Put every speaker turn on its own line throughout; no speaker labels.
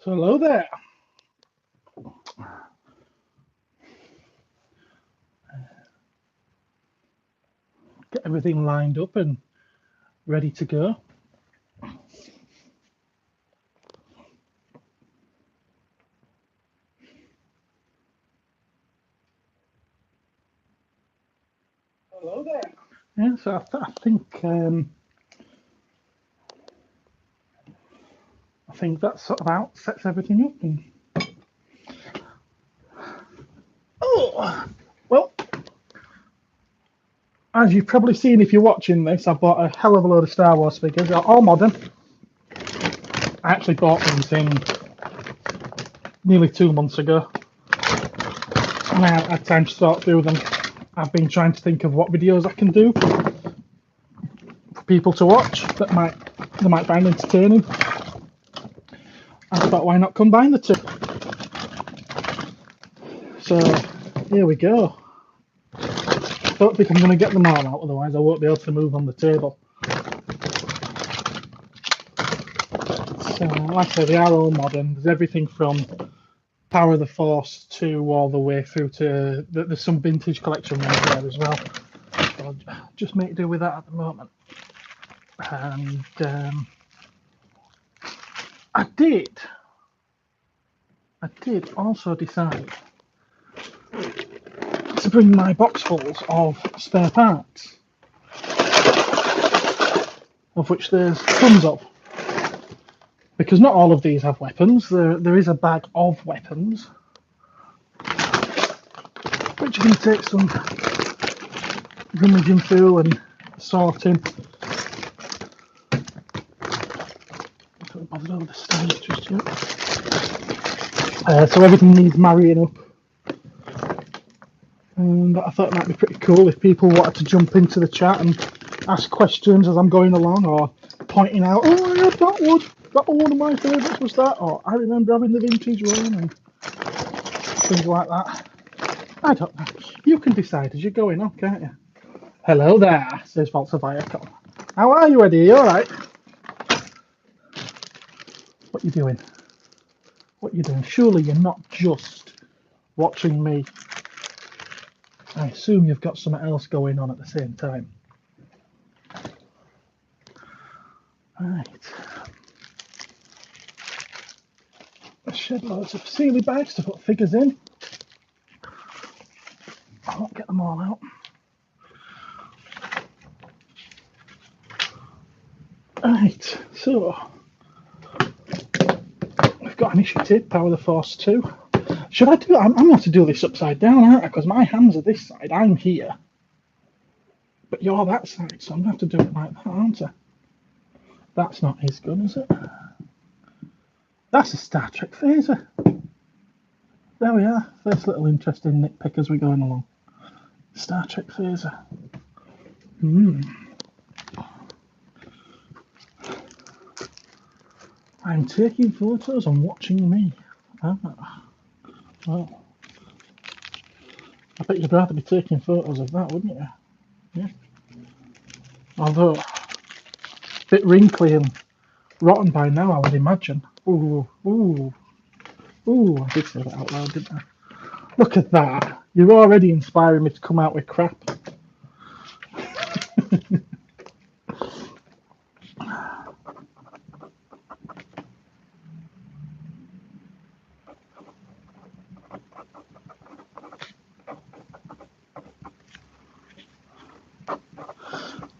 So hello there. Get everything lined up and ready to go. Hello there. Yeah, so I think that sort of out sets everything up. And oh, well, as you've probably seen if you're watching this, I bought a hell of a load of Star Wars figures. They're all modern. I actually bought these in nearly 2 months ago, and I haven't had time to sort through them. I've been trying to think of what videos I can do for people to watch that they might find entertaining. I thought, why not combine the two? So here we go. Don't think I'm going to get them all out, otherwise I won't be able to move on the table. So, like I said, they are all modern. There's everything from Power of the Force 2 all the way through to there's some vintage collection ones there as well. So I'll just make do with that at the moment. And I did also decide to bring my boxfuls of spare parts, of which there's tons of, because not all of these have weapons. There is a bag of weapons, which are going to take some rummaging through and sorting. I haven't bothered over the stage just yet. So everything needs marrying up. And I thought it might be pretty cool if people wanted to jump into the chat and ask questions as I'm going along, or pointing out, oh, I had that one. That one of my favourites was that, or I remember having the vintage one, and things like that. I don't know. You can decide as you're going on, can't you? Hello there, says Falsifier. How are you, Eddie? You alright? What you doing? What you doing? Surely you're not just watching me. I assume you've got something else going on at the same time. Right. I shed loads of Sealy bags to put figures in. I won't get them all out. Right, so we've got Initiative, Power of the Force 2. Should I do? I'm going to have to do this upside down, aren't I? Because my hands are this side. I'm here, but you're that side, so I'm going to have to do it like that, aren't I? That's not his gun, is it? That's a Star Trek phaser. There we are. First little interesting nitpick as we're going along. Star Trek phaser. I'm taking photos and watching me. Well, I bet you'd rather be taking photos of that, wouldn't you? Yeah. Although, a bit wrinkly and rotten by now, I would imagine. Ooh, I did say that out loud, didn't I? Look at that. You're already inspiring me to come out with crap.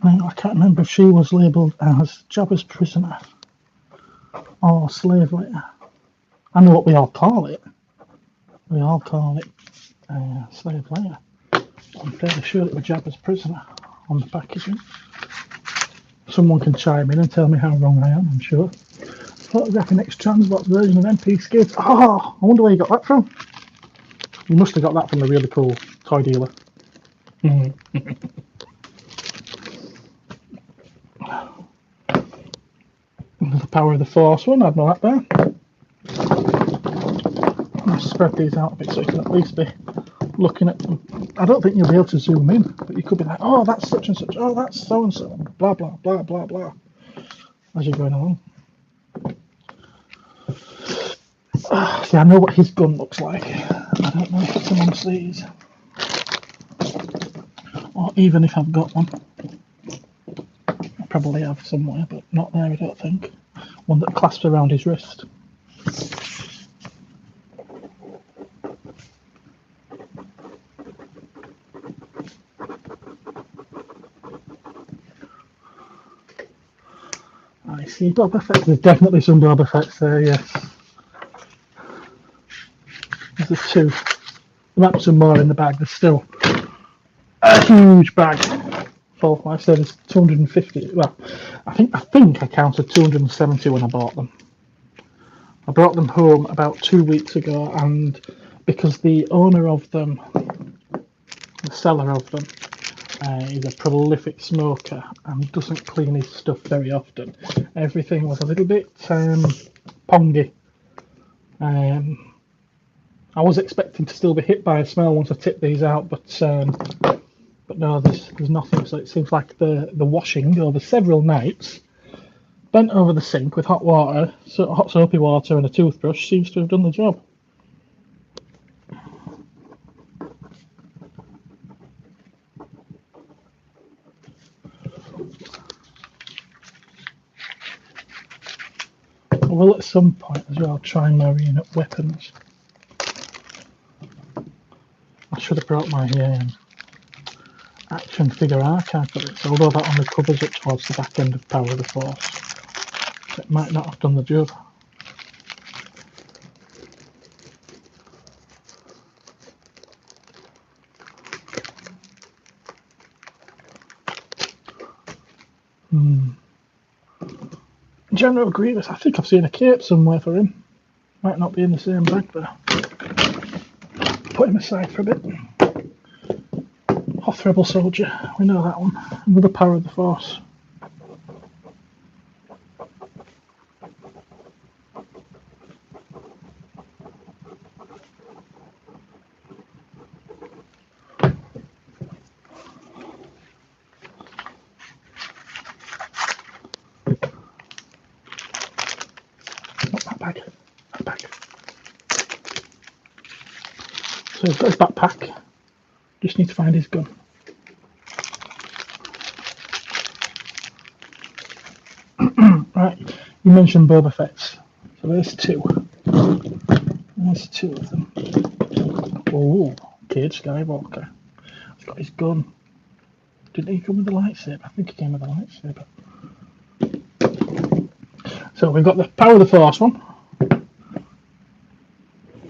I can't remember if she was labelled as Jabba's prisoner or slave later. I know what we all call it. We all call it slave later. I'm fairly sure it was Jabba's prisoner on the packaging. Someone can chime in and tell me how wrong I am, I'm sure. Photographing X-Transbox version of MP Skids. Oh, I wonder where you got that from. You must have got that from a really cool toy dealer. The Power of the Force one, I'd know that there. I'll spread these out a bit so you can at least be looking at them. I don't think you'll be able to zoom in, but you could be like, oh, that's such and such, oh, that's so and so, blah, blah, blah, blah, blah, as you're going along. See, I know what his gun looks like. I don't know if it's amongst these. Or even if I've got one. I probably have somewhere, but not there, I don't think. One that clasps around his wrist. I see Boba Fett. There's definitely some Boba Fetts there, yes. There's two. There might be some more in the bag. There's still a huge bag. Full. Like I said, there's 250. Well, I think I counted 270 when I bought them. I brought them home about 2 weeks ago, and because the owner of them, the seller of them, is a prolific smoker and doesn't clean his stuff very often, everything was a little bit pongy. I was expecting to still be hit by a smell once I tipped these out, but no, there's nothing. So it seems like the washing over several nights, bent over the sink with hot water, hot soapy water and a toothbrush, seems to have done the job. I will at some point as well try and marine up weapons. I should have brought my action figure archive for this, although that only covers up towards the back end of Power of the Force. So it might not have done the job. General Grievous, I think I've seen a cape somewhere for him. Might not be in the same bag though. Put him aside for a bit. Hoth Rebel Soldier, we know that one. Another Power of the Force. That bag. So he's got his backpack. Just need to find his gun. Right, you mentioned Boba Fett's. So there's two. There's two of them. Oh, Cade Skywalker. He's got his gun. Didn't he come with a lightsaber? I think he came with a lightsaber. So we've got the Power of the Force one.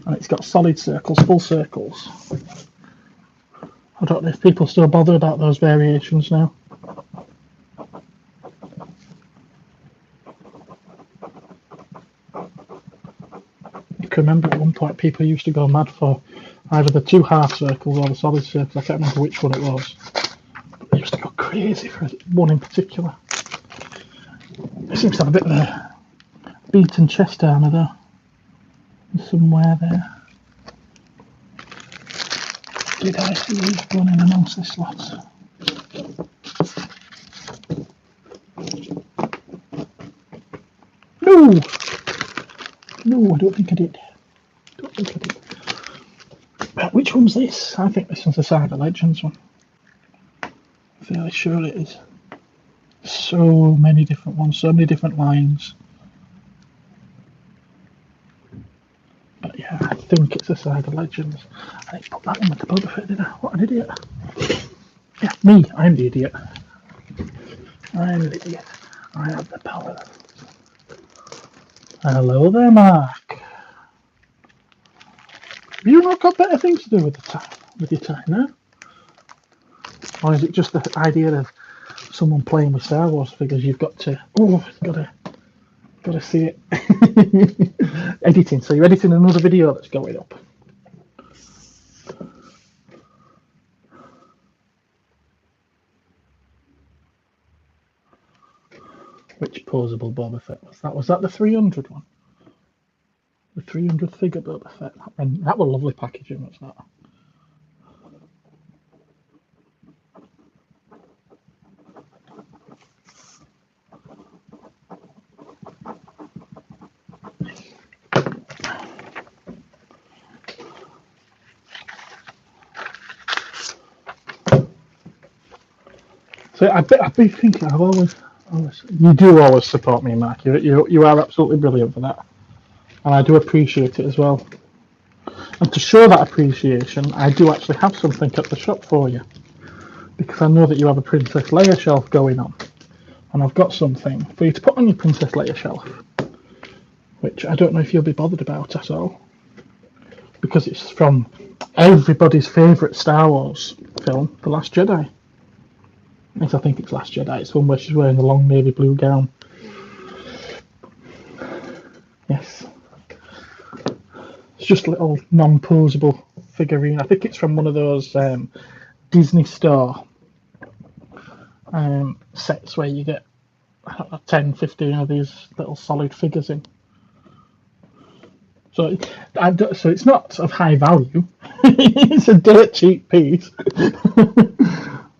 And it's got solid circles, full circles. I don't know if people still bother about those variations now. I can remember at one point people used to go mad for either the two half circles or the solid circles. I can't remember which one it was. But they used to go crazy for one in particular. It seems to have a bit of a beaten chest armour though. Somewhere there. Did I see his gun in amongst this lot? No! No, I don't think I did. Which one's this? I think this one's the Saga Legends one. I'm fairly sure it is. So many different ones, so many different lines. But yeah, I think it's the Saga Legends. I put that one with the Boba Fett, did I? What an idiot. Yeah, me, I'm the idiot. I'm the idiot. I have the power. Hello there, Mark. Have you not got better things to do with your time now? Or is it just the idea of someone playing with Star Wars figures? You've got to see it. Editing. So you're editing another video that's going up. Which posable Boba Fett was that? Was that the 300 one? The 300 figure Boba Fett. And that was lovely packaging, was that? So I've been thinking, always, you do always support me, Mark. You are absolutely brilliant for that. And I do appreciate it as well. And to show that appreciation, I do actually have something at the shop for you. Because I know that you have a Princess Leia shelf going on. And I've got something for you to put on your Princess Leia shelf. Which I don't know if you'll be bothered about at all. Because it's from everybody's favourite Star Wars film, The Last Jedi. I think it's Last Jedi. It's one where she's wearing the long navy blue gown. Yes. It's just a little non-posable figurine. I think it's from one of those Disney Store sets where you get 10, 15 of these little solid figures in. So, so it's not of high value. It's a dirt cheap piece.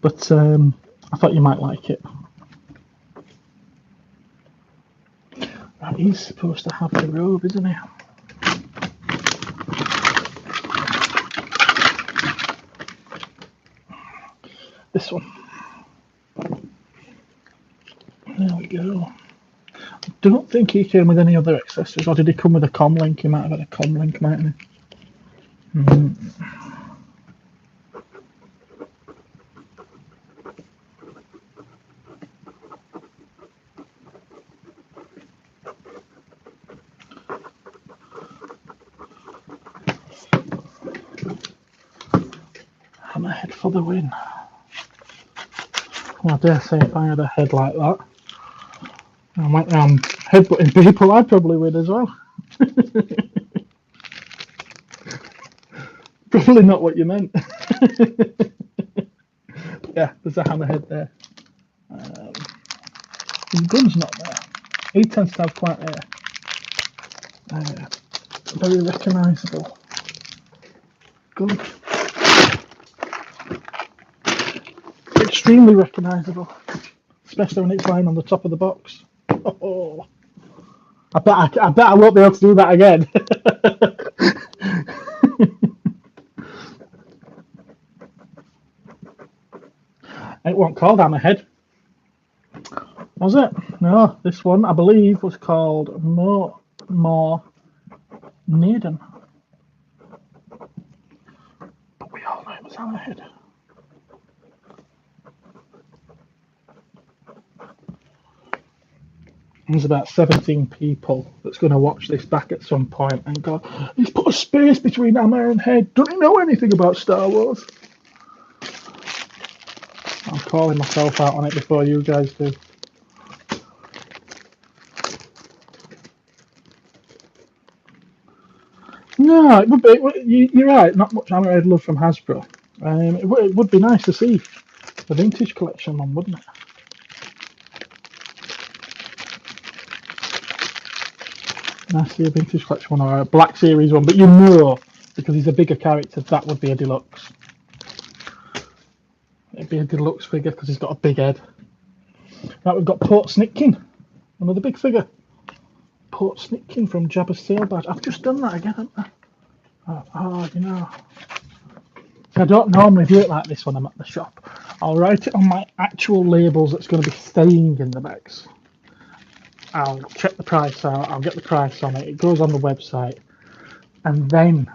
But I thought you might like it. Right, he's supposed to have the robe, isn't he? This one. There we go. I don't think he came with any other accessories, or did he come with a comm link? He might have had a comm link, mightn't he? Hammerhead for the win. Well, I dare say if I had a head like that, I went around headbutting people, I'd probably win as well. Probably not what you meant. Yeah, there's a hammerhead there. His gun's not there. He tends to have quite a very recognisable gun. Extremely recognisable, especially when it's lying on the top of the box. Oh, I bet I won't be able to do that again. It wasn't called Hammerhead, was it? No, this one I believe was called More Naden. But we all know it was Hammerhead. There's about 17 people that's going to watch this back at some point and go, he's put a space between hammer and head. Don't he know anything about Star Wars? I'm calling myself out on it before you guys do. No, it would be. You're right. Not much Hammerhead love from Hasbro. It would be nice to see the vintage collection one, wouldn't it? Nice to see a vintage collection one or a Black Series one, but you know, because he's a bigger character, that would be a deluxe. It'd be a deluxe figure because he's got a big head. Right, we've got Port Snitkin, another big figure. Port Snitkin from Jabba's Sail Badge. I've just done that again, haven't I? Oh, you know. I don't normally do it like this when I'm at the shop. I'll write it on my actual labels that's going to be staying in the bags. I'll check the price out, I'll get the price on it, it goes on the website, and then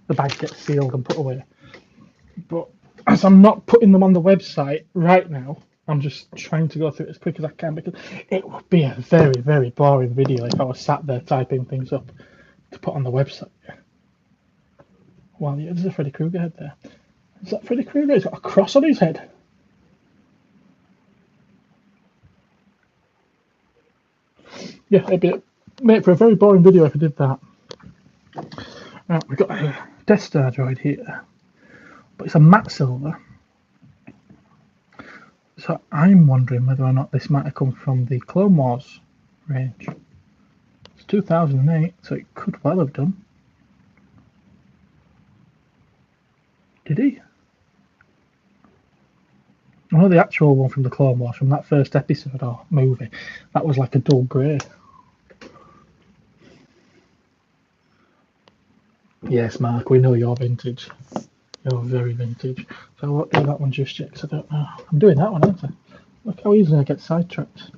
the bag gets sealed and put away. But as I'm not putting them on the website right now, I'm just trying to go through it as quick as I can because it would be a very, very boring video if I was sat there typing things up to put on the website. Well, yeah, there's a Freddy Krueger head there. Is that Freddy Krueger? He's got a cross on his head. Yeah, it'd make for a very boring video if I did that. Right, we've got a Death Star droid here, but it's a matte silver. So I'm wondering whether or not this might have come from the Clone Wars range. It's 2008, so it could well have done. Did he? I know the actual one from the Clone Wars, from that first episode or movie, that was like a dull grey. Yes, Mark, we know you're vintage. Oh, very vintage. So I won't do that one just yet, 'cause I don't know. I'm doing that one, aren't I? Look how easily I get sidetracked.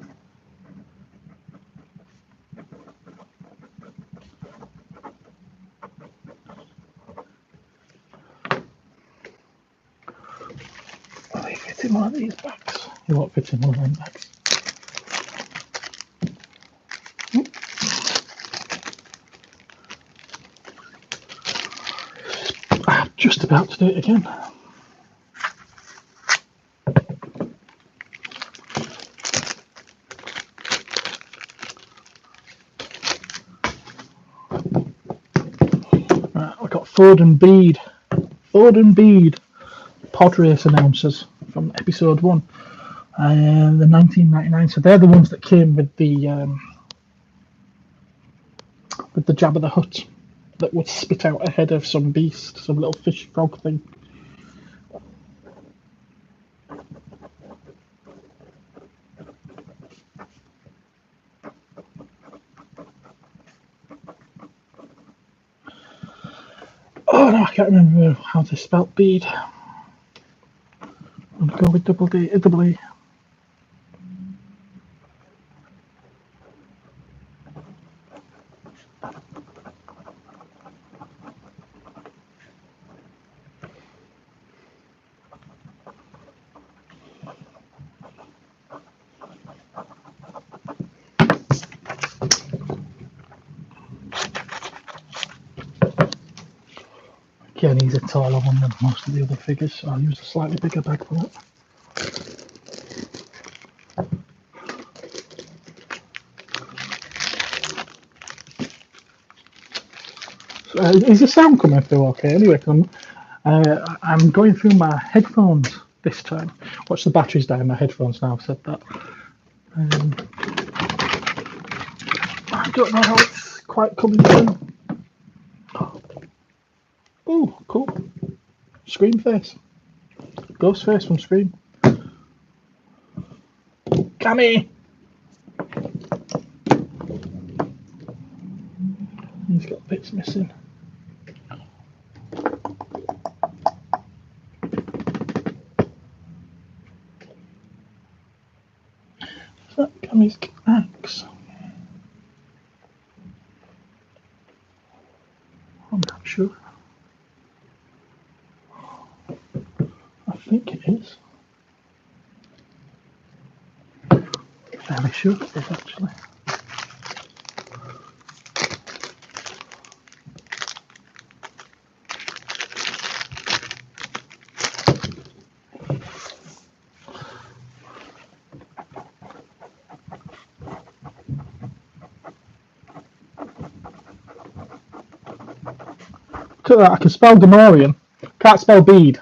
Will he fit in one of these bags? He won't fit in one of them bags. I'm just about to do it again. Right, I've got Ford and Bede. Ford and Bede pod race announcers from episode 1. The 1999. So they're the ones that came with the Jabba the Hutt that would spit out a head of some beast, some little fish frog thing. Oh no, I can't remember how to spell Bede. I'm gonna go with double E. Again, he's a taller one than most of the other figures, so I'll use a slightly bigger bag for that. So, is the sound coming through okay? Anyway, I'm going through my headphones this time. Watch, the battery's down my headphones now, I've said that. I don't know how it's quite coming through. Oh, cool. Scream face. Ghost face from Scream. Cammy! He's got bits missing. Is that Cammy's axe? I'm not sure. I think it is. Fairly sure it is, actually. Look at that, I can spell Gamorrean. Can't spell Bede.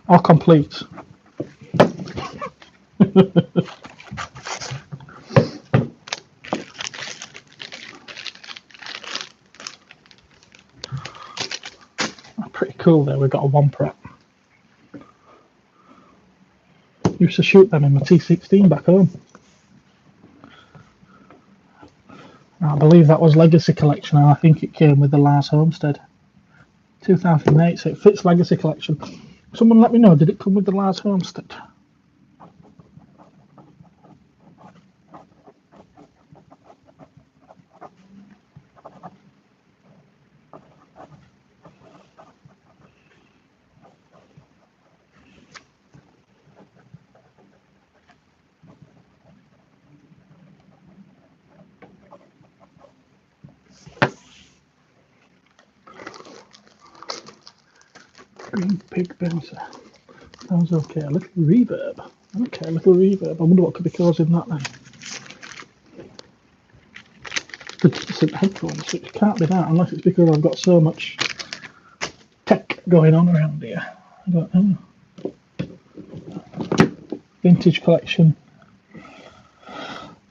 Or complete. Pretty cool there, we've got a Womper. Used to shoot them in my T16 back home. I believe that was Legacy Collection, and I think it came with the Lars Homestead. 2008, so it fits Legacy Collection. Someone let me know, did it come with the Lars Homestead? Green Pig Bouncer. Sounds okay. A little reverb. Okay, a little reverb. I wonder what could be causing that then. The decent headphones, which can't be that unless it's because I've got so much tech going on around here. I don't know. Vintage collection.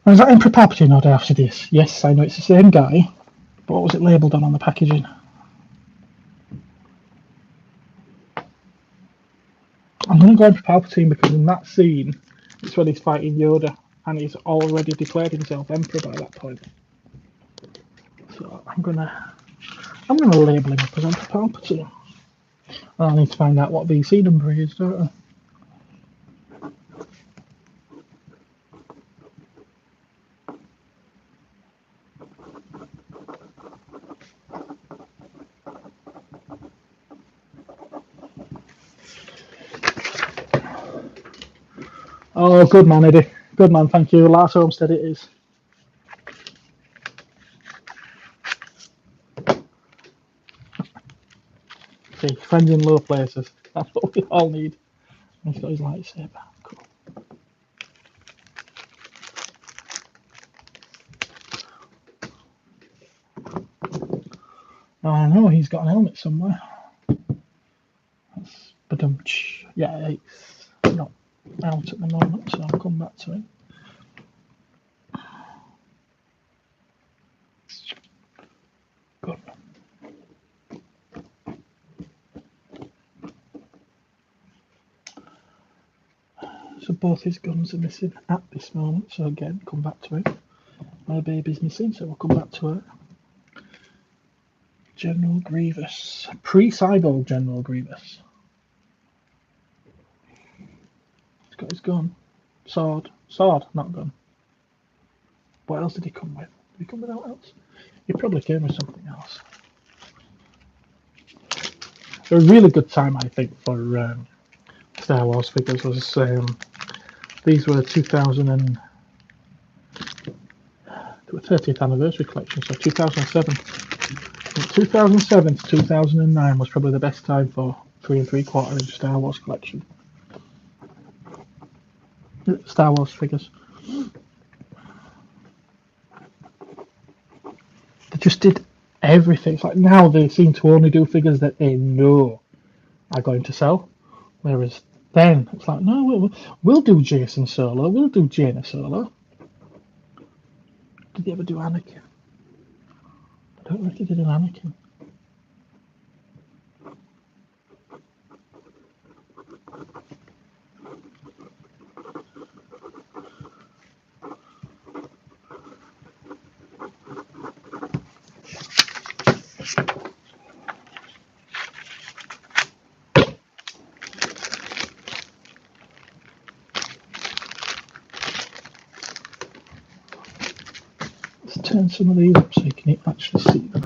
Oh, is that Emperor Palpatine or Darth Sidious? Yes, I know it's the same guy. But what was it labelled on the packaging? I'm going to go Emperor Palpatine because in that scene, it's when he's fighting Yoda and he's already declared himself Emperor by that point. I'm gonna label him up as Emperor Palpatine. I need to find out what VC number he is, don't I? Oh, good man, Eddie. Good man, thank you. Lars Homestead it is. See, friends in low places. That's what we all need. He's got his lightsaber. Cool. I know he's got an helmet somewhere. That's badumch. Yeah, it's not out at the moment, so I'll come back to him. Good. So both his guns are missing at this moment, so again, come back to him. My baby's missing, so we'll come back to her. General Grievous. Pre-cyborg General Grievous. He's got his gun. Sword. Sword, not gun. What else did he come with? Did he come with anything else? He probably came with something else. A really good time, I think, for Star Wars figures was these were 2000 30th anniversary collection, so 2007. 2007 to 2009 was probably the best time for 3 3/4 inch Star Wars collection. Star Wars figures. They just did everything. It's like now they seem to only do figures that they know are going to sell, whereas then it's like, no, we'll do Jason Solo, we'll do Jaina Solo. Did they ever do Anakin? I don't know if they did an Anakin. Let's turn some of these up so you can actually see them.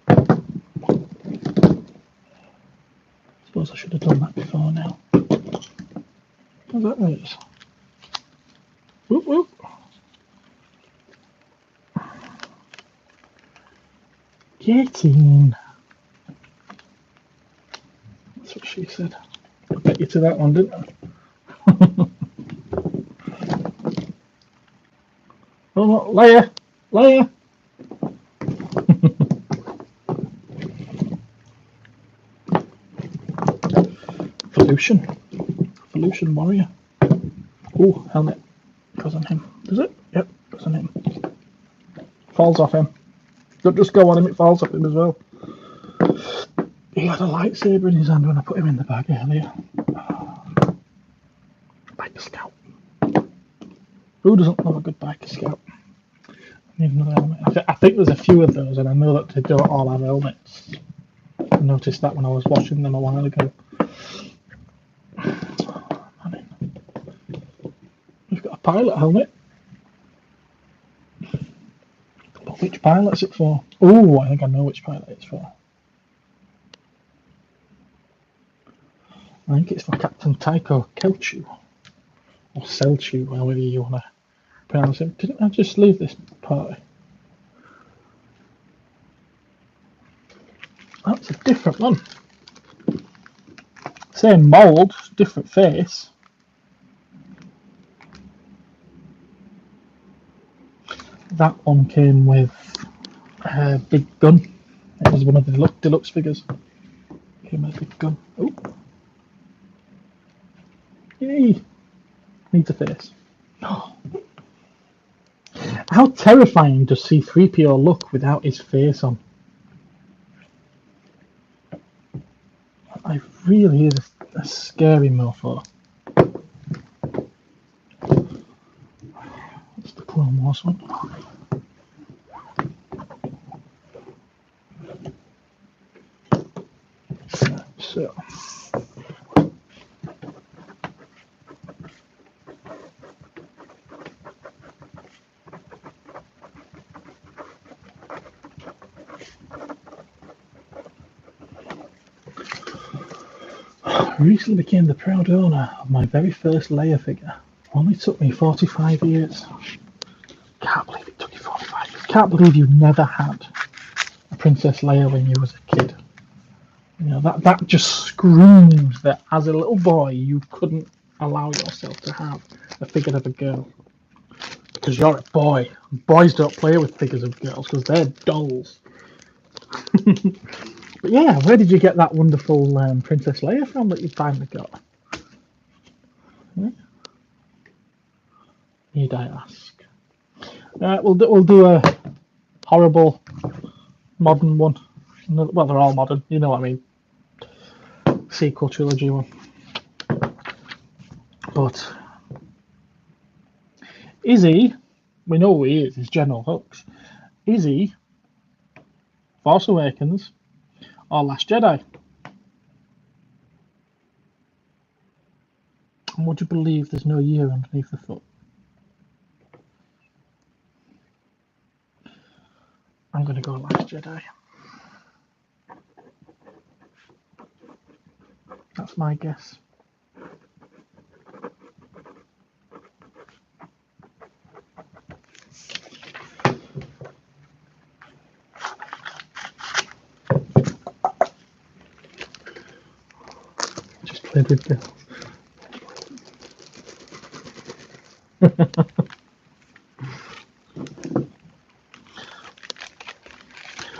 I suppose I should have done that before now. Oh, that is. Whoop, whoop. Get in. That's what she said. I bet you to that one, didn't I? Oh, no, Leia! Leia! Evolution Warrior. Oh, helmet. Goes on him. Does it? Yep, goes on him. Falls off him. Don't just go on him, it falls off him as well. He had a lightsaber in his hand when I put him in the bag earlier. Biker Scout. Who doesn't love a good Biker Scout? I need another helmet. I think there's a few of those, and I know that they don't all have helmets. I noticed that when I was watching them a while ago. We've got a pilot helmet. But which pilot's it for? Oh, I think I know which pilot it's for. I think it's for Captain Tycho Kelchu. Or Selchu, however you want to pronounce it. Didn't I just leave this party? That's a different one. Same mould, different face. That one came with a big gun. It was one of the deluxe figures. Came with a big gun. Oh. Yay! Needs a face. Oh. How terrifying does C-3PO look without his face on? I really is a scary mofo. That's the Clone Wars one. So. I recently became the proud owner of my very first Leia figure. Only took me 45 years. Can't believe it took you 45 years. Can't believe you never had a Princess Leia when you was a kid. You know, that just screams that as a little boy you couldn't allow yourself to have a figure of a girl. Because you're a boy. Boys don't play with figures of girls because they're dolls. But yeah, where did you get that wonderful Princess Leia from that you finally got? Yeah. Need I ask? We'll do a horrible modern one. Well, they're all modern. You know what I mean. Sequel trilogy one. But is he? We know who he is. He's General Hux. Is he Force Awakens or Last Jedi? And would you believe there's no year underneath the foot? I'm going to go Last Jedi. That's my guess. Just played with girls.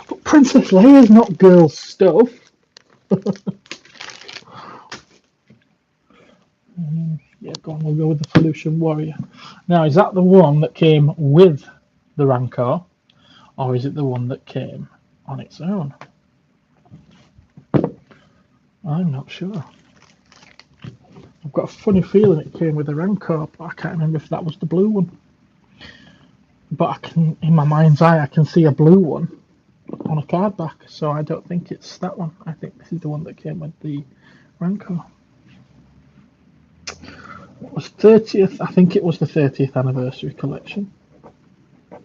But Princess Leia's not girl stuff. Yeah, go on, we'll go with the Pollution Warrior. Now, is that the one that came with the Rancor, or is it the one that came on its own? I'm not sure. I've got a funny feeling it came with the Rancor, but I can't remember if that was the blue one. But I can, in my mind's eye, I can see a blue one on a card back, so I don't think it's that one. I think this is the one that came with the Rancor. It was 30th, I think it was the 30th anniversary collection. It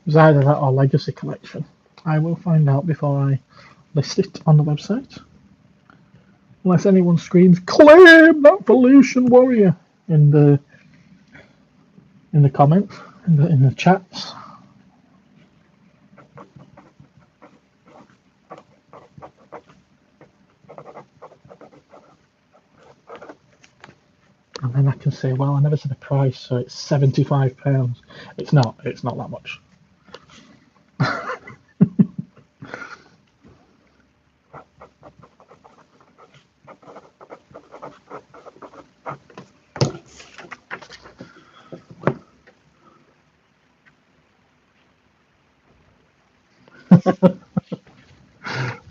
was either that or Legacy collection. I will find out before I list it on the website. Unless anyone screams, "Claim that Pollution Warrior" in the comments, in the chats. And then I can say, well, I never said a price, so it's £75. It's not that much.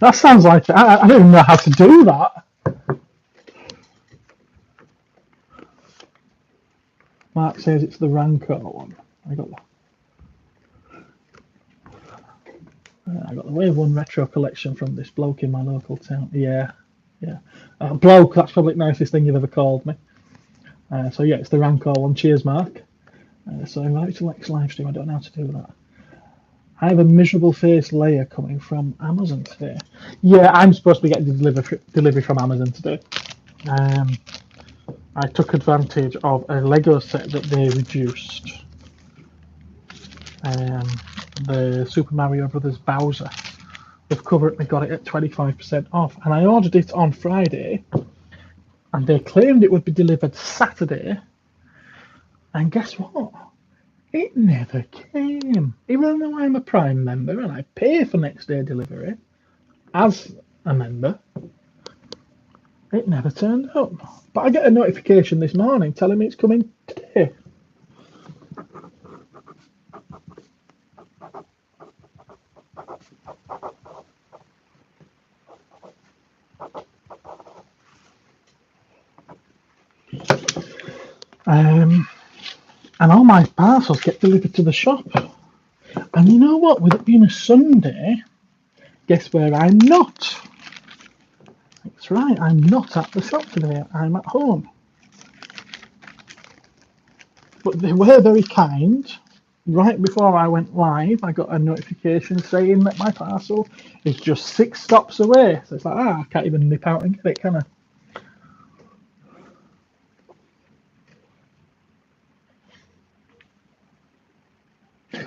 That sounds like I don't even know how to do that. Mark says it's the Rancor one. I got the Wave 1 retro collection from this bloke in my local town. Yeah. Bloke, that's probably the nicest thing you've ever called me. So yeah, it's the Rancor one. Cheers, Mark. So invite to Lex livestream. I don't know how to do that. I have a miserable face Leia coming from Amazon today. Yeah, I'm supposed to be getting delivery from Amazon today. I took advantage of a Lego set that they reduced. The Super Mario Brothers Bowser. They've covertly got it at 25% off, and I ordered it on Friday, and they claimed it would be delivered Saturday. And guess what? It never came. Even though I'm a Prime member and I pay for next day delivery as a member, it never turned up. But I get a notification this morning telling me it's coming today. And all my parcels get delivered to the shop. And you know what? With it being a Sunday, guess where I'm not? That's right, I'm not at the shop today. I'm at home. But they were very kind. Right before I went live, I got a notification saying that my parcel is just 6 stops away. So it's like, I can't even nip out and get it, can I?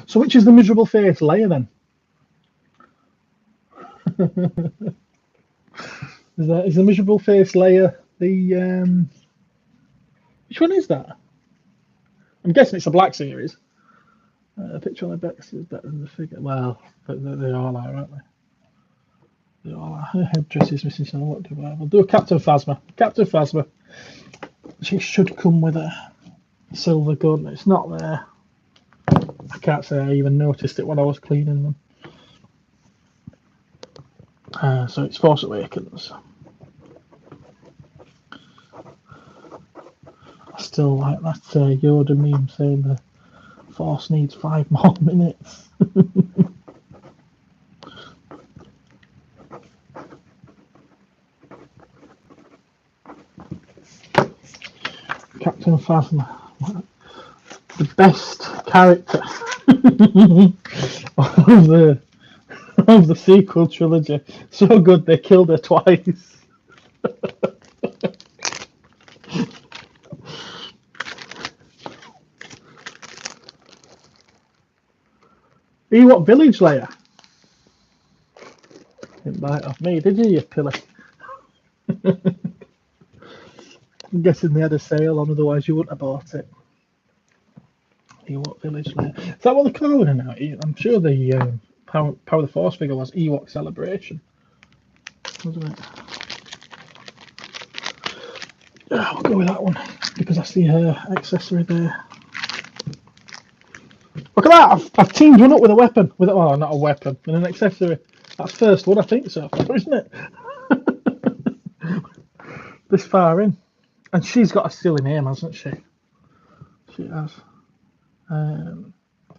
So which is the miserable face layer then? Is the miserable face layer the which one is that? I'm guessing it's a black series. A picture on the back is better than the figure. Well, but they all are, aren't they? They all are. Her headdress is missing, so what do I have? I'll do a Captain Phasma. Captain Phasma. She should come with a silver gun. It's not there. I can't say I even noticed it when I was cleaning them. So it's Force Awakens. I still like that Yoda meme saying the Force needs 5 more minutes. Captain Phasma, the best character of the sequel trilogy. So good they killed her twice. Ewok Village layer. Didn't buy it off me, did you pillar? I'm guessing they had a sale on, otherwise you wouldn't have bought it. Ewok Village layer. Is that what they're calling it now? I'm sure the Power of the Force figure was Ewok Celebration, wasn't it? Yeah, I'll go with that one because I see her accessory there. Look at that! I've teamed one up with a weapon. Well, not a weapon, with an accessory. That's first one, I think, so far, isn't it? This far in. And she's got a silly name, hasn't she? She has.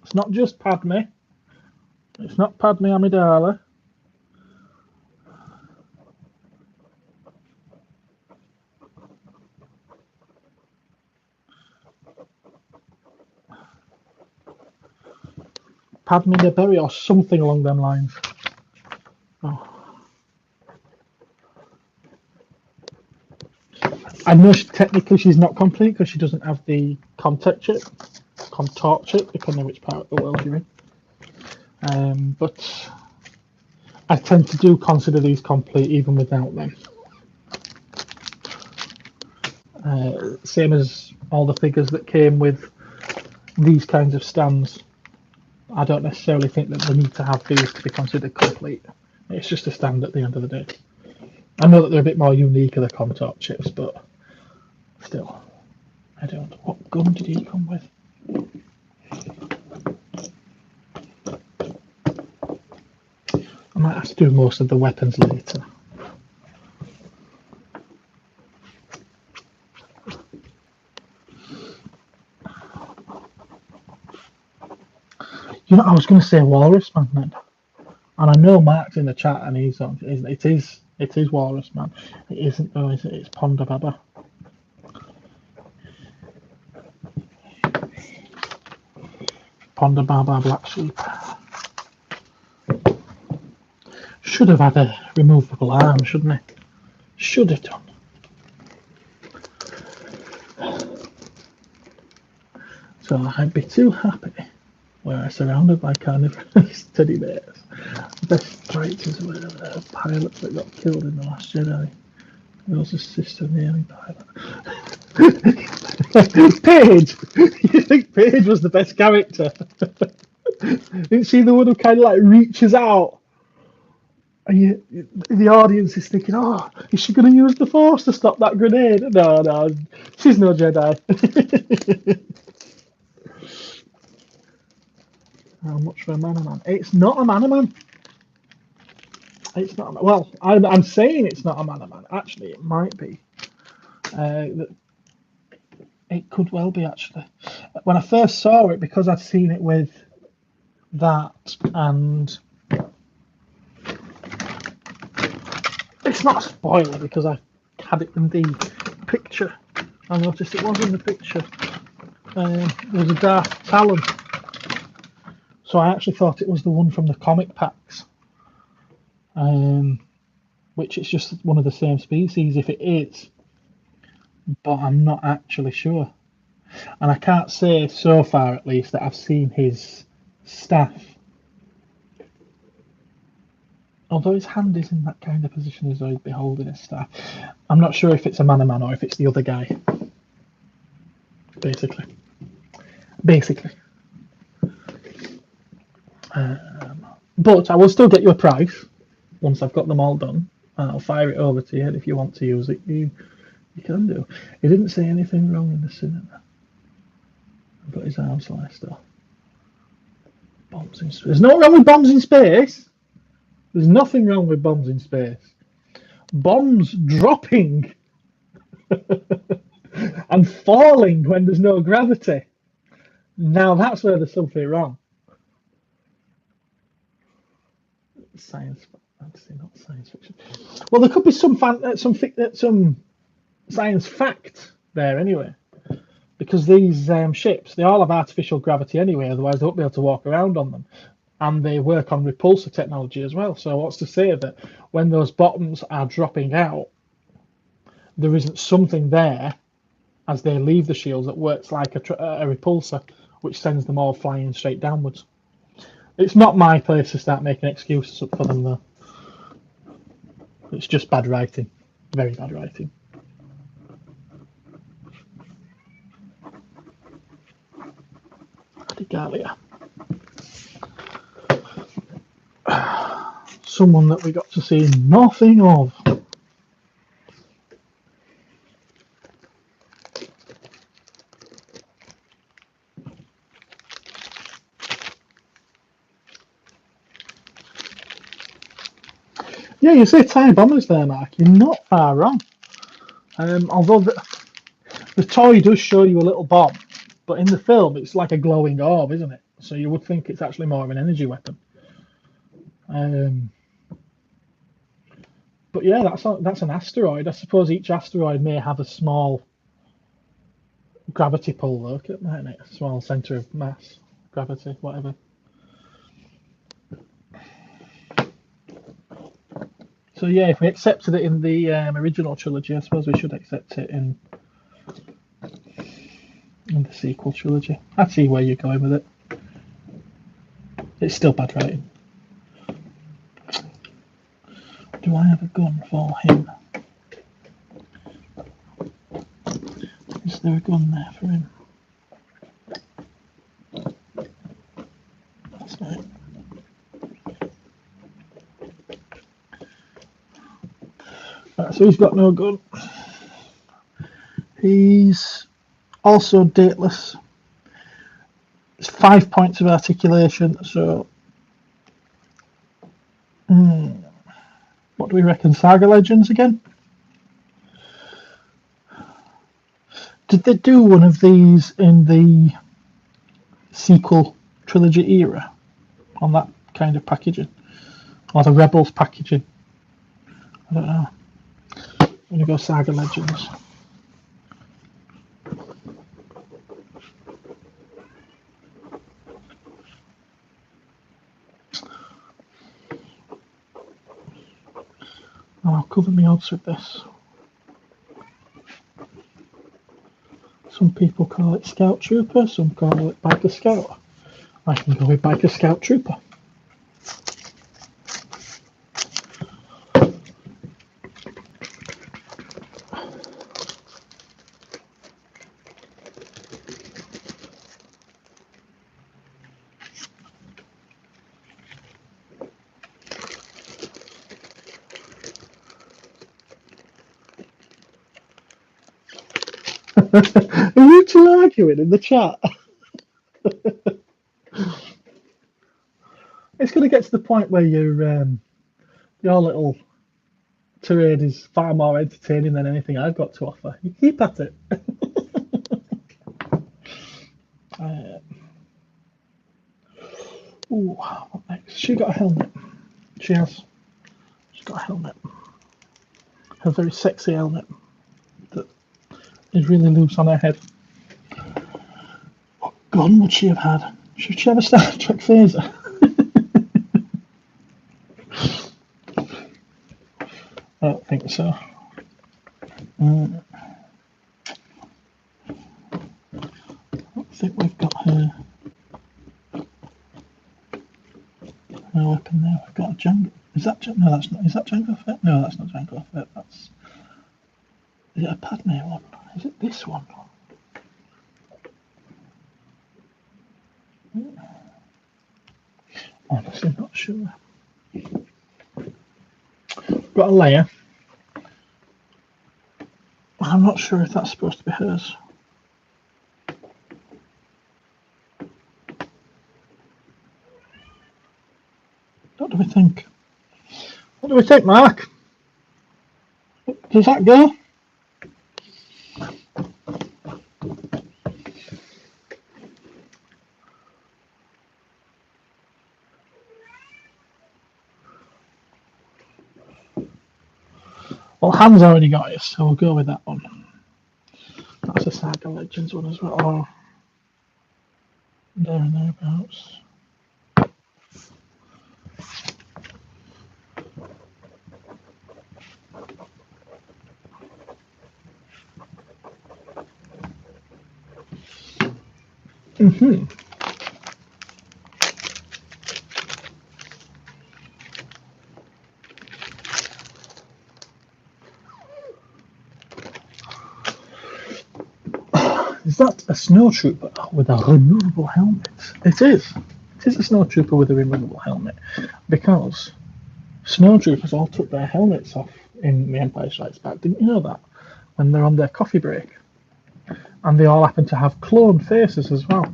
It's not just Padme. It's not Padme Amidala. Padme de Berry or something along them lines. Oh. I know technically she's not complete because she doesn't have the contort chip, depending on which part of the world you're in. But I tend to consider these complete even without them. Same as all the figures that came with these kinds of stands. I don't necessarily think that they need to have these to be considered complete. It's just a stand at the end of the day. I know that they're a bit more unique, the contort chips, but still, I don't. What gun did he come with? I might have to do most of the weapons later. You know, I was going to say Walrus Man then, and I know Mark's in the chat, and he's on. It is Walrus Man. It isn't though, is it? It's Ponda Baba. Ponda Baba Black Sheep. Should have had a removable arm, shouldn't it? Should have done. So I'd be too happy were I surrounded by carnivorous teddy bears. The best traitors were the pilots that got killed in The Last Jedi. There was a sister nearly pilot. Paige! You think Paige was the best character? Isn't she the one who kind of like reaches out? And the audience is thinking, oh, is she going to use the Force to stop that grenade? No, she's no Jedi. How much for a Manaman? It's not a Manaman. It's not. Well, I'm saying it's not a Manaman. Actually, it might be. It could well be, actually. When I first saw it, because I'd seen it with that and It's not a spoiler because I had it in the picture. I noticed it was in the picture. There was a Darth Talon. So I actually thought it was the one from the comic packs. Which it's just one of the same species if it is. But I'm not actually sure. And I can't say so far at least that I've seen his staff. Although his hand is in that kind of position as though he'd be holding his staff. I'm not sure if it's a man or if it's the other guy. Basically. But I will still get you a price once I've got them all done. And I'll fire it over to you. And if you want to use it, you can do. He didn't say anything wrong in the cinema. I've got his arm sliced off. Bombs in space. There's no wrong with bombs in space. There's nothing wrong with bombs in space. Bombs dropping and falling when there's no gravity. Now that's where there's something wrong. Science fantasy, not science fiction. Well, there could be some science fact there anyway, because these ships, they all have artificial gravity anyway. Otherwise, they won't be able to walk around on them. And they work on repulsor technology as well. So what's to say that when those bottoms are dropping out, there isn't something there as they leave the shields that works like a repulsor, which sends them all flying straight downwards. It's not my place to start making excuses up for them, though. It's just bad writing. Very bad writing. Adigalia. Someone that we got to see nothing of. Yeah, you say TIE bombers there, Mark. You're not far wrong. Although the toy does show you a little bomb, but in the film it's like a glowing orb, isn't it? So you would think it's actually more of an energy weapon. But yeah, that's an asteroid. I suppose each asteroid may have a small gravity pull, though, mightn't it? A small centre of mass, gravity, whatever. So yeah, if we accepted it in the original trilogy, I suppose we should accept it in the sequel trilogy. I see where you're going with it. It's still bad writing. Do I have a gun for him? Is there a gun there for him? That's right. Right, so he's got no gun. He's also dateless. It's 5 points of articulation, so what do we reckon? Saga Legends again? Did they do one of these in the sequel trilogy era on that kind of packaging? Or the Rebels packaging? I don't know. I'm going to go Saga Legends. I'll cover my odds with this. Some people call it Scout Trooper, some call it Biker Scout. I can go with Biker Scout Trooper. Are you two arguing in the chat? It's going to get to the point where your little tirade is far more entertaining than anything I've got to offer. You keep at it. What next? She got a helmet. She has. She's got a helmet. her very sexy helmet that is really loose on her head. What gun would she have had? Should she have a Star Trek phaser? I don't think so. I don't think we've got her weapon there. We've got a Jango. Is that no? That's not. Is that Jango Fett? No, that's not Jango Fett. That's. Is it a Padme one? Is it this one? Honestly, not sure. Got a Leia. I'm not sure if that's supposed to be hers. What do we think? What do we think, Mark? Does that go? Well, Han's already got it, so we'll go with that one. That's a Saga Legends one as well. Oh, there and thereabouts. Is that a snowtrooper with a removable helmet? It is. It is a snowtrooper with a removable helmet because snowtroopers all took their helmets off in The Empire Strikes Back. Didn't you know that? When they're on their coffee break. And they all happen to have clone faces as well.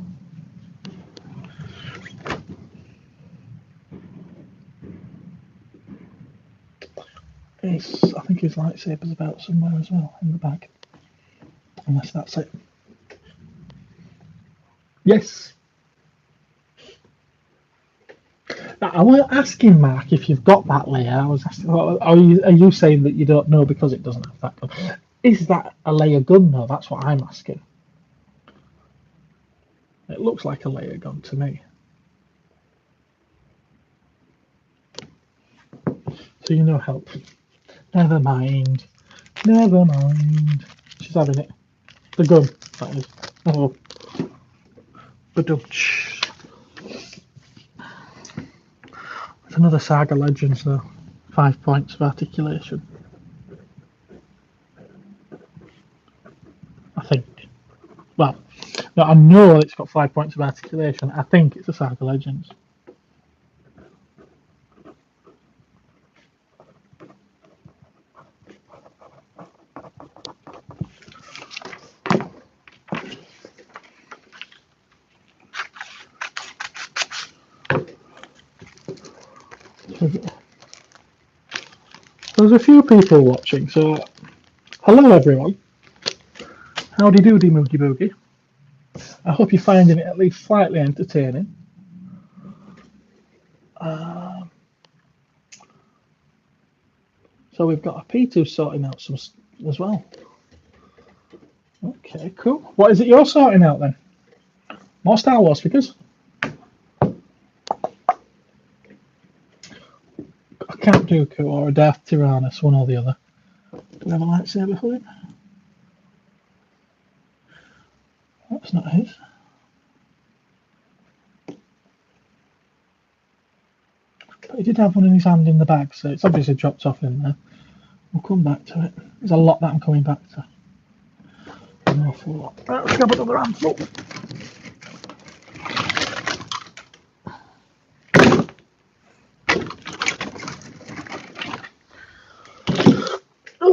I think his lightsaber's about somewhere as well in the bag. Unless that's it. Yes. Now, I wasn't asking Mark if you've got that Leia. I was asking, are you saying that you don't know because it doesn't have that gun? Is that a Leia gun though? That's what I'm asking. It looks like a Leia gun to me. So you know, help. Never mind. Never mind. She's having it. The gun, that is. Oh. Badooch. It's another Saga Legends though. 5 points of articulation. I think. Well, no, I know it's got 5 points of articulation. I think it's a Saga Legends. There's a few people watching, so hello everyone. Howdy doody, Moogie Boogie. I hope you're finding it at least slightly entertaining. So we've got a P2 sorting out some as well. Okay, cool. What is it you're sorting out then? More Star Wars figures? A Count Dooku or a Darth Tyrannus, one or the other. Do we have a lightsaber for him? That's not his. But he did have one in his hand in the bag, so it's obviously dropped off in there. We'll come back to it. There's a lot that I'm coming back to. An awful lot. Right, let's grab another handful.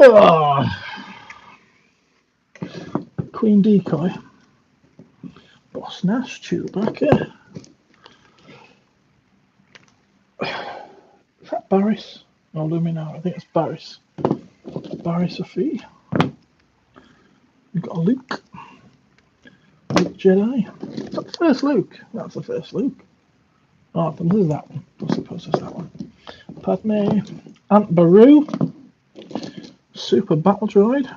Oh. Queen Decoy. Boss Nass, Chewbacca. Is that Barriss? Oh, Luminar. I think it's Barriss. Barriss Sophie. We've got a Luke. Luke Jedi. Is that the first Luke? That's the first Luke. Oh, there's that one. I suppose there's that one. Padme. Aunt Beru. Super Battle Droid.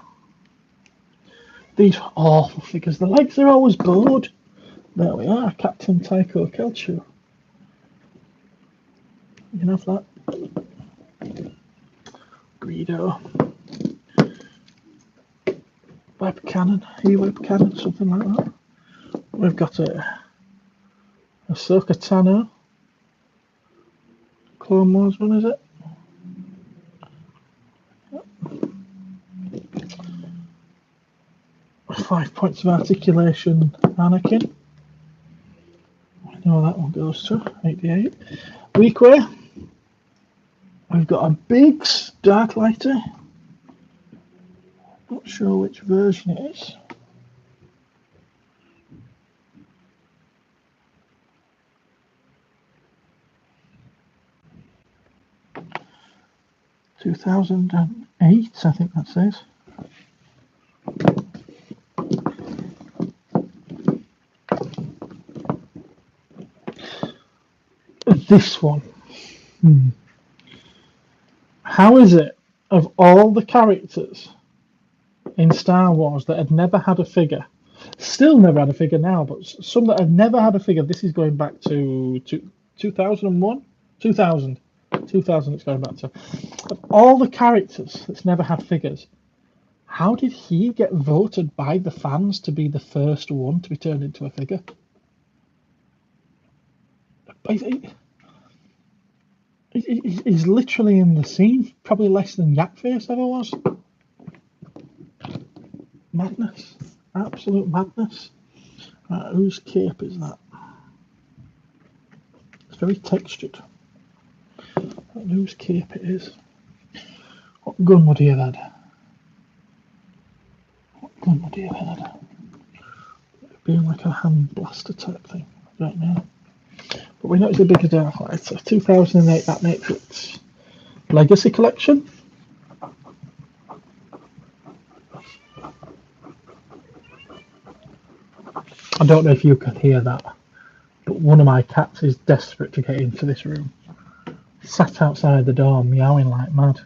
These, oh, because the legs are always bored. There we are, Captain Tycho Kelchu. You can have that. Greedo. Web cannon, E-web cannon, something like that. We've got a Ahsoka Tano. Clone Wars one, is it? 5 points of articulation, Anakin. I know that one goes to 88. Weequay. We've got a big Dark Lighter. Not sure which version it is. (2008), I think that says. This one. How is it, of all the characters in Star Wars that had never had a figure, still never had a figure now, but some that have never had a figure, this is going back to 2001? 2000 it's going back to. Of all the characters that's never had figures, how did he get voted by the fans to be the first one to be turned into a figure? He's literally in the scene, probably less than Yakface ever was. Madness. Absolute madness. Right, whose cape is that? It's very textured. I don't know whose cape it is. What gun would he have had? What gun would he have had? It'd be like a hand blaster type thing. I don't know. But we know it's a bigger Dark Lighter. 2008, that Netflix Legacy Collection. I don't know if you can hear that, but one of my cats is desperate to get into this room. Sat outside the door meowing like mad.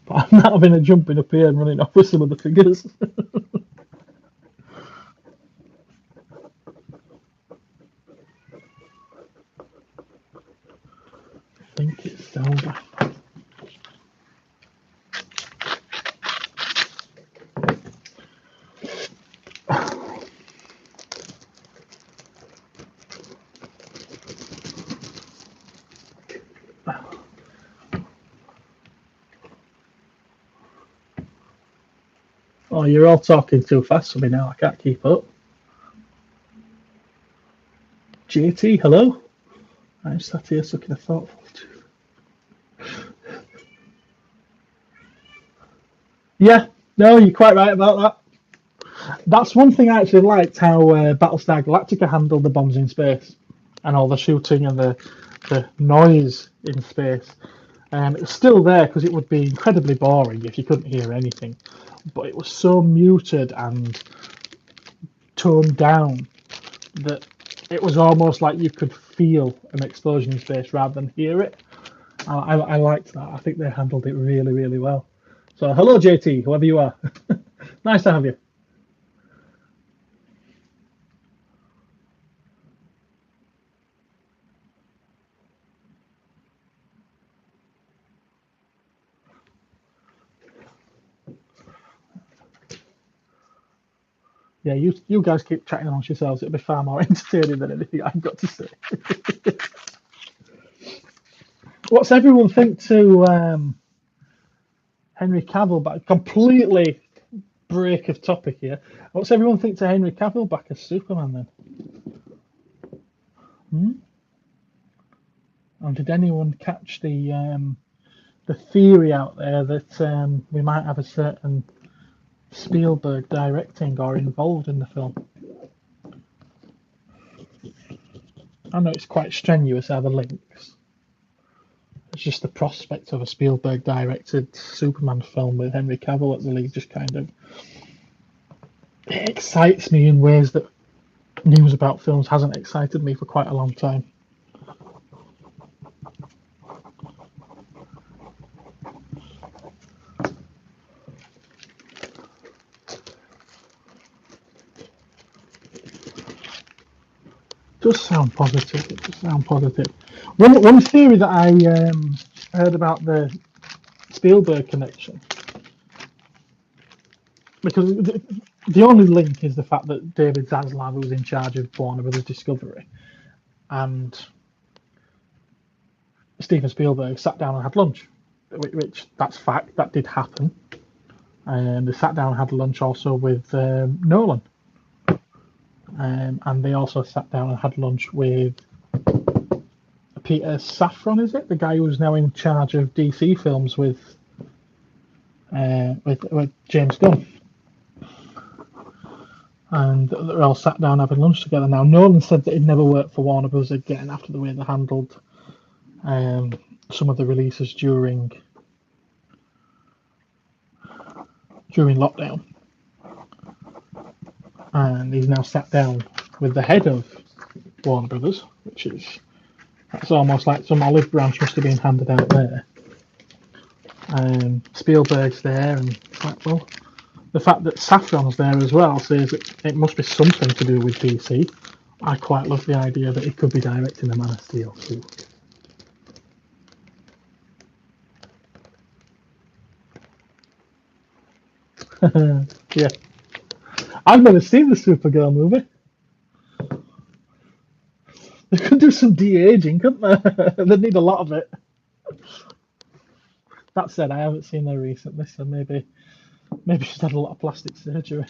But I'm not having a jumping up here and running off with some of the figures. I think it's Zelda. Oh, you're all talking too fast for me now. I can't keep up. JT, hello. I'm sat here sucking a thoughtful tooth. Yeah, no, you're quite right about that. That's one thing I actually liked, how Battlestar Galactica handled the bombs in space and all the shooting and the noise in space. It was still there because it would be incredibly boring if you couldn't hear anything. But it was so muted and toned down that it was almost like you could feel an explosion in space rather than hear it. I liked that. I think they handled it really, really well. So, hello, JT, whoever you are. Nice to have you. Yeah, you guys keep chatting amongst yourselves. It'll be far more entertaining than anything I've got to say. What's everyone think to Henry Cavill? But completely break of topic here. What's everyone think to Henry Cavill back as Superman then? Or did anyone catch the theory out there that we might have a certain Spielberg directing or involved in the film? I know it's quite strenuous how the links. It's just the prospect of a Spielberg directed Superman film with Henry Cavill at the lead just kind of it excites me in ways that news about films hasn't excited me for quite a long time. does sound positive. It does sound positive. One theory that I heard about the Spielberg connection, because the only link is the fact that David Zaslav, who was in charge of Warner Brothers Discovery, and Steven Spielberg sat down and had lunch, which that's fact, that did happen. And they sat down and had lunch also with Nolan. And they also sat down and had lunch with Peter Safran, is it? The guy who's now in charge of DC films with James Gunn. And they're all sat down having lunch together. Now, Nolan said that he'd never worked for Warner Bros. Again after the way they handled some of the releases during lockdown. And he's now sat down with the head of Warner Brothers, that's almost like some olive branch must have been handed out there. Spielberg's there, and well, the fact that Safran's there as well says that it must be something to do with DC. I quite love the idea that he could be directing the Man of Steel too. Yeah. I've never seen the Supergirl movie. They could do some de-aging, couldn't they? They'd need a lot of it. That said, I haven't seen her recently, so maybe she's had a lot of plastic surgery.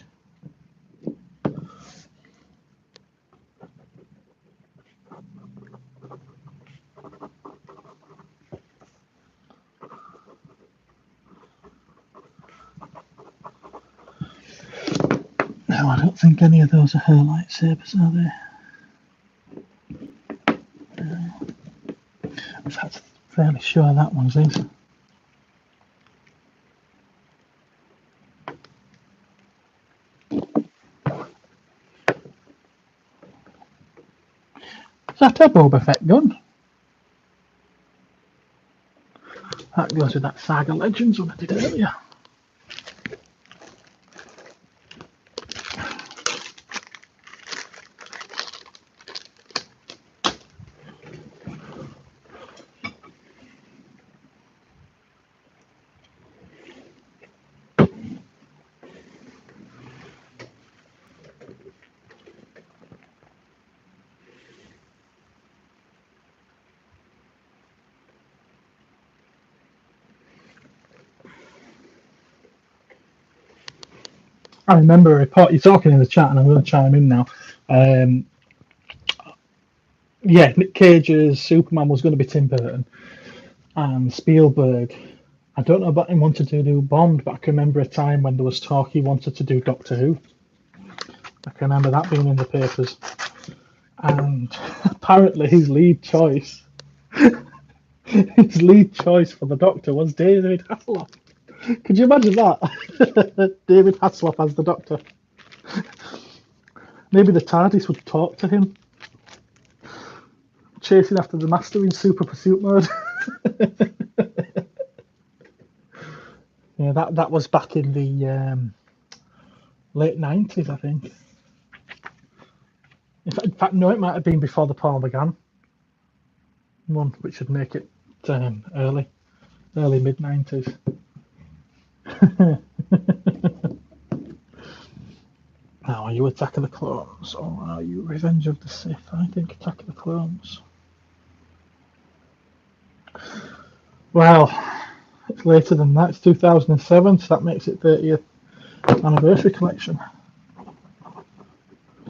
No, I don't think any of those are her lightsabers, are they? No. In fact, I'm fairly sure that one's his. Is that a Boba Fett gun? That goes with that Saga Legends one I did earlier. I remember a report. You're talking in the chat, and I'm going to chime in now. Yeah, Nick Cage's Superman was going to be Tim Burton, and Spielberg. I don't know about him wanting to do Bond, but I can remember a time when there was talk he wanted to do Doctor Who. I can remember that being in the papers, and apparently his lead choice for the Doctor was David Hasselhoff. Could you imagine that? David Hasselhoff as the Doctor. Maybe the TARDIS would talk to him, chasing after the Master in super pursuit mode. Yeah, that was back in the late 90s, I think. In fact, no, it might have been before the Paul McGann one, which would make it early mid 90s. Now, are you Attack of the Clones or are you Revenge of the Sith? I think Attack of the Clones. Well, it's later than that. It's 2007, so that makes it 30th anniversary collection.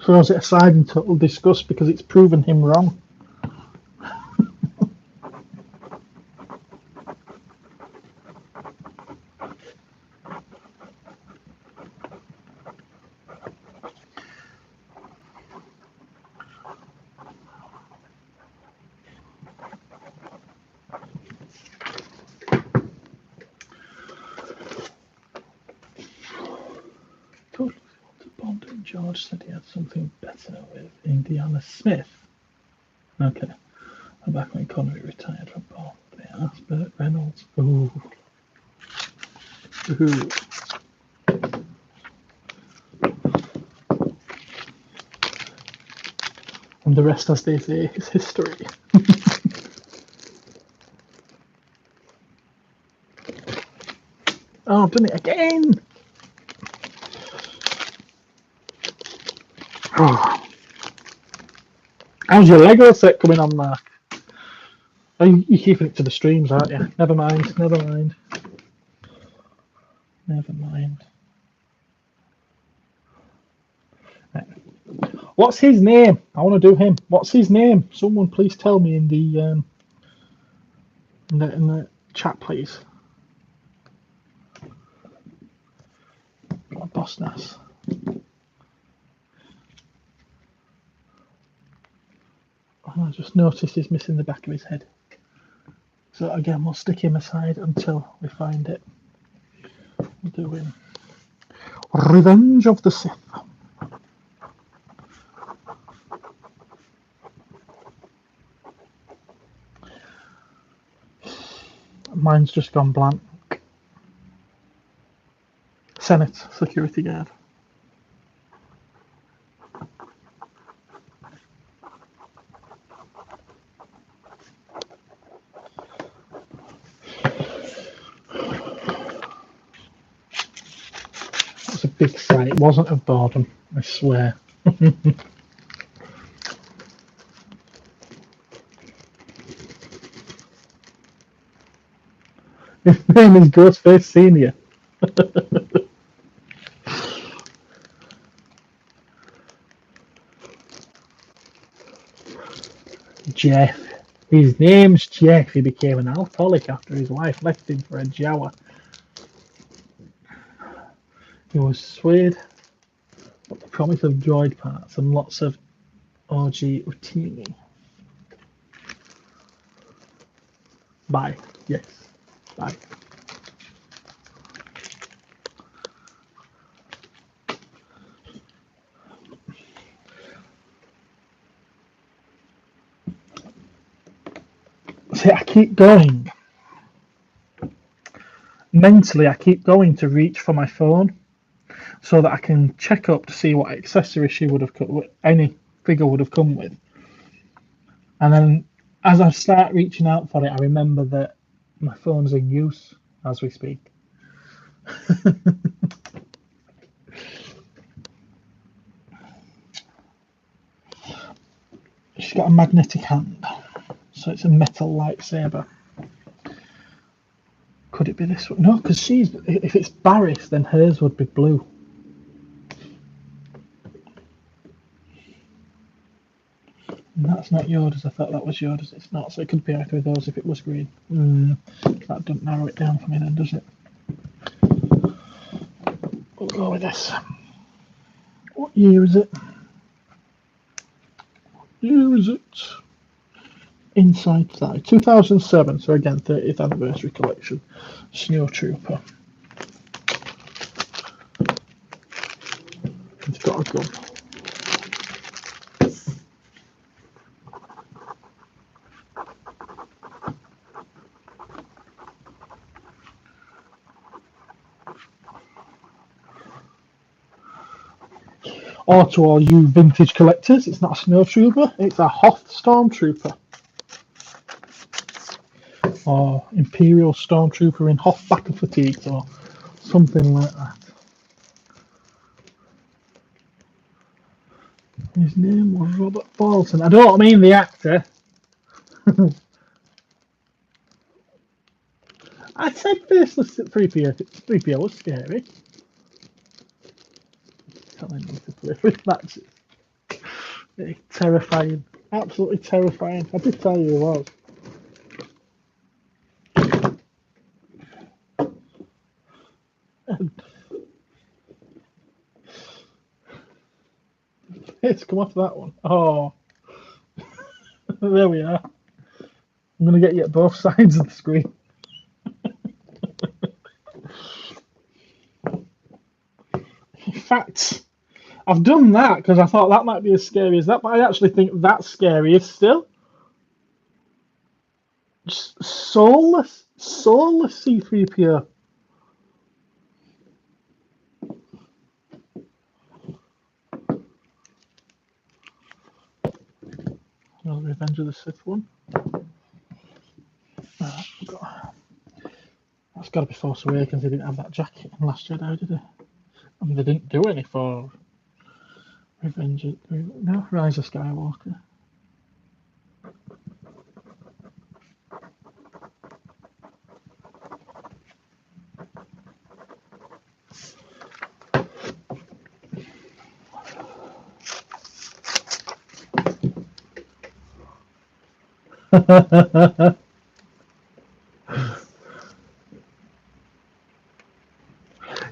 Throws it aside in total disgust because it's proven him wrong. Bond and George said he had something better with Indiana Smith. Okay. Back when Connery retired from Bond. They asked Burt Reynolds. Ooh. And the rest, as they say, is history. Oh, I've done it again! Oh. How's your Lego set coming on, Mark? Oh, you're keeping it to the streams, aren't you? Never mind, never mind. Never mind. Right. What's his name? I want to do him. What's his name? Someone please tell me in the chat, please. Boss Nass. I just noticed he's missing the back of his head. So again, we'll stick him aside until we find it. We'll do him. Revenge of the Sith. Mine's just gone blank. Senate security guard. It was a big sigh. It wasn't of boredom, I swear. His name is Ghostface Senior. Jeff. His name's Jeff. He became an alcoholic after his wife left him for a Jawa. He was swayed by the promise of droid parts and lots of OG Utini. Bye. Yes. Bye. See, I keep going. Mentally, I keep going to reach for my phone so that I can check up to see what accessory she would have any figure would have come with. And then as I start reaching out for it, I remember that my phone's in use as we speak. She's got a magnetic hand, so it's a metal lightsaber. Could it be this one? No, because if it's Barris, then hers would be blue. And that's not Yoda's. I thought that was Yoda's. It's not, so it could be either of those if it was green. That doesn't narrow it down for me then, does it? We'll go with this. What year is it? Year is it? Inside Thigh. 2007, so again, 30th anniversary collection. Snowtrooper. It's got a gun. Or to all you vintage collectors, it's not a Snowtrooper, it's a Hoth Stormtrooper. Or Imperial Stormtrooper in Hoth battle fatigues, or something like that. His name was Robert Bolton. I don't mean the actor. I said faceless 3PO. 3PO was scary. Telling me to play with matches. Terrifying. Absolutely terrifying. I did tell you it was. Let's come off that one. Oh. There we are. I'm going to get you at both sides of the screen. In fact, I've done that because I thought that might be as scary as that, but I actually think that's scarier still. Just soulless C-3PO. Revenge of the Sith one. That's got to be Force Awakens. They didn't have that jacket in Last Jedi, did they? And they didn't do any for Rise of Skywalker.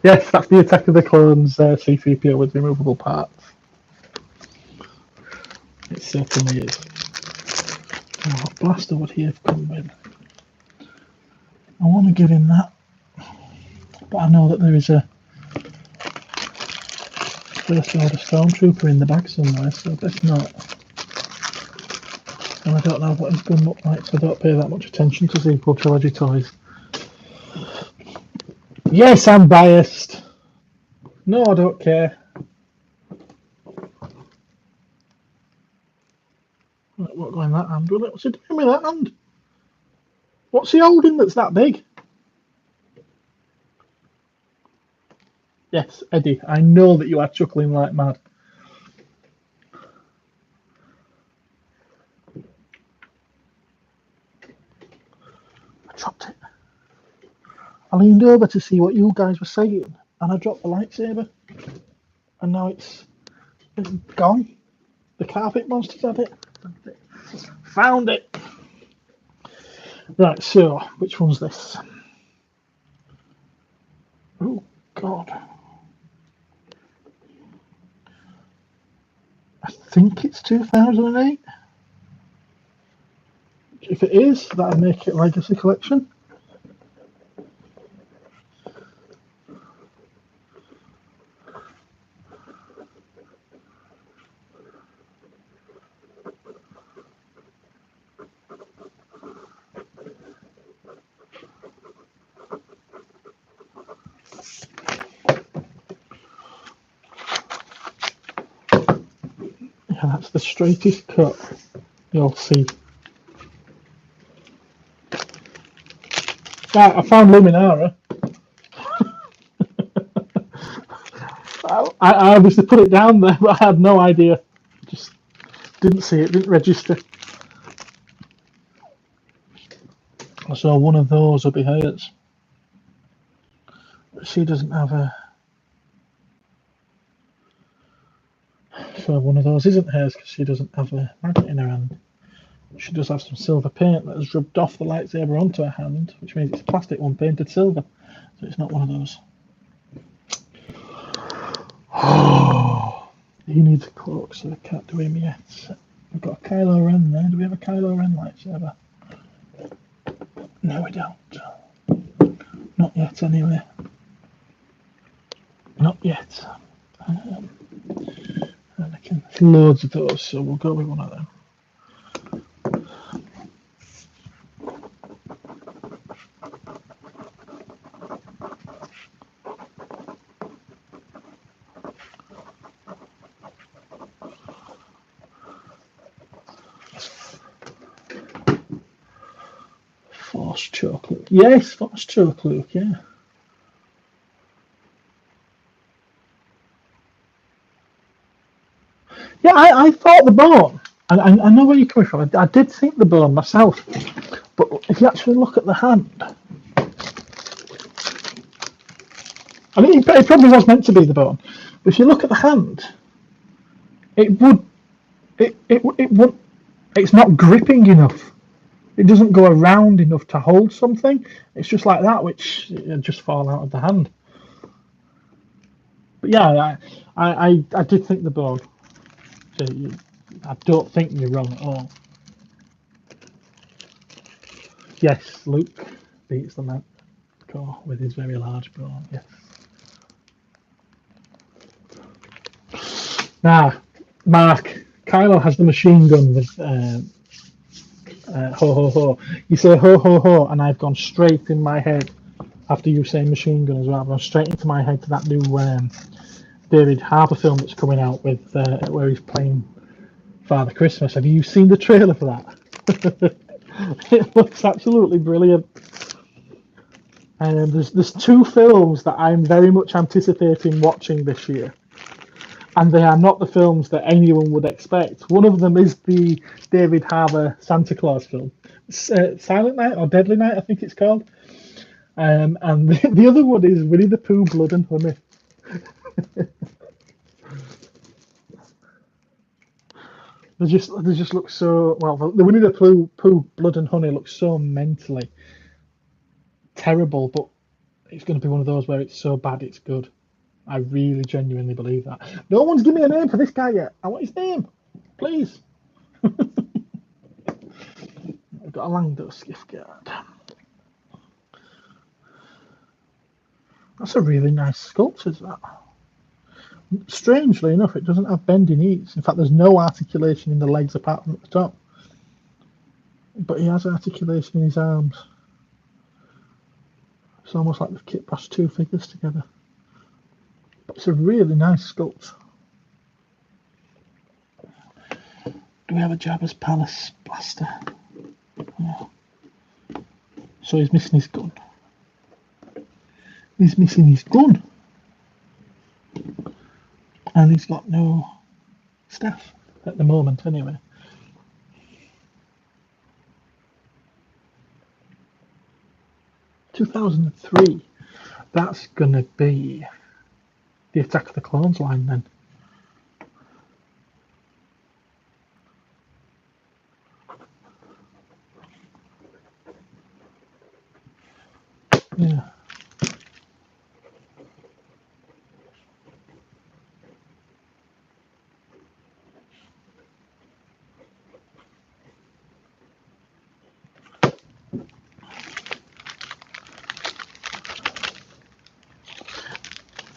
Yes, that's the Attack of the Clones C-3PO with removable parts. It certainly is. Oh, what blaster would he have come with? I want to give him that, but I know that there is a First Order Stormtrooper in the bag somewhere, so best not. And I don't know what his gun looked like, so I don't pay that much attention to sequel trilogy toys. Yes, I'm biased. No, I don't care. Right, what going that hand? What's he doing with that hand? What's he holding that's that big? Yes, Eddie, I know that you are chuckling like mad. I dropped it. I leaned over to see what you guys were saying, and I dropped the lightsaber. And now it's gone. The carpet monster's had it. Found it. Right, so, which one's this? Oh, God. I think it's 2008. If it is, that'd make it Legacy Collection. Yeah, that's the straightest cut you'll see. Right, I found Luminara. I obviously put it down there, but I had no idea. Just didn't see it, didn't register. So one of those will be hers. She doesn't have a... So one of those isn't hers because she doesn't have a magnet in her hand. She does have some silver paint that has rubbed off the lightsaber onto her hand, which means it's a plastic one painted silver. So it's not one of those. Oh, he needs a cloak, so I can't do him yet. We've got a Kylo Ren there. Do we have a Kylo Ren lightsaber? No, we don't. Not yet, anyway. Not yet. And I can loads of those, so we'll go with one of them. Force choke Luke. Yes, Force choke Luke, yeah. Yeah, I thought the bone. I know where you're coming from. I did think the bone myself. But if you actually look at the hand, I mean, it probably was meant to be the bone. But if you look at the hand, it would. It's not gripping enough. It doesn't go around enough to hold something. It's just like that, which just fall out of the hand. But yeah, I did think the bone. So I don't think you're wrong at all. Yes, Luke beats the man with his very large bone. Yes. Now, Mark, Kylo has the machine gun with ho ho ho. You say ho ho ho, and I've gone straight in my head after you say machine gun as well. I've gone straight into my head to that new David Harbour film that's coming out with where he's playing Father Christmas. Have you seen the trailer for that? It looks absolutely brilliant. There's two films that I'm very much anticipating watching this year, and they are not the films that anyone would expect. One of them is the David Harbour Santa Claus film, Silent Night or Deadly Night, I think it's called. And the other one is Winnie the Pooh, Blood and Honey. They just look so well. The Winnie the Pooh, Blood and Honey looks so mentally terrible, but it's going to be one of those where it's so bad it's good. I really genuinely believe that. No one's given me a name for this guy yet. I want his name, please. I've got a Langdose gift card. That's a really nice sculpture, is that? Strangely enough, it doesn't have bending knees. In fact, there's no articulation in the legs apart from at the top. But he has articulation in his arms. It's almost like they've kit bashed two figures together. But it's a really nice sculpt. Do we have a Jabba's Palace blaster? Yeah. So he's missing his gun. He's missing his gun. And he's got no staff at the moment, anyway. (2003). That's gonna be the Attack of the Clones line then. Yeah.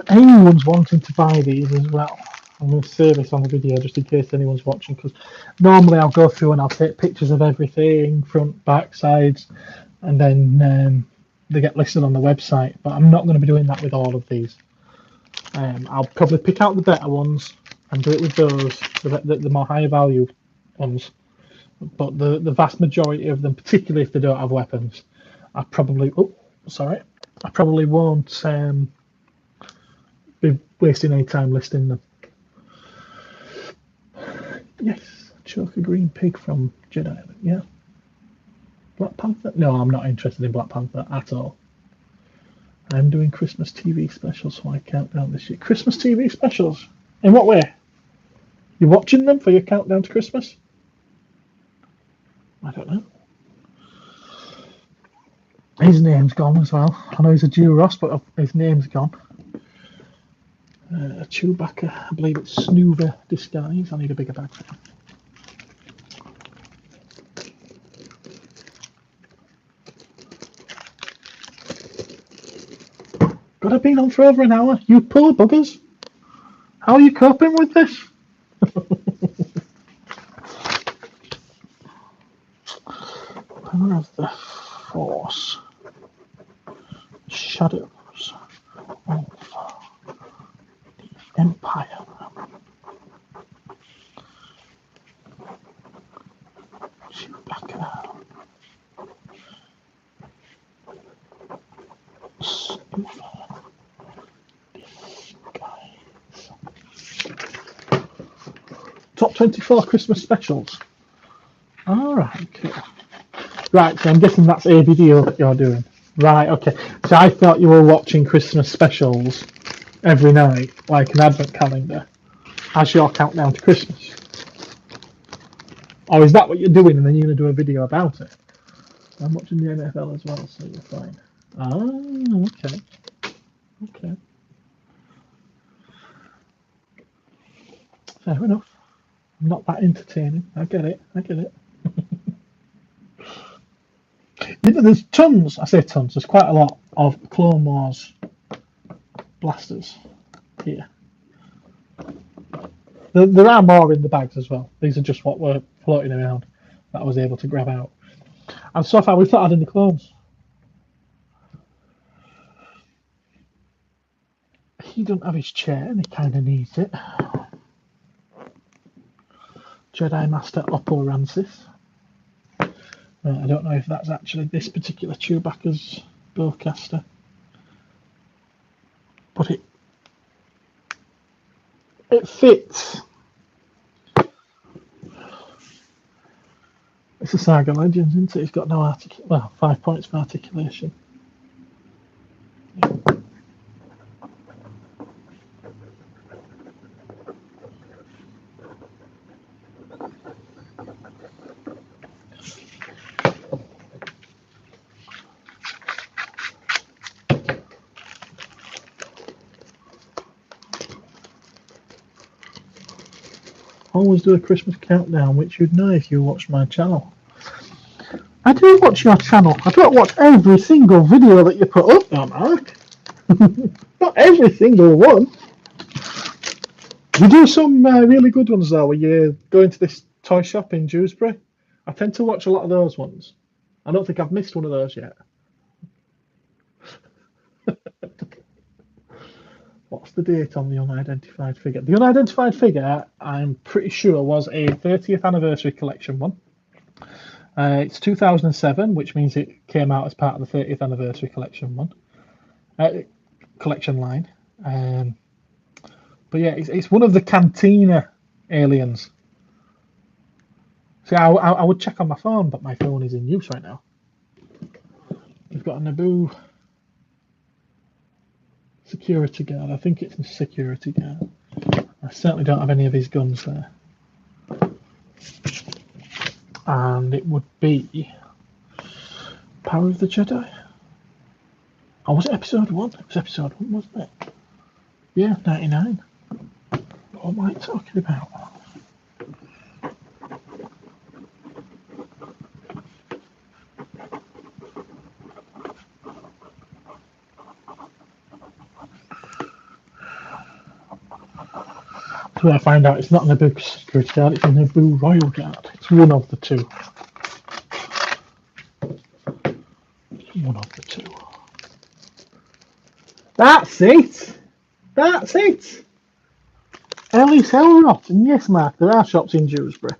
If anyone's wanting to buy these as well, I'm going to say this on the video just in case anyone's watching, because normally I'll go through and I'll take pictures of everything, front, back, sides, and then they get listed on the website, but I'm not going to be doing that with all of these. I'll probably pick out the better ones and do it with those, the more higher value ones. But the vast majority of them, particularly if they don't have weapons, I probably won't be wasting any time listing them. Yes, choke a green pig from Jedi. Yeah. Black Panther? No, I'm not interested in Black Panther at all. I'm doing Christmas TV specials, so I count down this year. Christmas TV specials? In what way? You're watching them for your countdown to Christmas? I don't know. His name's gone as well. I know he's a Jew Ross, but his name's gone. Chewbacca, I believe it's Snoover disguise. I need a bigger bag for him. God, I've been on for over an hour. You poor buggers. How are you coping with this? Power of the Force. Shadows of the Empire. Chewbacca. Top 24 Christmas specials. Alright, okay. Right, so I'm guessing that's a video that you're doing. Right, okay. So I thought you were watching Christmas specials every night, like an advent calendar, as your countdown to Christmas. Or is that what you're doing and then you're going to do a video about it? I'm watching the NFL as well, so you're fine. Ah, okay. Okay. Fair enough. Not that entertaining. I get it. You know, there's tons, I say tons, there's quite a lot of Clone Wars blasters here. There are more in the bags as well. These are just what were floating around that I was able to grab out. And so far we've not had any clones. He doesn't have his chair and he kind of needs it. Jedi Master Oppo Rancis. I don't know if that's actually this particular Chewbacca's bowcaster, but it fits. It's a Saga Legends, isn't it? It's got no 5 points for articulation. Always do a Christmas countdown, which you'd know if you watched my channel. I do watch your channel. I don't watch every single video that you put up there, Mark. Not every single one. You do some really good ones though, where you go into this toy shop in Dewsbury. I tend to watch a lot of those ones. I don't think I've missed one of those yet. What's the date on the unidentified figure? The unidentified figure, I'm pretty sure, was a 30th anniversary collection one. It's 2007, which means it came out as part of the 30th anniversary collection one. Collection line. But yeah, it's one of the Cantina aliens. See, I would check on my phone, but my phone is in use right now. We've got a Naboo security guard. I think it's a security guard. I certainly don't have any of his guns there. And it would be Power of the Jedi. Oh, was it episode 1? It was episode 1, wasn't it? Yeah, 99. What am I talking about? So I find out it's not a Naboo security guard, it's a Naboo Royal Guard. It's one of the two. One of the two. That's it! That's it! Ellis Elrod. And yes, Mark, there are shops in Dewsbury.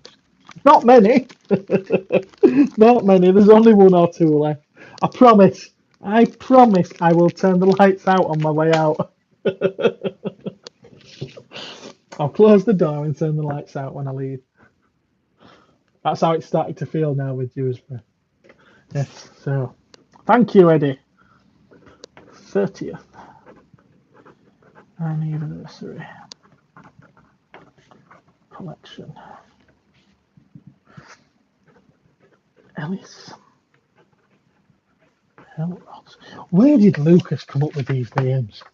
Not many. Not many. There's only one or two left. I promise I will turn the lights out on my way out. I'll close the door and turn the lights out when I leave. That's how it's starting to feel now with Dewsbury. Yes, so thank you, Eddie. 30th anniversary collection. Ellis. Where did Lucas come up with these names?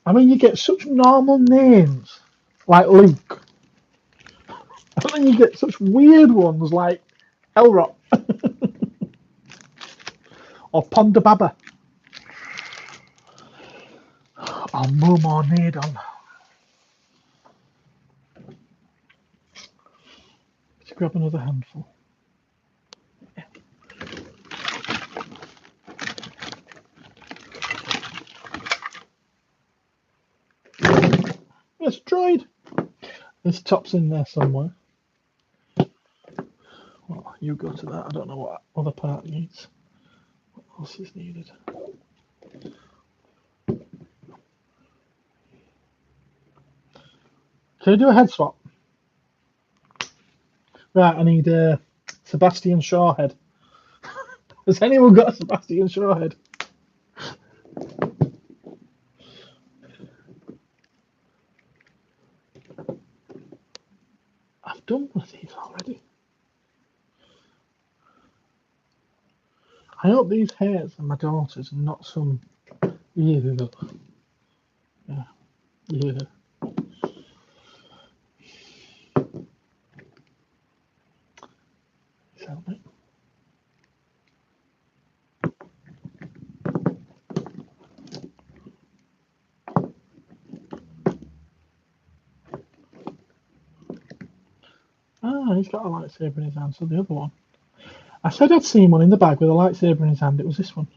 I mean, you get such normal names like Luke, and then you get such weird ones like Elrod or Ponda Baba or Momo Nadon. Let's grab another handful. It's dried. This top's in there somewhere. Well, you go to that. I don't know what other part needs. What else is needed? Can I do a head swap? Right, I need Sebastian Shawhead. Has anyone got a Sebastian Shawhead? I've done one of these already. I hope these hairs are my daughter's and not some... Yeah. Yeah. Help me. Ah, he's got a lightsaber in his hand, so the other one. I said I'd seen one in the bag with a lightsaber in his hand. It was this one.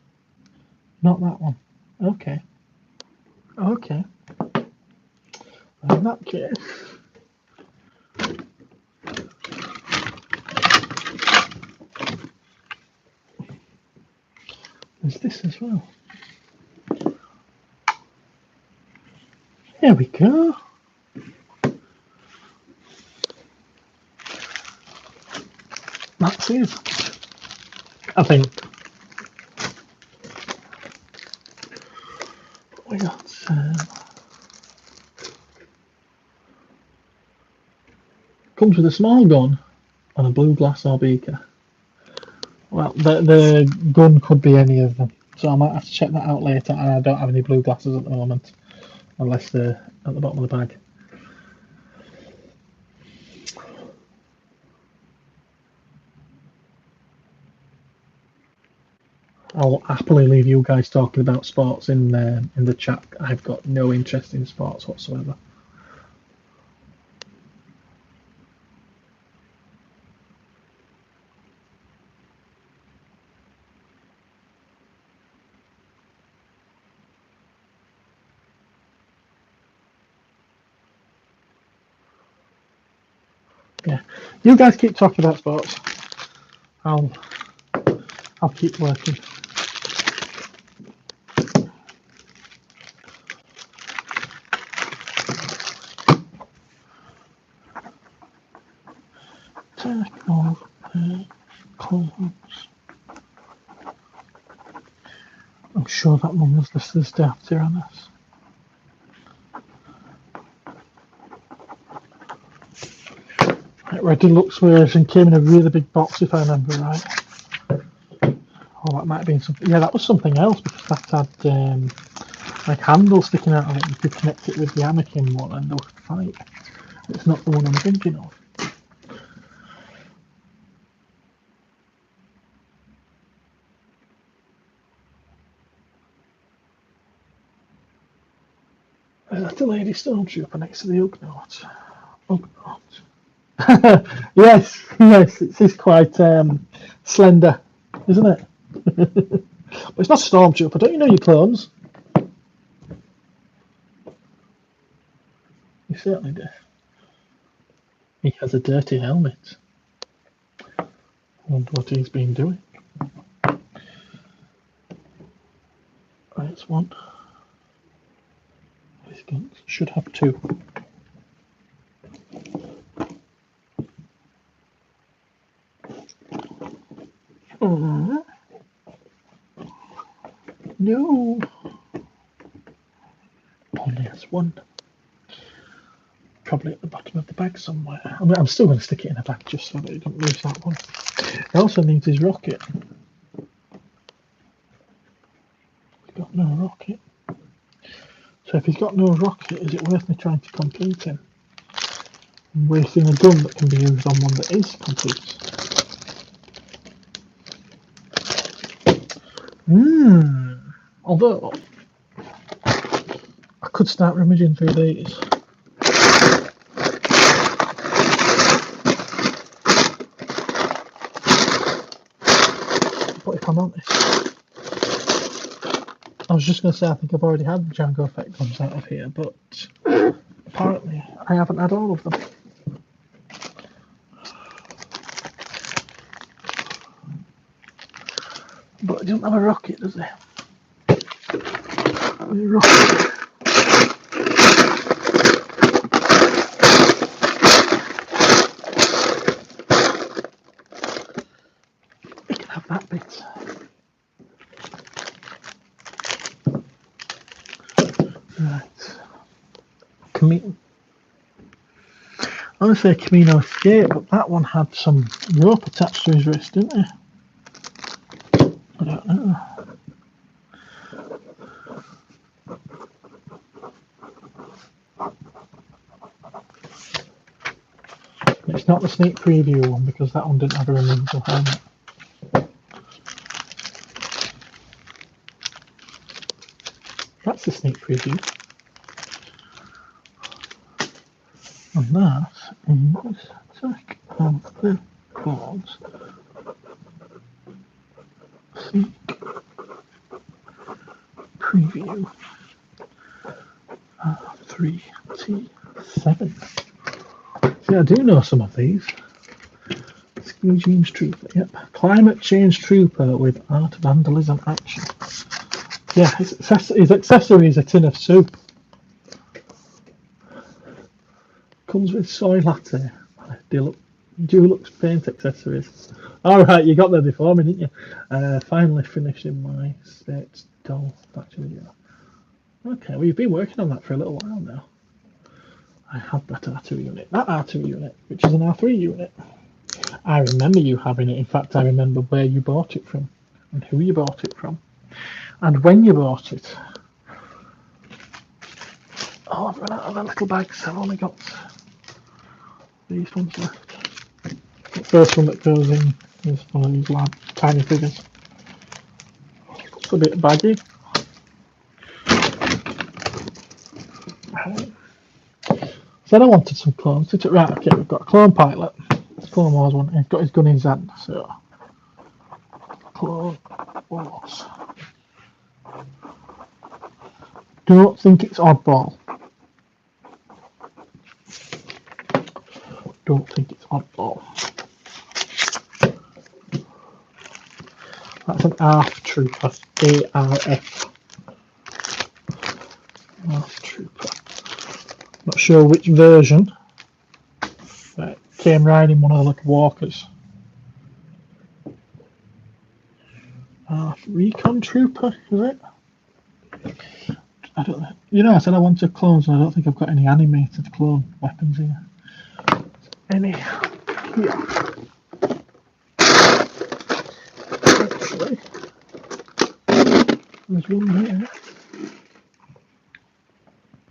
Not that one. Okay. Okay. In that case, there's this as well. There we go. That's it, I think. We got comes with a small gun and a blue glass or beaker. Well, the gun could be any of them, so I might have to check that out later. And I don't have any blue glasses at the moment, unless they're at the bottom of the bag. I'll happily leave you guys talking about sports in the chat. I've got no interest in sports whatsoever. Yeah, you guys keep talking about sports. I'll keep working. Techno clothes. I'm sure that one was listed as day after on this. Red Deluxe version came in a really big box, if I remember right. Oh, that might have been something. Yeah, that was something else because that had like handles sticking out of it. You could connect it with the Anakin one and they would fight. It's not the one I'm thinking of. Is that the Lady Stormtrooper next to the Ugnaught? Ugnaught. Yes, it is quite slender, isn't it? But it's not Stormtrooper. Don't you know your clones? You certainly do. He has a dirty helmet. I wonder what he's been doing. Right, it's one. These guns should have two. No. Only has one. Probably at the bottom of the bag somewhere. I'm still going to stick it in a bag just so that you don't lose that one. He also needs his rocket. He's got no rocket. So if he's got no rocket, is it worth me trying to complete him? I'm wasting a gun that can be used on one that is complete. Although, I could start rummaging through these. But if I'm honest, I was just going to say I think I've already had the Jango Fett guns out of here, but apparently I haven't had all of them. But it doesn't have a rocket, does it? A rocket. You can have that bit. Right. I want to say Camino Escape, but that one had some rope attached to his wrist, didn't it? I don't know. It's not the sneak preview one because that one didn't have a removable helmet. That's the sneak preview. And that is Attack of the Clones. Sneak preview 3T3. 7. See, I do know some of these. Eugene's Trooper, yep. Climate Change Trooper with Art Vandalism Action. Yeah, his accessory is a tin of soup. Comes with soy latte. Dulux paint accessories. Alright, you got there before me, didn't you? Finally finishing my States doll statue video. Okay, well, you've been working on that for a little while now. I had that R2 unit. That R2 unit, which is an R3 unit. I remember you having it. In fact, I remember where you bought it from and who you bought it from and when you bought it. Oh, I've run out of the little bags. I've only got these ones left. The first one that goes in is one of these tiny figures. It's a bit baggy. Said I wanted some clones. Right, okay, we've got a clone pilot. Clone Wars one. He's got his gun in his hand, so Clone Wars. Don't think it's oddball. Don't think it's oddball. That's an ARF Trooper. ARF. ARF Trooper. Not sure which version. But came riding one of the little walkers. Recon Trooper, is it? I don't know. You know, I said I wanted clones, and I don't think I've got any animated clone weapons here. Any here? Actually, there's one here.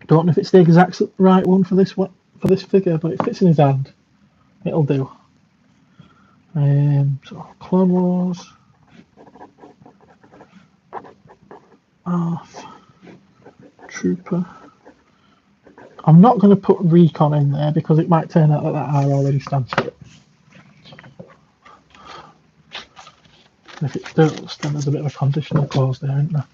Don't know if it's the exact right one for this figure, but it fits in his hand. It'll do. So Clone Wars. ARF Trooper. I'm not going to put Recon in there because it might turn out that R already stands for it. And if it does, then there's a bit of a conditional clause there, isn't there?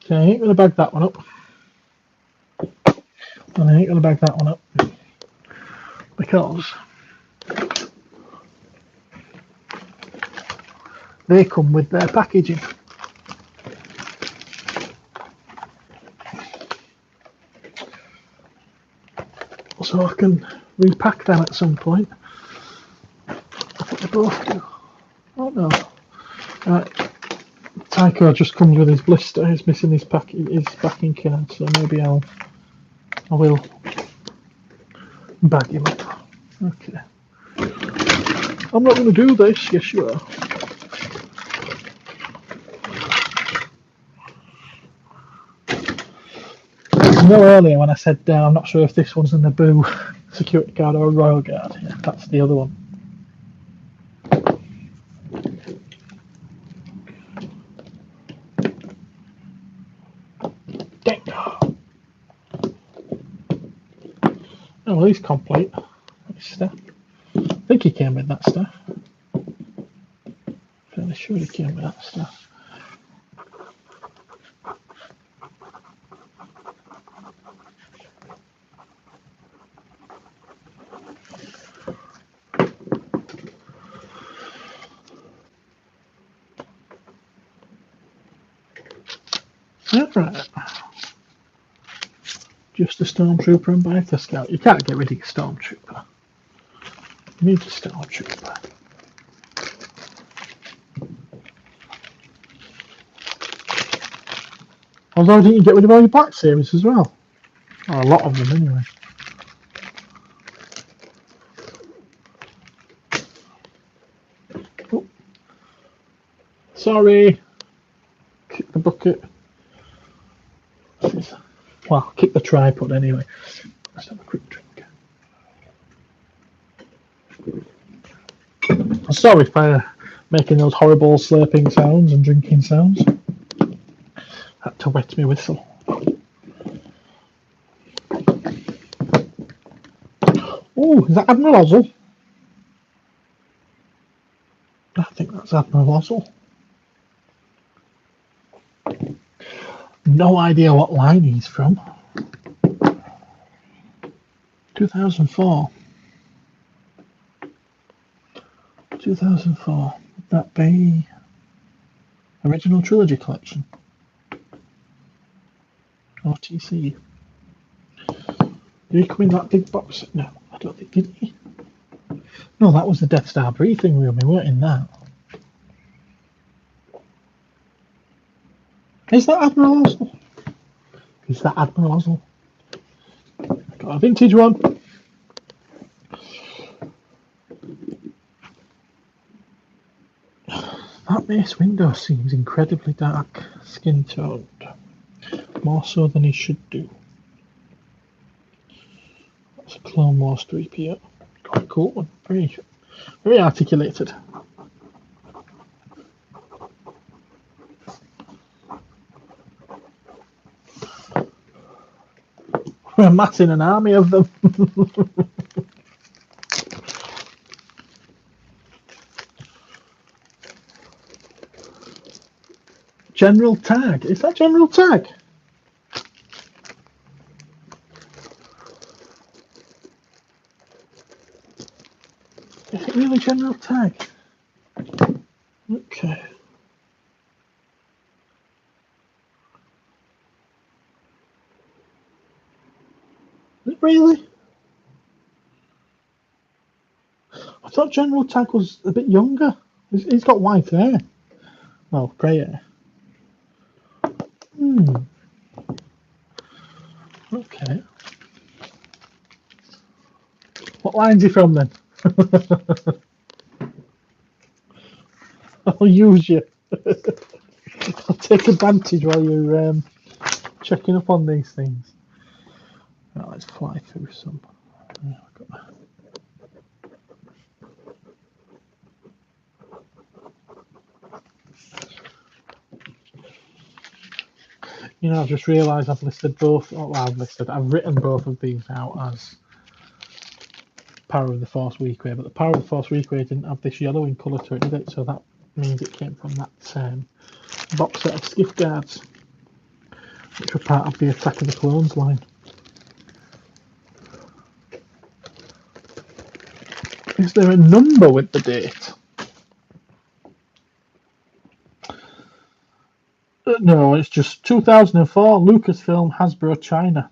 Okay, I ain't going to bag that one up. And I ain't going to bag that one up. Because they come with their packaging. So I can repack them at some point. I think they both do. Oh no. Right. Tycho just comes with his blister. He's missing his backing card, so maybe I will bag him up. Okay. I'm not going to do this. Yes, you are. I know earlier when I said I'm not sure if this one's a Naboo security guard or a Royal Guard. Yeah, that's the other one. Oh, well, he's complete. Stuff. I think he came with that stuff. Fairly sure he came with that stuff. Right. Just a Stormtrooper and Beta Scout. You can't get rid of your Stormtrooper. You need a Stormtrooper. Although didn't you get rid of all your Black Series as well? Or a lot of them anyway. Oh. Sorry. Kick the bucket. Well, kick the tripod anyway. Let's have a quick drink. I'm sorry for making those horrible slurping sounds and drinking sounds. Had to wet my whistle. Oh, is that Admiral Ozzel? I think that's Admiral Ozzel. No idea what line he's from. 2004. 2004. Would that be Original Trilogy Collection? OTC. Did he come in that big box? No, I don't think, did he? No, that was the Death Star briefing room. We weren't in that. Is that Admiral Ozzel? Is that Admiral Ozzel? Got a vintage one. That Mace Windu seems incredibly dark skin toned. More so than he should do. That's a Clone Wars 3PO. Quite cool one. Very, very articulated. We're amassing an army of them. General Tag. Is that General Tag? Is it really General Tag? Okay. Is it really? I thought General Tag was a bit younger. He's got white hair. Well, grey hair. Okay. What line's he from then? I'll use you. I'll take advantage while you're checking up on these things. Right, let's fly through some. You know, I've just realised I've listed both. Oh, well, I've written both of these out as Power of the Force Weequay, but the Power of the Force Weequay didn't have this yellowing colour to it, did it? So that means it came from that box set of skiff guards, which were part of the Attack of the Clones line. Is there a number with the date? No, it's just 2004, Lucasfilm, Hasbro, China.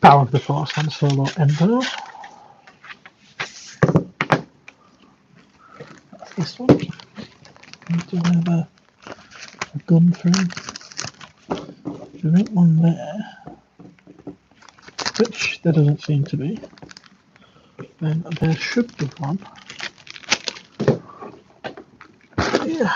Power of the Force, Han Solo, Emperor. That's this one. Do we have a gun through? There ain't one there, which there doesn't seem to be. Then there should be one. Yeah.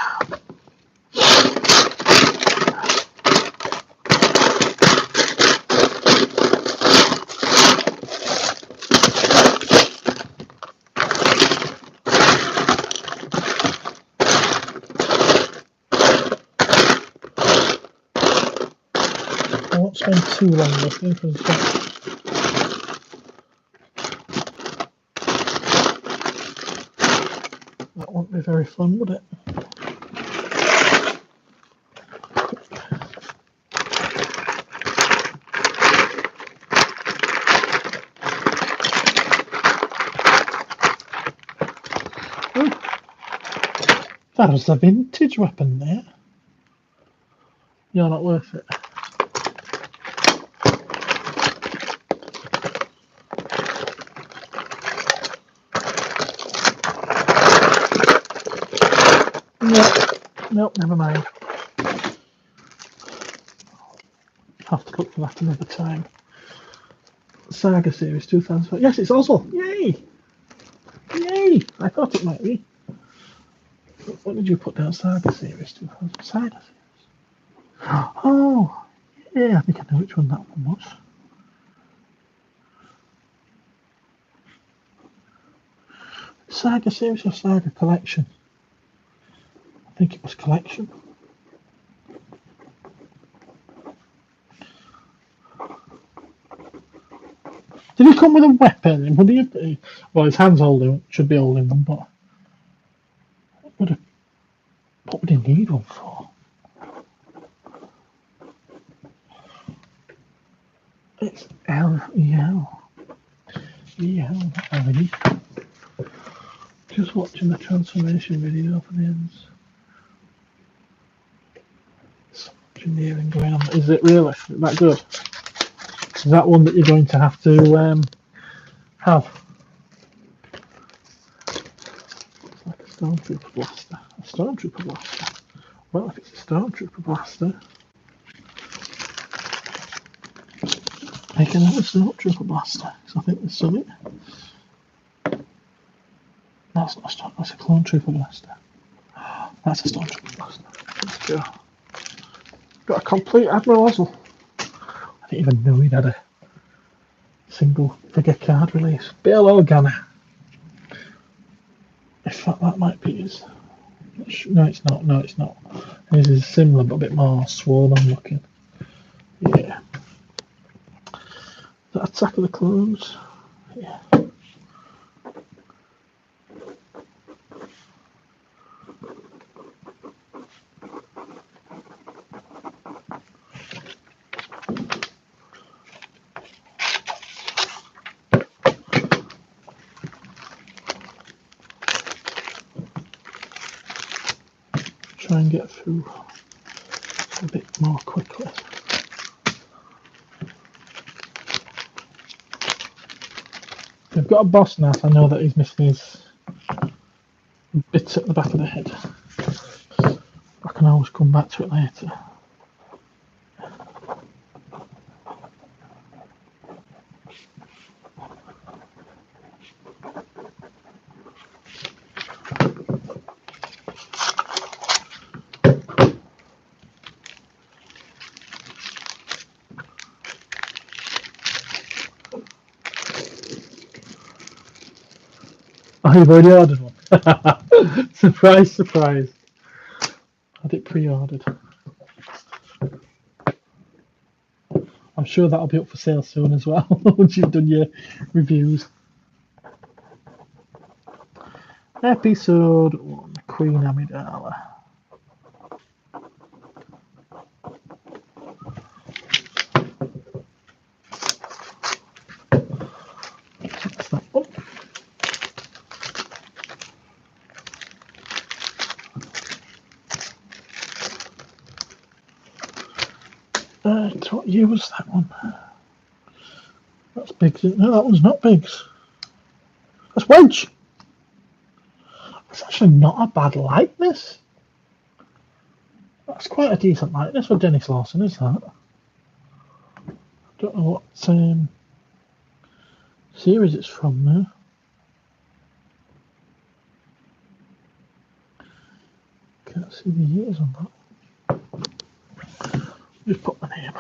I won't spend too long looking for the top. That won't be very fun, would it? Oh, that was a vintage weapon there. You're not worth it. Nope, never mind. Have to look for that another time. Saga Series 2004. Yes, it's Ozzel. Yay! Yay! I thought it might be. What did you put down? Saga Series 2000. Saga Series. Oh, yeah, I think I know which one that one was. Saga series or Saga Collection? I think it was Collection. Did he come with a weapon? Would he? Well, his hands should be holding them, but what would he need one for? It's L-E-L. E-L-I. Just watching the transformation video for the ends. Some engineering going on. Is it really that good? Is that one that you're going to have to have? It's like a Stormtrooper blaster. A Stormtrooper blaster. Well, if it's a Stormtrooper blaster, make another Stormtrooper blaster. Because I think there's something. That's not a Stormtrooper, that's a Clone Trooper blaster. That's a Stormtrooper blaster. Let's go. Got a complete Admiral Ozzel. I didn't even know he'd had a single figure card release. Bail Organa. In fact, that might be his. No, it's not. No, it's not. His is similar, but a bit more swollen looking. Yeah. That Attack of the Clones. Yeah. Try and get through a bit more quickly. We've got a boss now, so I know that he's missing his bits at the back of the head. I can always come back to it later. Oh, you've already ordered one. Surprise, surprise. Had it pre-ordered. I'm sure that'll be up for sale soon as well, once you've done your reviews. Episode 1, Queen Amidala. That's that one. What year was that one? That's Biggs. No, that one's not Biggs. That's Wedge. That's actually not a bad likeness. That's quite a decent likeness for Dennis Lawson, is that? Don't know what series it's from now. Can't see the years on that. Just put the name.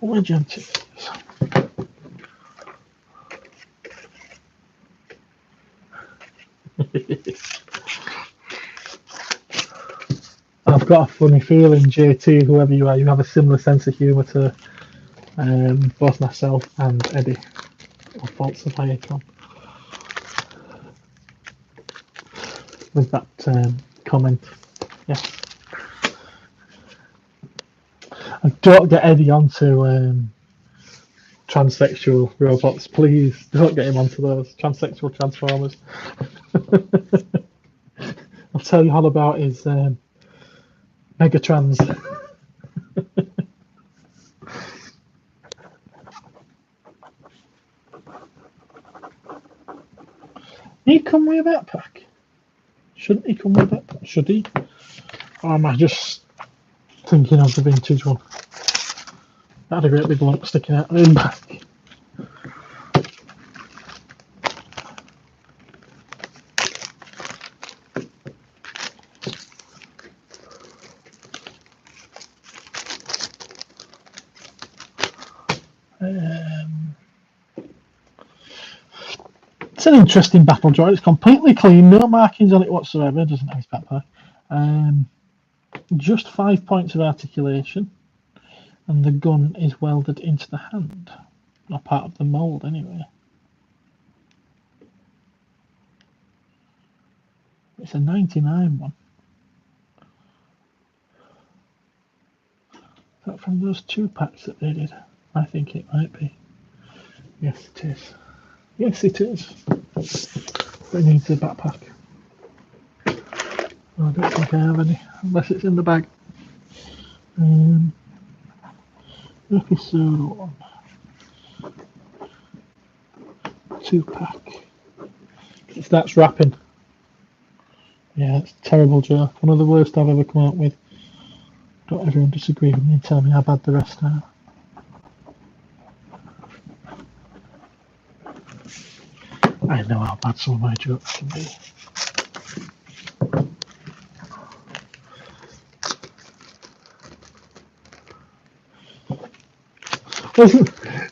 Wedge Antiques. I've got a funny feeling, JT, whoever you are, you have a similar sense of humour to both myself and Eddie, or Faults of Hayekon, with that comment. Yeah. And don't get Eddie onto transsexual robots, please. Don't get him onto those transsexual transformers. I'll tell you all about his Megatrans. He come with a backpack? Shouldn't he come with a backpack? Should he? Or am I just thinking of the vintage one? That had a great big lump sticking out of his back. It's an interesting battle droid. It's completely clean, no markings on it whatsoever. It doesn't have his backpack. Just 5 points of articulation, and the gun is welded into the hand. Not part of the mould, anyway. It's a 99 one. Is that from those 2 packs that they did? I think it might be. Yes, it is. Yes, it is. But it needs a backpack. I don't think I have any, unless it's in the bag. Episode 1. 2-pack. It starts wrapping. Yeah, it's a terrible joke. One of the worst I've ever come out with. Don't everyone disagree with me and tell me how bad the rest are. I know how bad some of my jokes can be.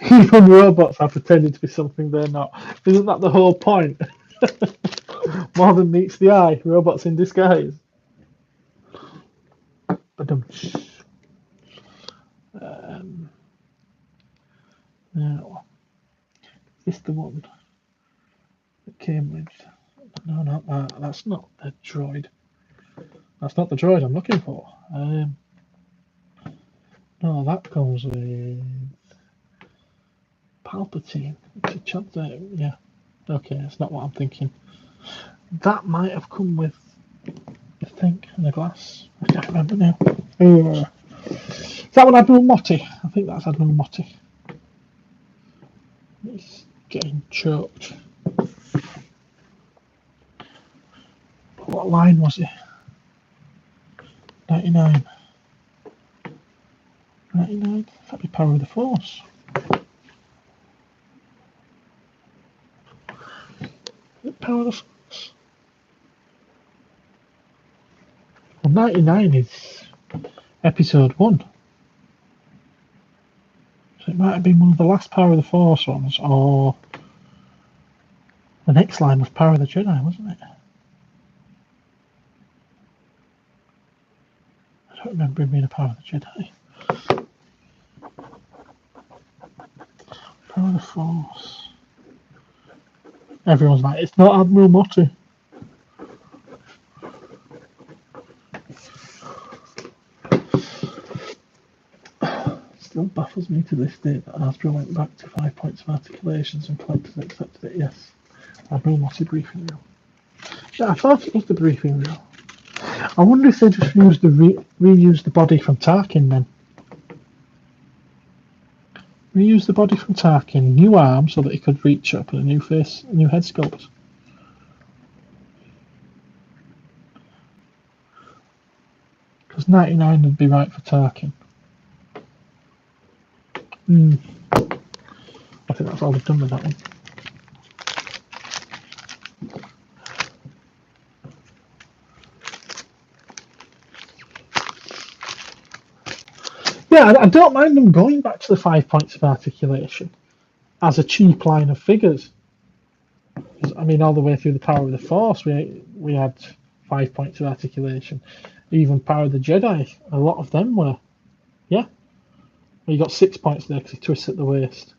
Even robots are pretending to be something they're not. Isn't that the whole point? More than meets the eye, robots in disguise. Now, is this the one that came with? No, not that. That's not the droid. That's not the droid I'm looking for. No, that comes with Palpatine. It's a chapter. Yeah. Okay, that's not what I'm thinking. That might have come with the thing in the glass. I can't remember now. Is that one Admiral Motti? I think that's Admiral Motti. He's getting choked. What line was it? 99. 99? That'd be Power of the Force. Power of the Force. Well, 99 is episode 1. So it might have been one of the last Power of the Force ones, or the next line was Power of the Jedi, wasn't it? I don't remember him being a Power of the Jedi. Power of the Force. Everyone's like, it's not Admiral Motti. Still baffles me to this day that Hasbro went back to 5 points of articulations and collectors accepted it. Yes, Admiral Motti briefing reel. Yeah, I thought it was the briefing reel. I wonder if they just used reused the body from Tarkin then. Reuse the body from Tarkin, new arm so that he could reach up, and a new face, a new head sculpt. Because 99 would be right for Tarkin. I think that's all they've done with that one. Yeah, I don't mind them going back to the 5 points of articulation as a cheap line of figures. I mean, all the way through the Power of the Force, we had 5 points of articulation. Even Power of the Jedi, a lot of them were. Yeah. You got 6 points there because he twists at the waist.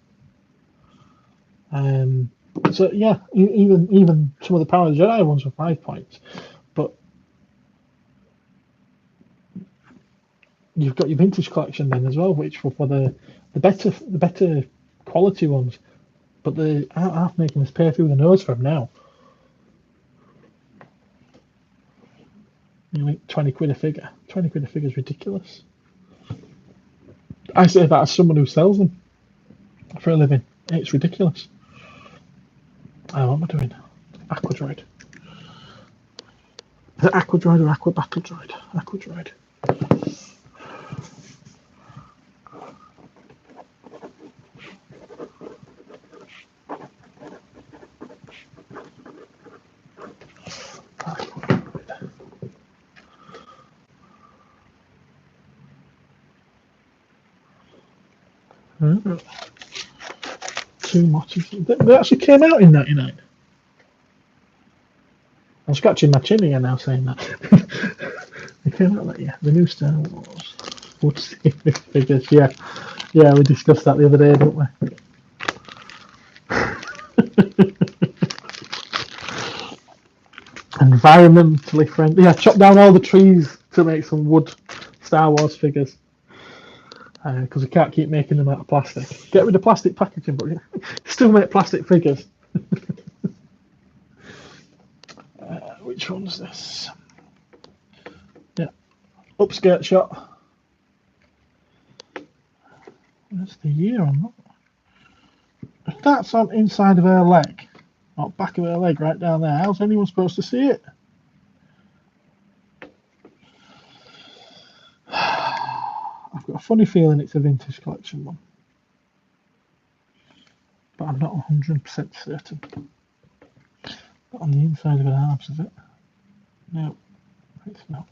So yeah, even some of the Power of the Jedi ones were 5 points, but you've got your vintage collection then as well, which were for the better quality ones, but they aren't making us pay through the nose for them now. You make 20 quid a figure. 20 quid a figure is ridiculous. I say that as someone who sells them for a living. It's ridiculous. What am I doing? Aquadroid. Is it Aquadroid or Aqua Battle Droid? Aquadroid. Two Mottis. They actually came out in 99. I'm scratching my chin again now saying that. I cannot let you. The new Star Wars wood series figures. Yeah, yeah, we discussed that the other day, didn't we? Environmentally friendly. Yeah, chop down all the trees to make some wood Star Wars figures. Because we can't keep making them out of plastic. Get rid of plastic packaging, but still make plastic figures. Which one's this? Yeah, upskirt shot. Where's the year on that? If that's on inside of her leg, or back of her leg, right down there, how's anyone supposed to see it? I've got a funny feeling it's a vintage collection one, but I'm not 100% certain. Not on the inside of her arms, is it? No, it's not.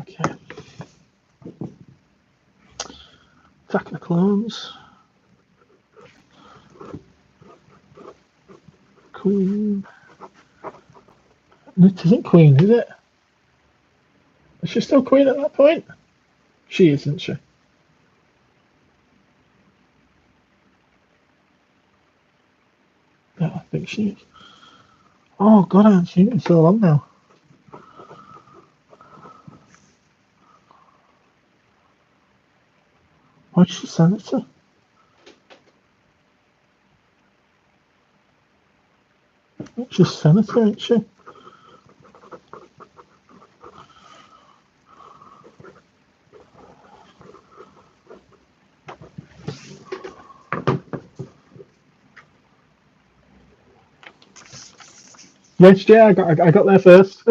Okay. Attack of the Clones. Queen. It isn't Queen, is it? Is she still Queen at that point? She isn't she? Yeah, I think she is. Oh God, I haven't seen it in so long now. Why'd she send it to? She's senator, ain't she? Yes, yeah, I got there first.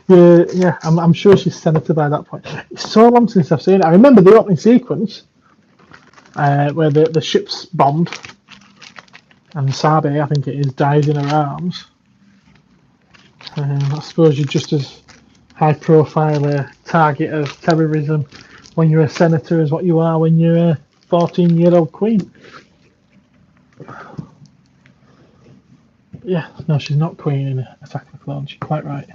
yeah, I'm sure she's senator by that point. It's so long since I've seen it. I remember the opening sequence where the ship's bombed and Sabe, I think it is, dies in her arms. I suppose you're just as high profile a target of terrorism when you're a senator as what you are when you're a 14-year-old queen. Yeah, no, she's not Queen in Attack of the Clones. You're quite right.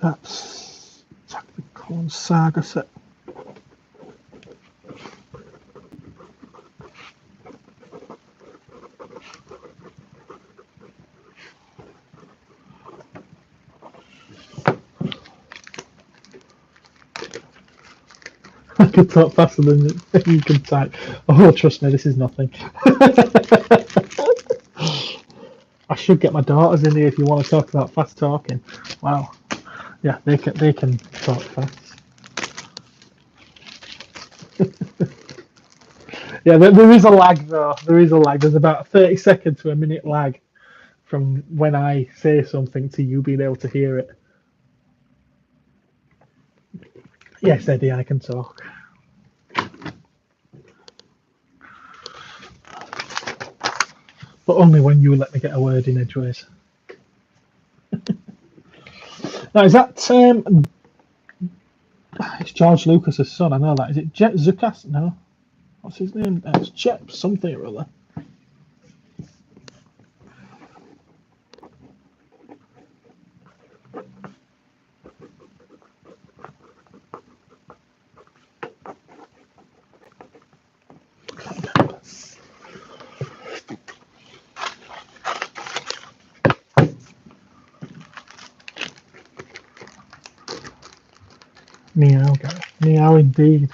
That's Attack of the Clones Saga set. I can talk faster than you can type. Oh, trust me, this is nothing. I should get my daughters in here if you want to talk about fast talking. Wow. Yeah, they can talk fast. Yeah, there is a lag though. There is a lag. There's about 30 second to a minute lag from when I say something to you being able to hear it. Yes, Eddie, I can talk. But only when you let me get a word in edgeways. Now, is that it's George Lucas's son? I know that. Is it Jet Zukas? No. What's his name? It's Jet something or other. Meow, guy. Meow indeed.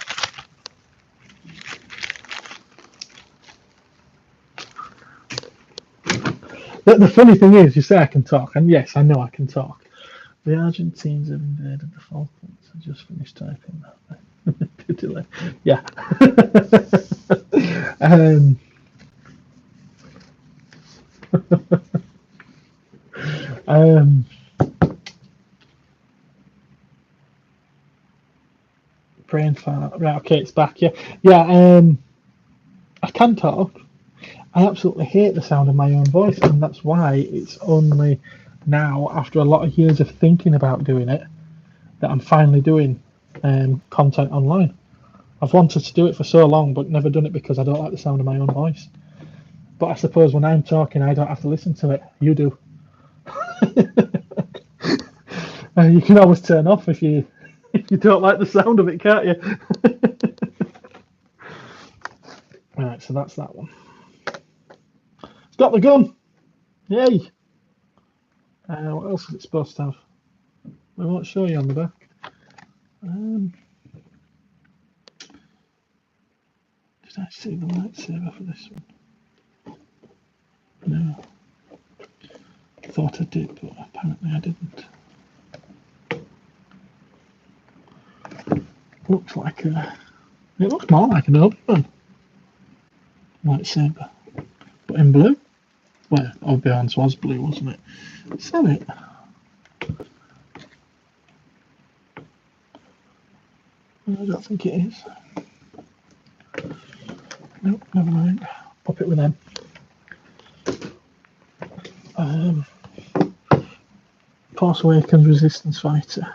The funny thing is, you say I can talk, and yes, I know I can talk. The Argentines have invaded the Falklands. I just finished typing that. Yeah. Brain fart. Right, okay, it's back. Yeah, yeah. I can talk. I absolutely hate the sound of my own voice, and that's why it's only now, after a lot of years of thinking about doing it, that I'm finally doing content online. I've wanted to do it for so long, but never done it because I don't like the sound of my own voice. But I suppose when I'm talking, I don't have to listen to it. You do. You can always turn off if you don't like the sound of it, can't you? Right, so that's that one. It's got the gun. Yay. What else is it supposed to have? I won't show you on the back. Did I see the lightsaber for this one? No. Thought I did, but apparently I didn't. Looks like it looks more like an Obi-Wan lightsaber, but in blue. Well, Obi-Wan's was blue, wasn't it? Is that it? I don't think it is. Nope, never mind. Pop it with them. Force Awakens Resistance Fighter.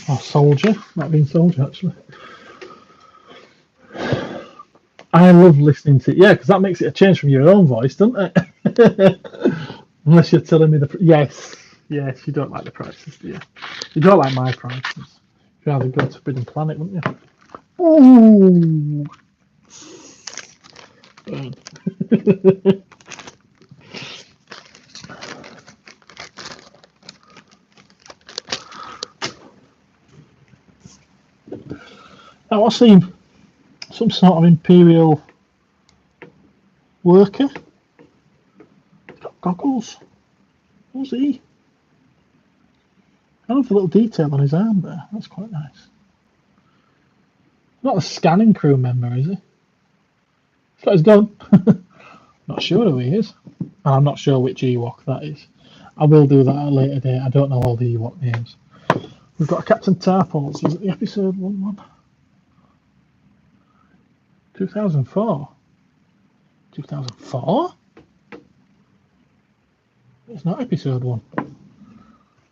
Or Soldier. Might have been Soldier, actually. I love listening to it. Yeah, because that makes it a change from your own voice, doesn't it? Unless you're telling me yes, you don't like the prices, do you? You don't like my prices. You'd rather go to Forbidden Planet, wouldn't you? Ooh. Now, what's seen some sort of Imperial worker? He's got goggles. Who's he? I love the little detail on his arm there. That's quite nice. Not a scanning crew member, is he? He's got his gun. Not sure who he is. And I'm not sure which Ewok that is. I will do that at a later date. I don't know all the Ewok names. We've got a Captain Tarpals. Was it the episode 1? 2004? 2004? It's not episode 1.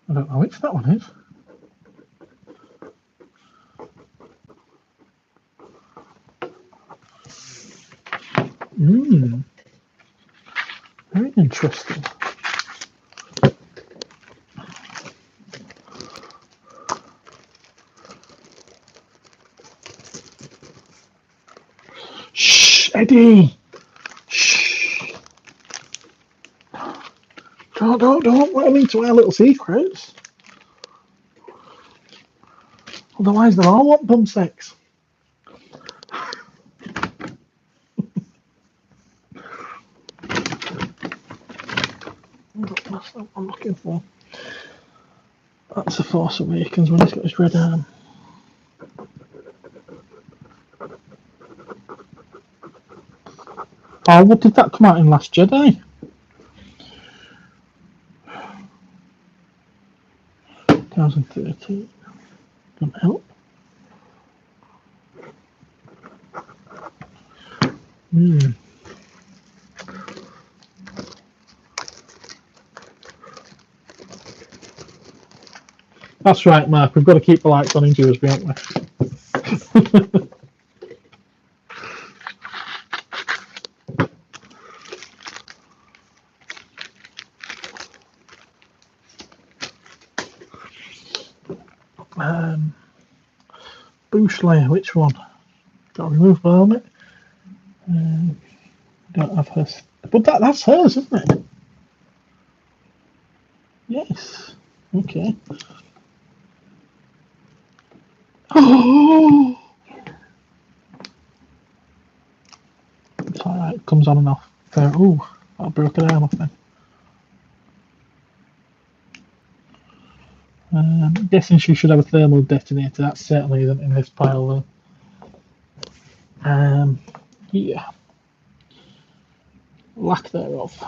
I don't know which that one is. Very interesting. Shh, Eddie! Shh! Don't let them into our little secrets. Otherwise they'll all want bum sex. That's not what I'm looking for. That's the Force Awakens when he's got his red arm. Oh, what did that come out in Last Jedi? 2013. Don't help. That's right, Mark. We've got to keep the lights on in Dewsbury, haven't we? Boost layer, which one? Got to remove the helmet. Don't have her. But that's hers, isn't it? Yes. Okay. Oh! It's alright, it comes on and off. Fair. Ooh, I broke an arm off then. I'm guessing she should have a thermal detonator. That certainly isn't in this pile though. Yeah. Lack thereof.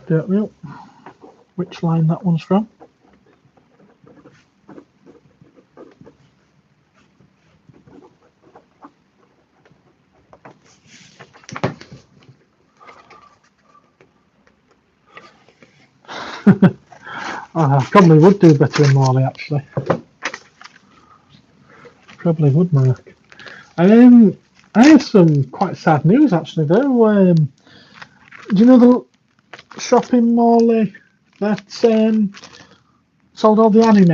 Don't know which line that one's from. I probably would do better in Morley, actually. Probably would, Mark. I have some quite sad news, actually, though. Do you know the shop in Morley that sold all the anime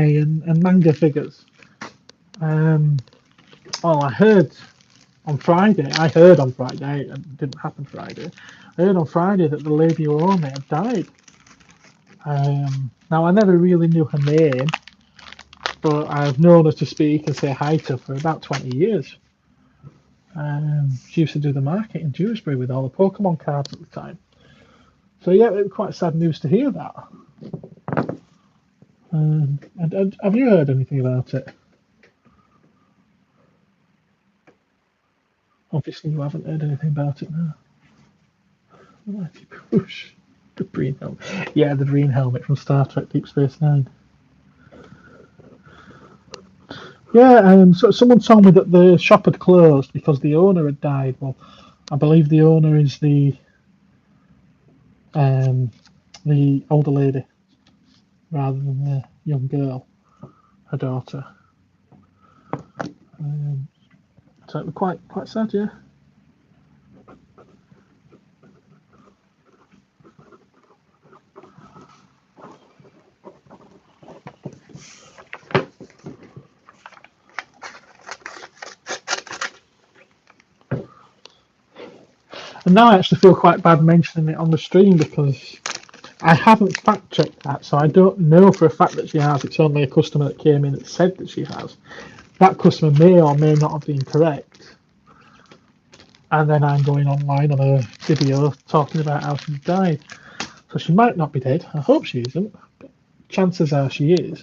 and manga figures? Well, I heard on Friday, it didn't happen Friday. I heard on Friday that the lady who owned it had died. Now, I never really knew her name, but I've known her to speak and say hi to for about 20 years. She used to do the market in Dewsbury with all the Pokemon cards at the time. So yeah, it was quite sad news to hear that. And have you heard anything about it? Obviously, you haven't heard anything about it now. Mighty push. The green helmet. Yeah, the green helmet from Star Trek Deep Space Nine. Yeah, so someone told me that the shop had closed because the owner had died. Well, I believe the owner is the older lady rather than the young girl, her daughter. So it was quite sad, yeah. And now I actually feel quite bad mentioning it on the stream because I haven't fact checked that, so I don't know for a fact that she has. It's only a customer that came in that said that she has. That customer may or may not have been correct. And then I'm going online on a video talking about how she died. So she might not be dead. I hope she isn't. But chances are she is.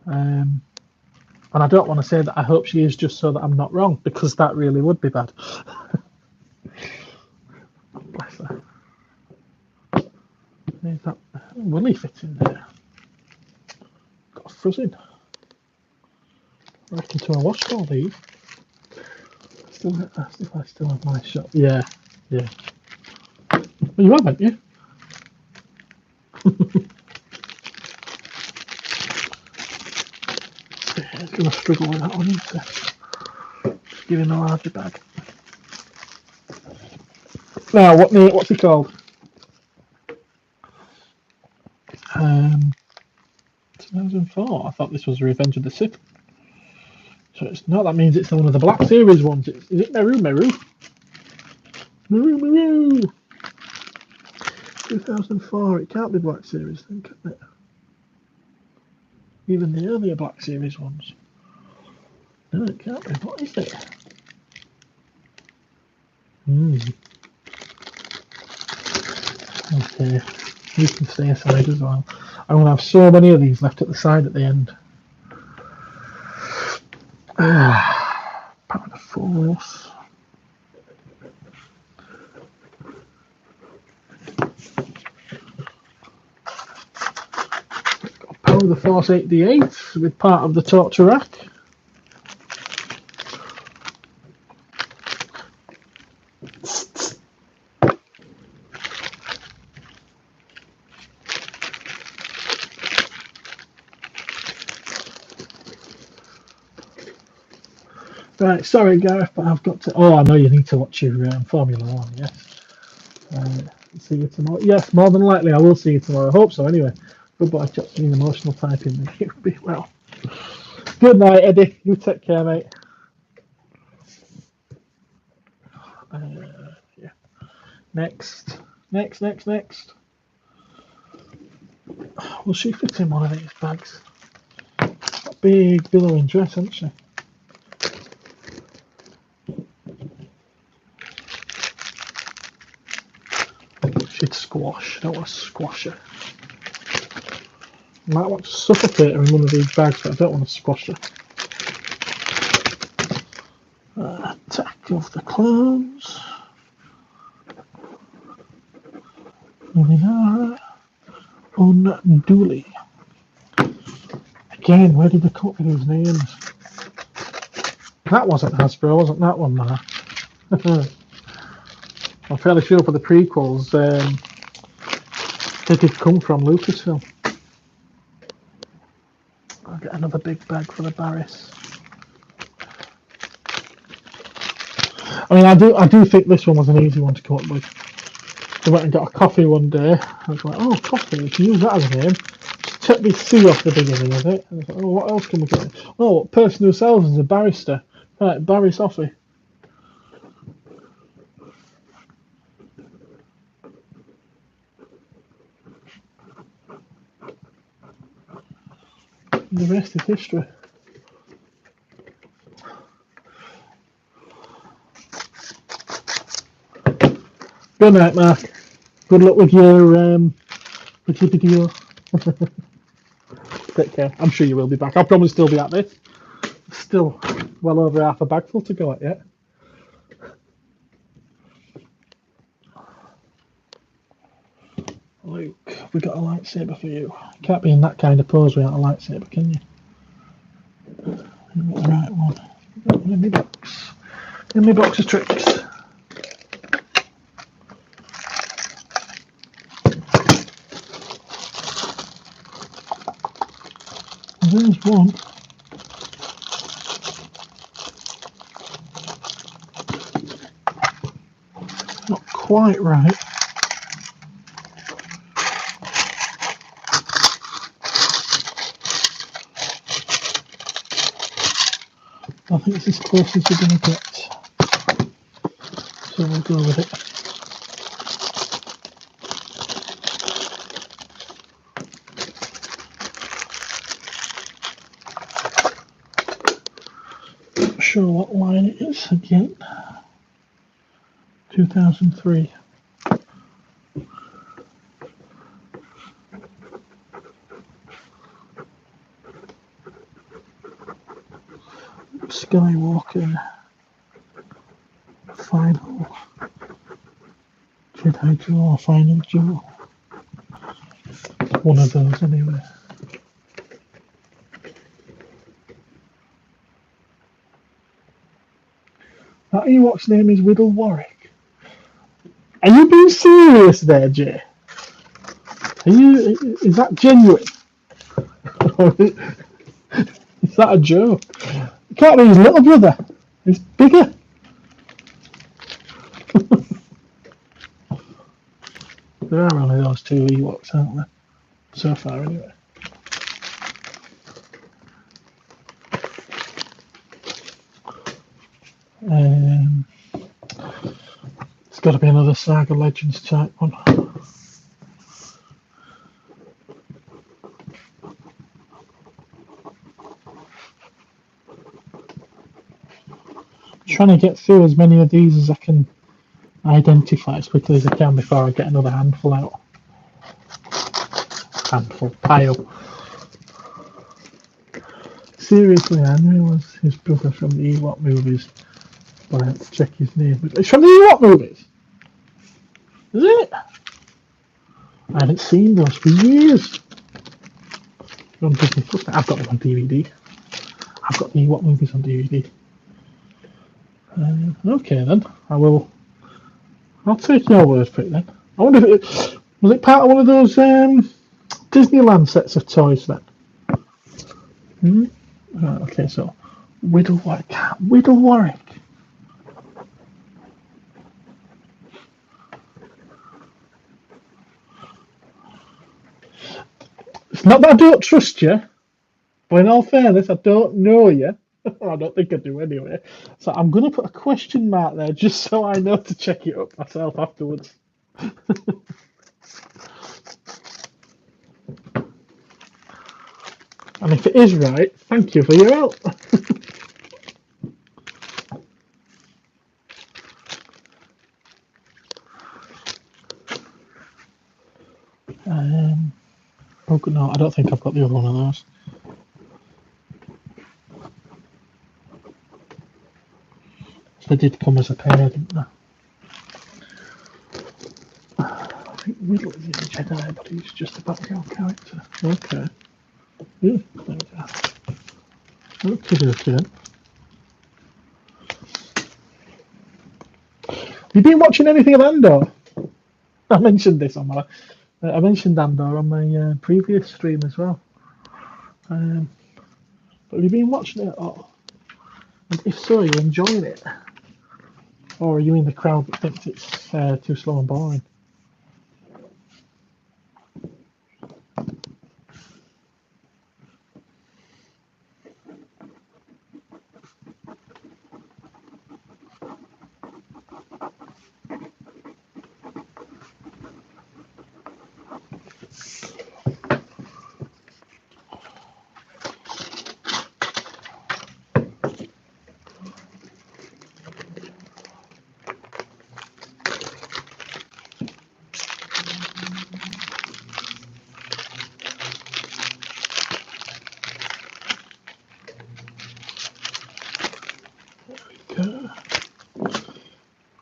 And I don't want to say that I hope she is just so that I'm not wrong, because that really would be bad. Bless her. There's that willy fit in there. Got a fuzzing. I reckon to I washed all these. Still asked if I still have my shot. Yeah. Well, you haven't, you? Yeah, it's going to struggle with that one, isn't it? Just give him a larger bag. Now, what's he called? 2004. I thought this was Revenge of the Sith. So it's not. That means it's one of the Black Series ones. Is it Meru? 2004. It can't be Black Series, then, can it? Even the earlier Black Series ones. No, it can't be. What is it? Okay. You can stay aside as well. I'm going to have so many of these left at the side at the end. Power of Force. Got Power of the Force 8D8 with part of the Torture Rack. Right, sorry Gareth, but I've got to. Oh, I know you need to watch your Formula One. Yes. See you tomorrow. Yes, more than likely I will see you tomorrow. I hope so. Anyway, goodbye. Chat's been emotional typing. You be well. Good night, Eddie. You take care, mate. Yeah. Next. Will she fit in one of these bags? Got a big billowing dress, hasn't she? She'd squash. I don't want to squash her. I might want to suffocate her in one of these bags, but I don't want to squash her. Attack of the Clones. Luminara. Unduli. Again, where did they come up with those names? That wasn't Hasbro, wasn't that one, man? I'm fairly sure for the prequels, They did come from Lucasfilm. I'll get another big bag for the Barris. I mean, I do think this one was an easy one to come up with. I went and got a coffee one day. I was like, oh, coffee, we can use that as a name. Just took the C off the beginning of it. And I was like, oh, what else can we get? Oh, person who sells is a barrister. Right, Barry Sophie. The rest is history. Good night, Mark. Good luck with your video. Take care. I'm sure you will be back. I'll probably still be at this. Still well over half a bag full to go at yet. Luke, we got a lightsaber for you. You can't be in that kind of pose without a lightsaber, can you? The right one. In my box. In my box of tricks. There's one. Not quite right. I think it's as close as you're going to get. So we'll go with it. Not sure what line it is again. 2003. Skywalker Final Jedi Duel, Final Duel. One of those anyway. That Ewok's name is Whittle Warwick. Are you being serious there, Jay? Is that genuine? Is that a joke? It can't be his little brother. He's bigger. There are only those two Ewoks, aren't there? So far, anyway. It's got to be another Saga Legends type one. Trying to get through as many of these as I can identify as quickly as I can before I get another handful out. Pile. Seriously, I knew it was his brother from the Ewok movies, but I had to check his name. It's from the Ewok movies? Is it? I haven't seen those for years. On Disney Plus. I've got them on DVD. I've got the Ewok movies on DVD. Okay then, I'll take your word for it then. I wonder if was it part of one of those Disneyland sets of toys then? Right, okay, so Whittle Warwick. It's not that I don't trust you, but in all fairness, I don't know you. I don't think I do anyway. So I'm going to put a question mark there just so I know to check it up myself afterwards. And if it is right, thank you for your help. Oh no, I don't think I've got the other one of those. They did come as a pair, didn't they? I think Whittle is in Jedi, but he's just a background character. Okay. Yeah, there we go. Okay. Have you been watching anything of Andor? I mentioned this on my I mentioned Andor on my previous stream as well. But have you been watching it? And if so, are you enjoying it? Or are you in the crowd that thinks it's too slow and boring?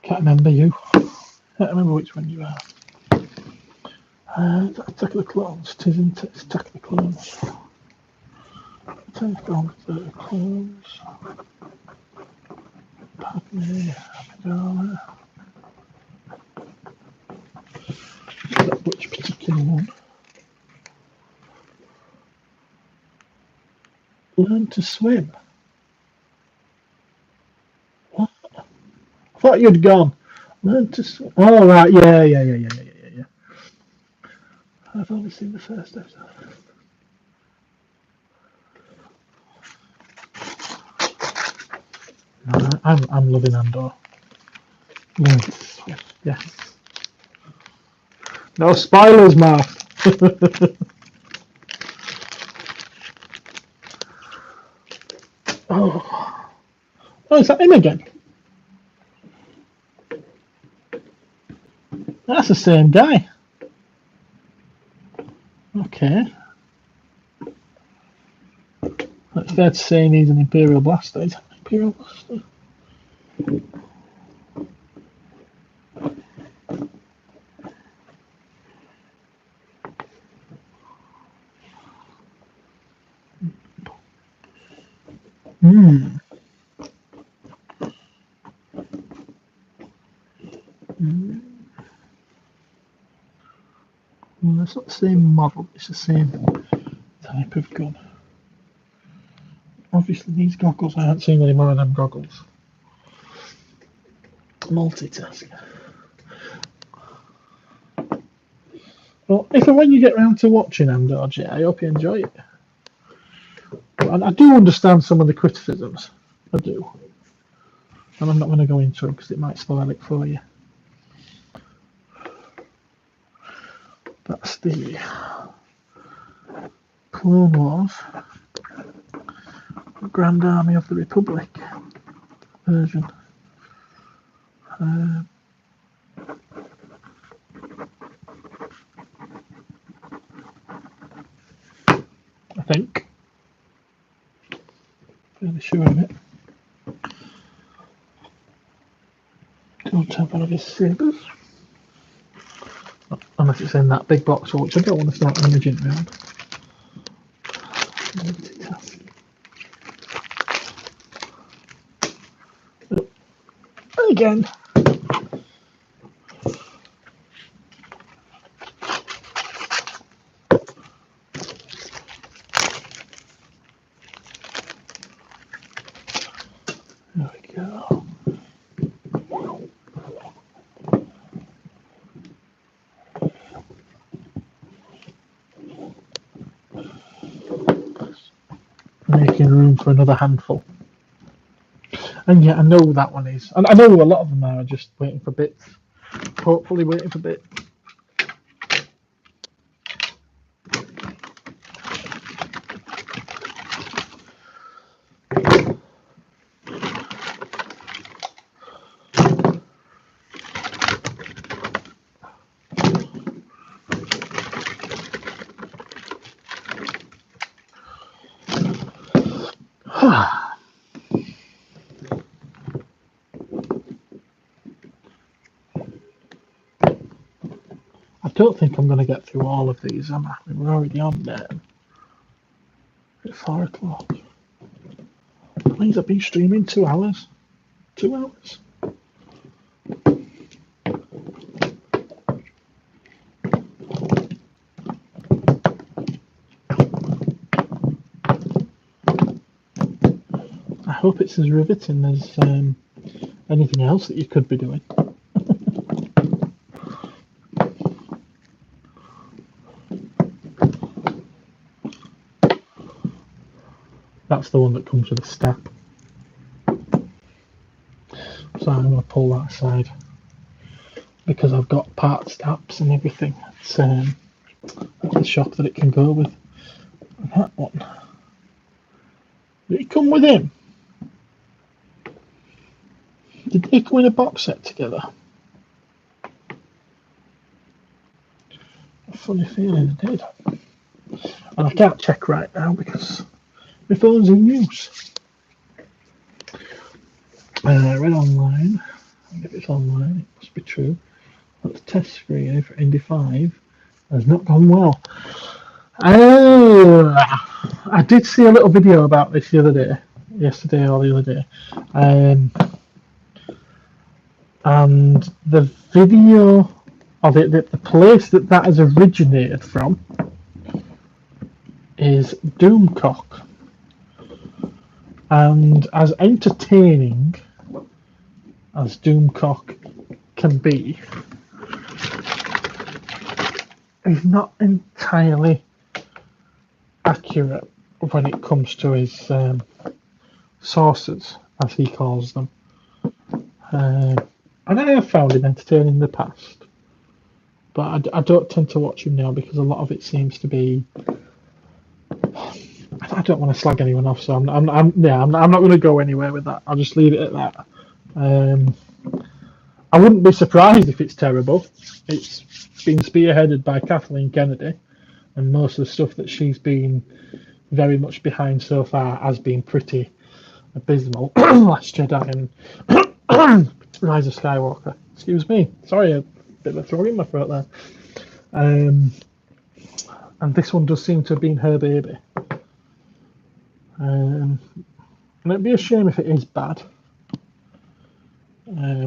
Can't remember you. Can't remember which one you are. Attack of the Clones. Tisn't it? It's Attack of the Clones. Attack of the Clones. Padme Amidala. Which particular one? Learn to swim. What? I thought you'd gone. Learn to swim. Oh, right. Yeah. I've only seen the first episode. No, I'm loving Andor. Learn to swim. Yeah. No spoilers, Mark. Oh, is that him again? That's the same guy. Okay. That's fair to say he needs an Imperial Blaster. Is that an Imperial Blaster? Well, it's not the same model, it's the same type of gun. Obviously, these goggles, I haven't seen any more of them goggles. Multitask. Well, if and when you get round to watching Andor, I hope you enjoy it. And I do understand some of the criticisms. I do. And I'm not going to go into it because it might spoil it for you. That's the Clone Wars Grand Army of the Republic version. I think. Fairly sure of it. Don't have one of his sabres. Unless it's in that big box, which I don't want to start rummaging around. Again. There we go. Making room for another handful. And yeah, I know that one is. And I know a lot of them are just waiting for bits. Hopefully waiting for bits. I don't think I'm going to get through all of these, am I? We're already on there. At 4 o'clock. Means I've been streaming 2 hours. 2 hours. hope it's as riveting as anything else that you could be doing. That's the one that comes with a step. So I'm going to pull that aside because I've got part steps and everything. It's the shop that it can go with. And that one. Did it come with him? Did they come in a box set together? A funny feeling it did. And I can't check right now because my phone's in use. I read online, if it's online, it must be true, that the test screening for Indy 5 has not gone well. I did see a little video about this the other day, yesterday or the other day, and the video, or the place that has originated from is Doomcock. And as entertaining as Doomcock can be, he's not entirely accurate when it comes to his sources, as he calls them. And I have found him entertaining in the past, but I don't tend to watch him now because a lot of it seems to be. I don't want to slag anyone off, so I'm not going to go anywhere with that. I'll just leave it at that. I wouldn't be surprised if it's terrible. It's been spearheaded by Kathleen Kennedy, and most of the stuff that she's been very much behind so far has been pretty abysmal. Last Jedi and Rise of Skywalker. Excuse me. Sorry, a bit of a frog in my throat there. And this one does seem to have been her baby. And it'd be a shame if it is bad.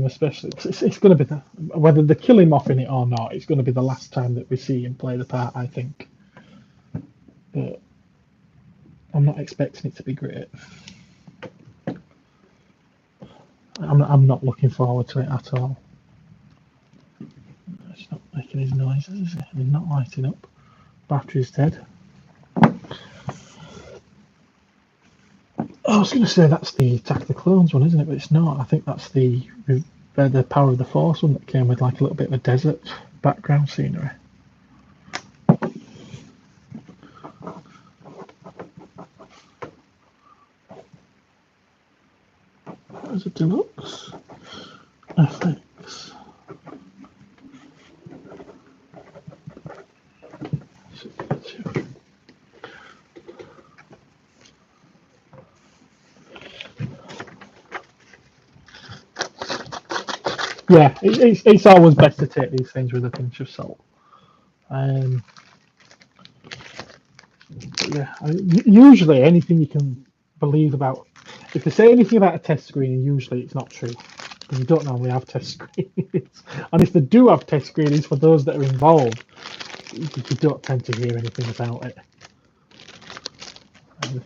Especially, it's going to be whether they kill him off in it or not. It's going to be the last time that we see him play the part, I think. But I'm not expecting it to be great. I'm not looking forward to it at all. It's not making his noises, is it? He's not lighting up. Battery's dead. I was going to say that's the Attack of the Clones one, isn't it? But it's not. I think that's the Power of the Force one that came with like a little bit of a desert background scenery. There's a deluxe. FX. Yeah, it's always best to take these things with a pinch of salt. Yeah, usually anything you can believe about, if they say anything about a test screening, usually it's not true. Because you don't normally have test screenings. And if they do have test screenings for those that are involved, you don't tend to hear anything about it.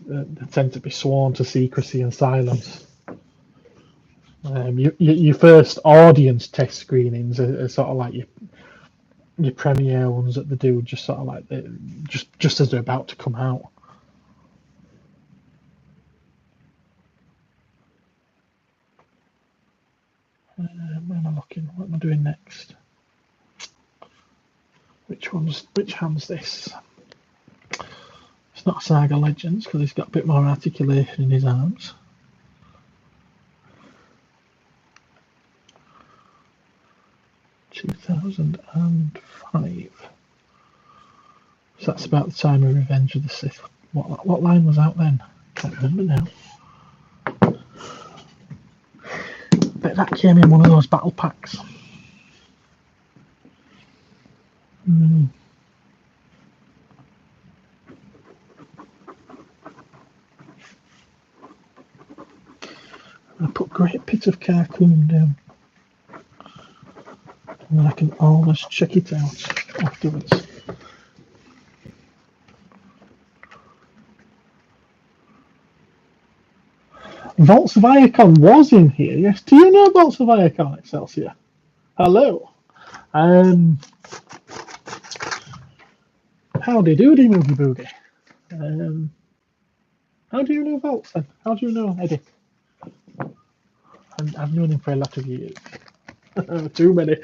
They tend to be sworn to secrecy and silence. Your first audience test screenings are sort of like your premiere ones that they do, just sort of like just as they're about to come out. Where am I looking? What am I doing next? Which hand's this? It's not Saga Legends because he's got a bit more articulation in his arms. (2005). So that's about the time of Revenge of the Sith. What line was out then? Can't remember now. Bet that came in one of those battle packs. I put Great Pit of Carcoon down. And I can always check it out afterwards. Volts of Iacon was in here, yes. Do you know Volts of Iacon, Excelsior? Hello. Howdy doody, Moogie Boogie. How do you know Volts then? How do you know Eddie? I've known him for a lot of years. Too many.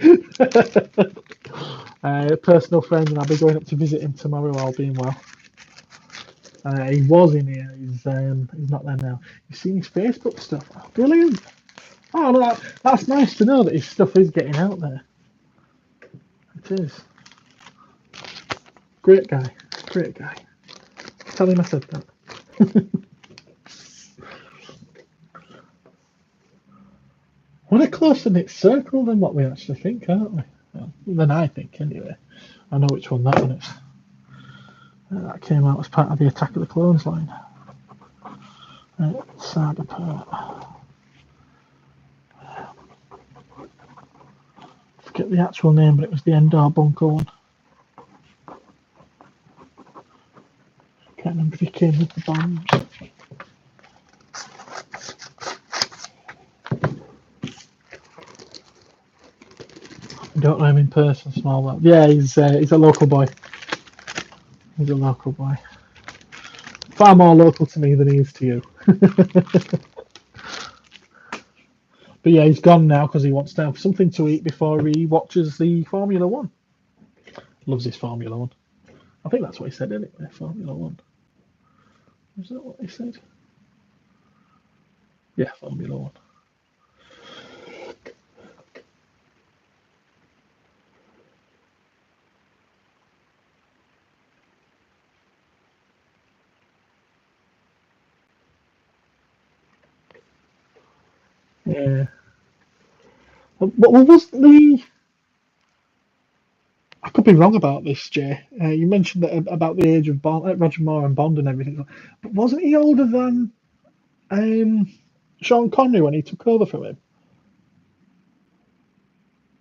Personal friend, and I'll be going up to visit him tomorrow, all being well. He was in here. He's not there now. You've seen his Facebook stuff. Oh, brilliant. Oh, no, that's nice to know that his stuff is getting out there. It is. Great guy. Great guy. Tell him I said that. What a closer knit circle than what we actually think, aren't we? Well, than I think, anyway. I know which one that one is. That came out as part of the Attack of the Clones line. Saga part. Forget the actual name, but it was the Endor Bunker one. Can't remember if he came with the bombs. I don't know him in person, small world. Yeah, he's a local boy. He's a local boy. Far more local to me than he is to you. But yeah, he's gone now because he wants to have something to eat before he watches the Formula One. Loves his Formula One. I think that's what he said, anyway, Formula One. Is that what he said? Yeah, Formula One. Yeah. What was the... I could be wrong about this, Jay. You mentioned that about the age of Bond, Roger Moore and Bond and everything. But wasn't he older than Sean Connery when he took over from him?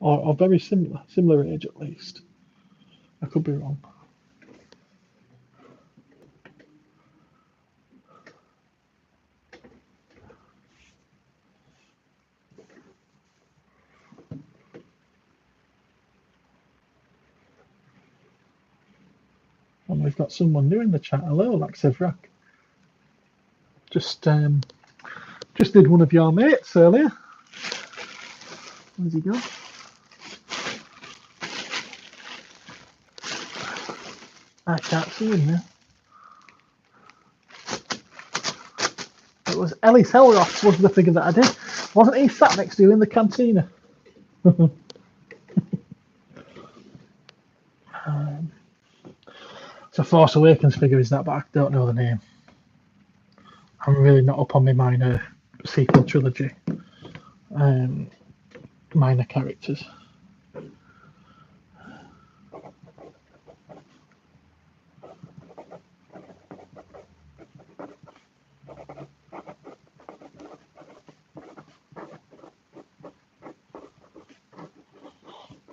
Or very similar age at least. I could be wrong. And we've got someone new in the chat. Hello, Laxevrak. Just did one of your mates earlier. Where's he gone? I can't see him now. It was Ellis Elroth was the figure that I did. Wasn't he sat next to you in the cantina? It's a Force Awakens figure, is that? But I don't know the name. I'm really not up on my minor sequel trilogy. Minor characters.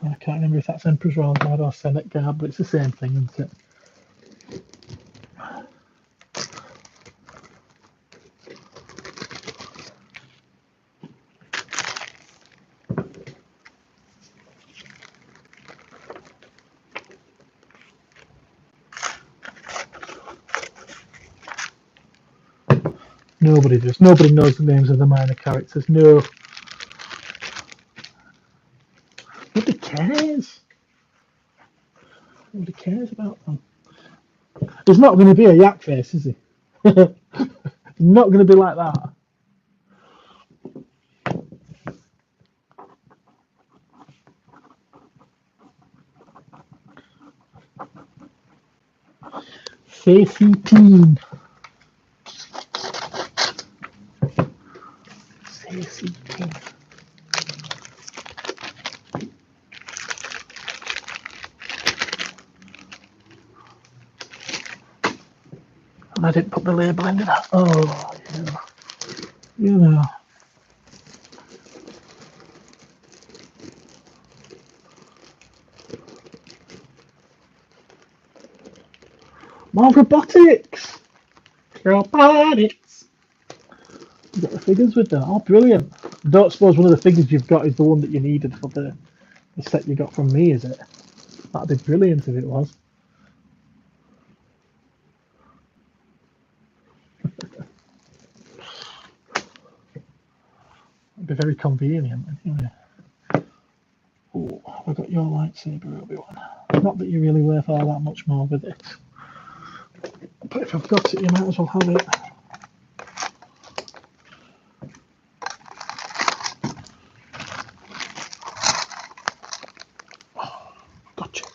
I can't remember if that's Emperor's Royal Guard or Senate Guard, but it's the same thing, isn't it? Nobody does. Nobody knows the names of the minor characters. No. Nobody cares. Nobody cares about them. He's not going to be a yak face, is he? Not going to be like that. Facey Teen. Facey Teen. And I didn't put the label into that. Oh, yeah. You know. More robotics! Robotics! You got the figures with them. Oh, brilliant! I don't suppose one of the figures you've got is the one that you needed for the set you got from me, is it? That'd be brilliant if it was. It'd be very convenient anyway. Oh, I got your lightsaber, Obi-Wan. Not that you're really worth all that much more with it. But if I've got it, you might as well have it. Gotcha.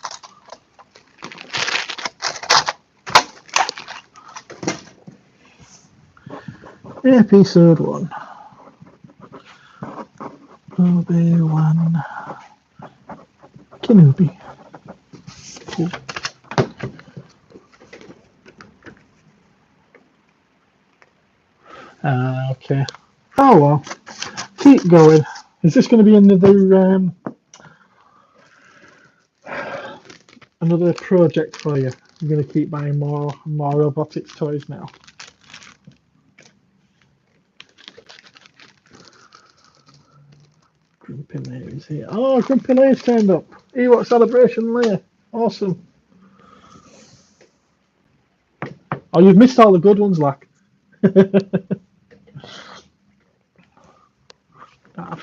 Episode 1. Obi-Wan Kenobi. Cool. Okay. Oh well. Keep going. Is this going to be another project for you? You're going to keep buying more robotics toys now. Grumpy Lair is here. Oh, Grumpy Lair's turned up. Ewok Celebration Lair. Awesome. Oh, you've missed all the good ones, Lack.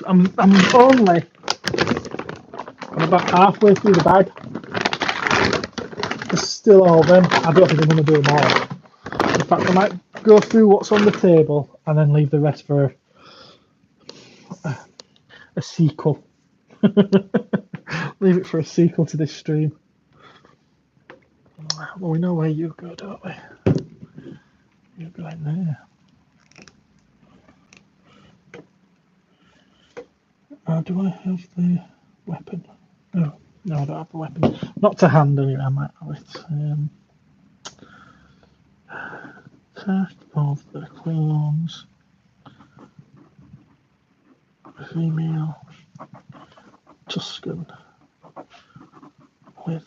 I'm about halfway through the bag. There's still all of them. I don't think I'm going to do them all. In fact, I might go through what's on the table and then leave the rest for a sequel. Leave it for a sequel to this stream. Well, we know where you go, don't we? You go in there. Do I have the weapon? No, I don't have the weapon. Not to hand anyway, I might have it. Test of the clones. Female Tusken with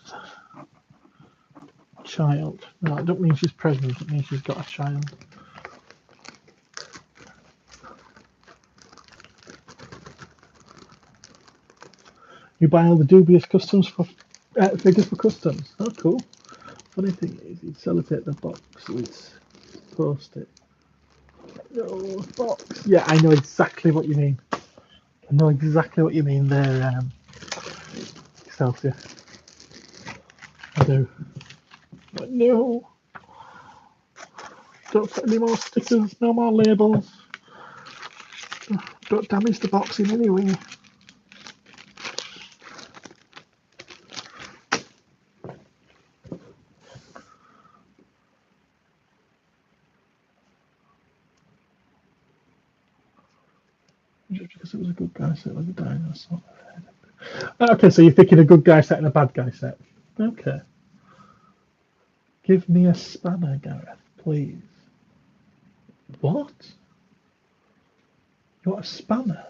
child. No, it don't mean she's pregnant, it means she's got a child. You buy all the dubious customs for figures for customs. Oh, cool. Funny thing is, you sellotape the box with post-it. No box. Yeah, I know exactly what you mean. I know exactly what you mean there, Excelsior. I do. But no. Don't put any more stickers, no more labels. Don't damage the box in any way. Just because it was a good guy set with a dinosaur. Okay, so you're picking a good guy set and a bad guy set. Okay. Give me a spanner, Gareth, please. What? You want a spanner?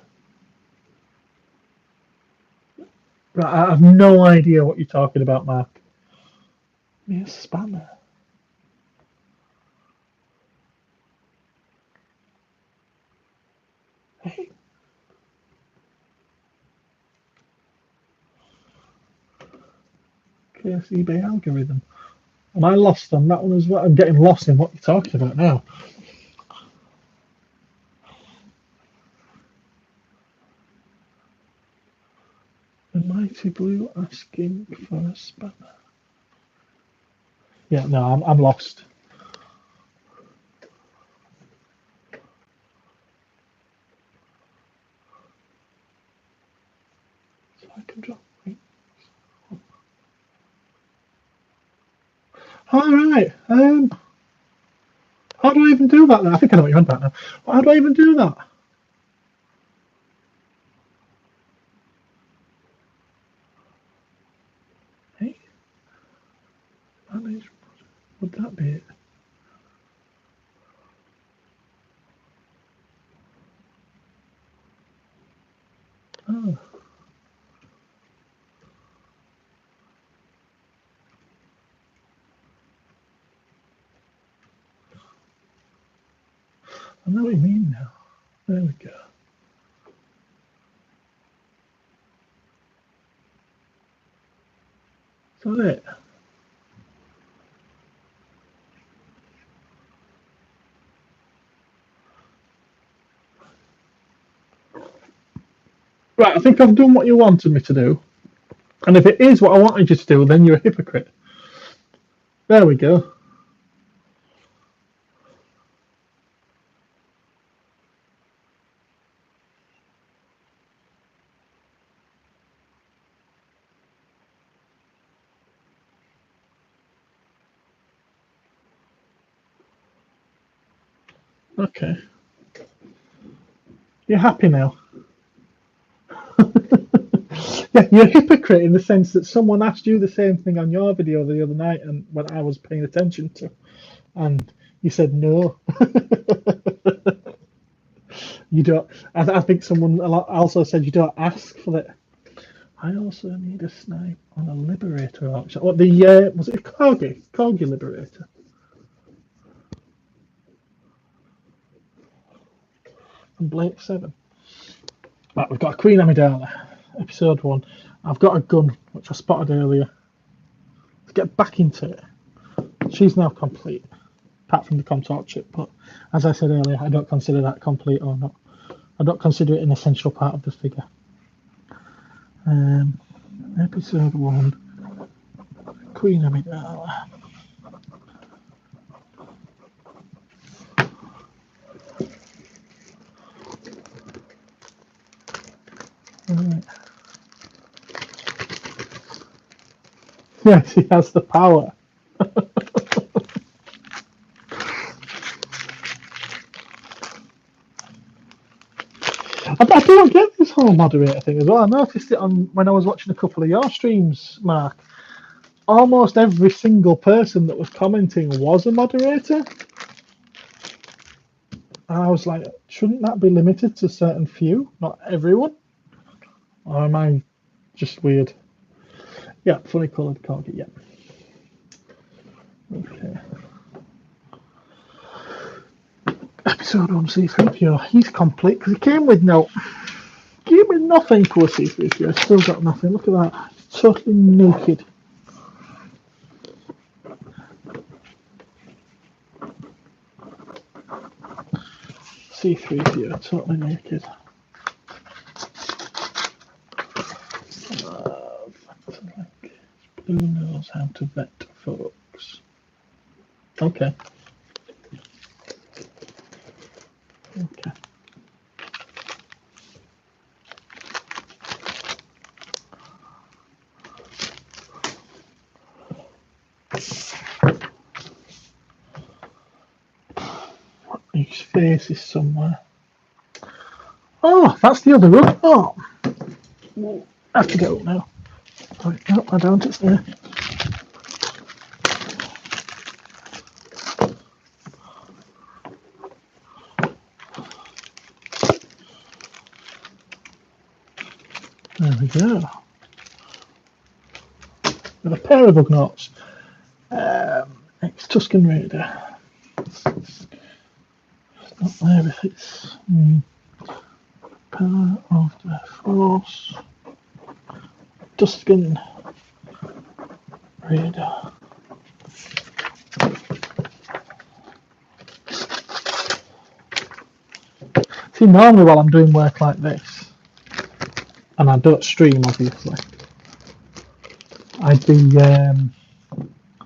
Right, I have no idea what you're talking about, Mark. Give me a spanner. Hey. Case eBay algorithm. Am I lost on that one as well? I'm getting lost in what you're talking about now. The Mighty Blue asking for a spanner. Yeah, no, I'm lost. So I can drop. All right. How do I even do that then? I think I know what you're on about now. How do I even do that? Hey? Manage. Would that be it? Oh. I know what you mean now. There we go. Is that it? Right, I think I've done what you wanted me to do. And if it is what I wanted you to do, then you're a hypocrite. There we go. Okay. You're happy now? Yeah, you're a hypocrite in the sense that someone asked you the same thing on your video the other night and when I was paying attention to, and you said no. You don't. I think someone also said you don't ask for it. I also need a snipe on a Liberator auction. What the was it a Corgi? Corgi Liberator. And Blake 7. Right, we've got a Queen Amidala, episode 1. I've got a gun, which I spotted earlier. Let's get back into it. She's now complete, apart from the Comtorch chip, but as I said earlier, I don't consider that complete or not. I don't consider it an essential part of the figure. Episode 1, Queen Amidala. Right. Yes, he has the power. I don't get this whole moderator thing as well. I noticed it on when I was watching a couple of your streams, Mark. Almost every single person that was commenting was a moderator. And I was like, shouldn't that be limited to certain few, not everyone? Or am I just weird? Yeah, funny coloured corgi, yeah. Okay. Episode 1 C3PO. He's complete because he came with nothing for a C3PO. Still got nothing. Look at that. Totally naked. C3PO, totally naked. Who knows how to vet folks? Okay. Okay. His face is somewhere. Oh, that's the other one. Oh, I have to get up now. Right, no, I don't. It's there. There we go. With a pair of Ugnaughts. Ex-Tusken Raider. It's not there if it's Power of the Force. Tusken Raider. See, normally while I'm doing work like this, and I don't stream obviously, I'd be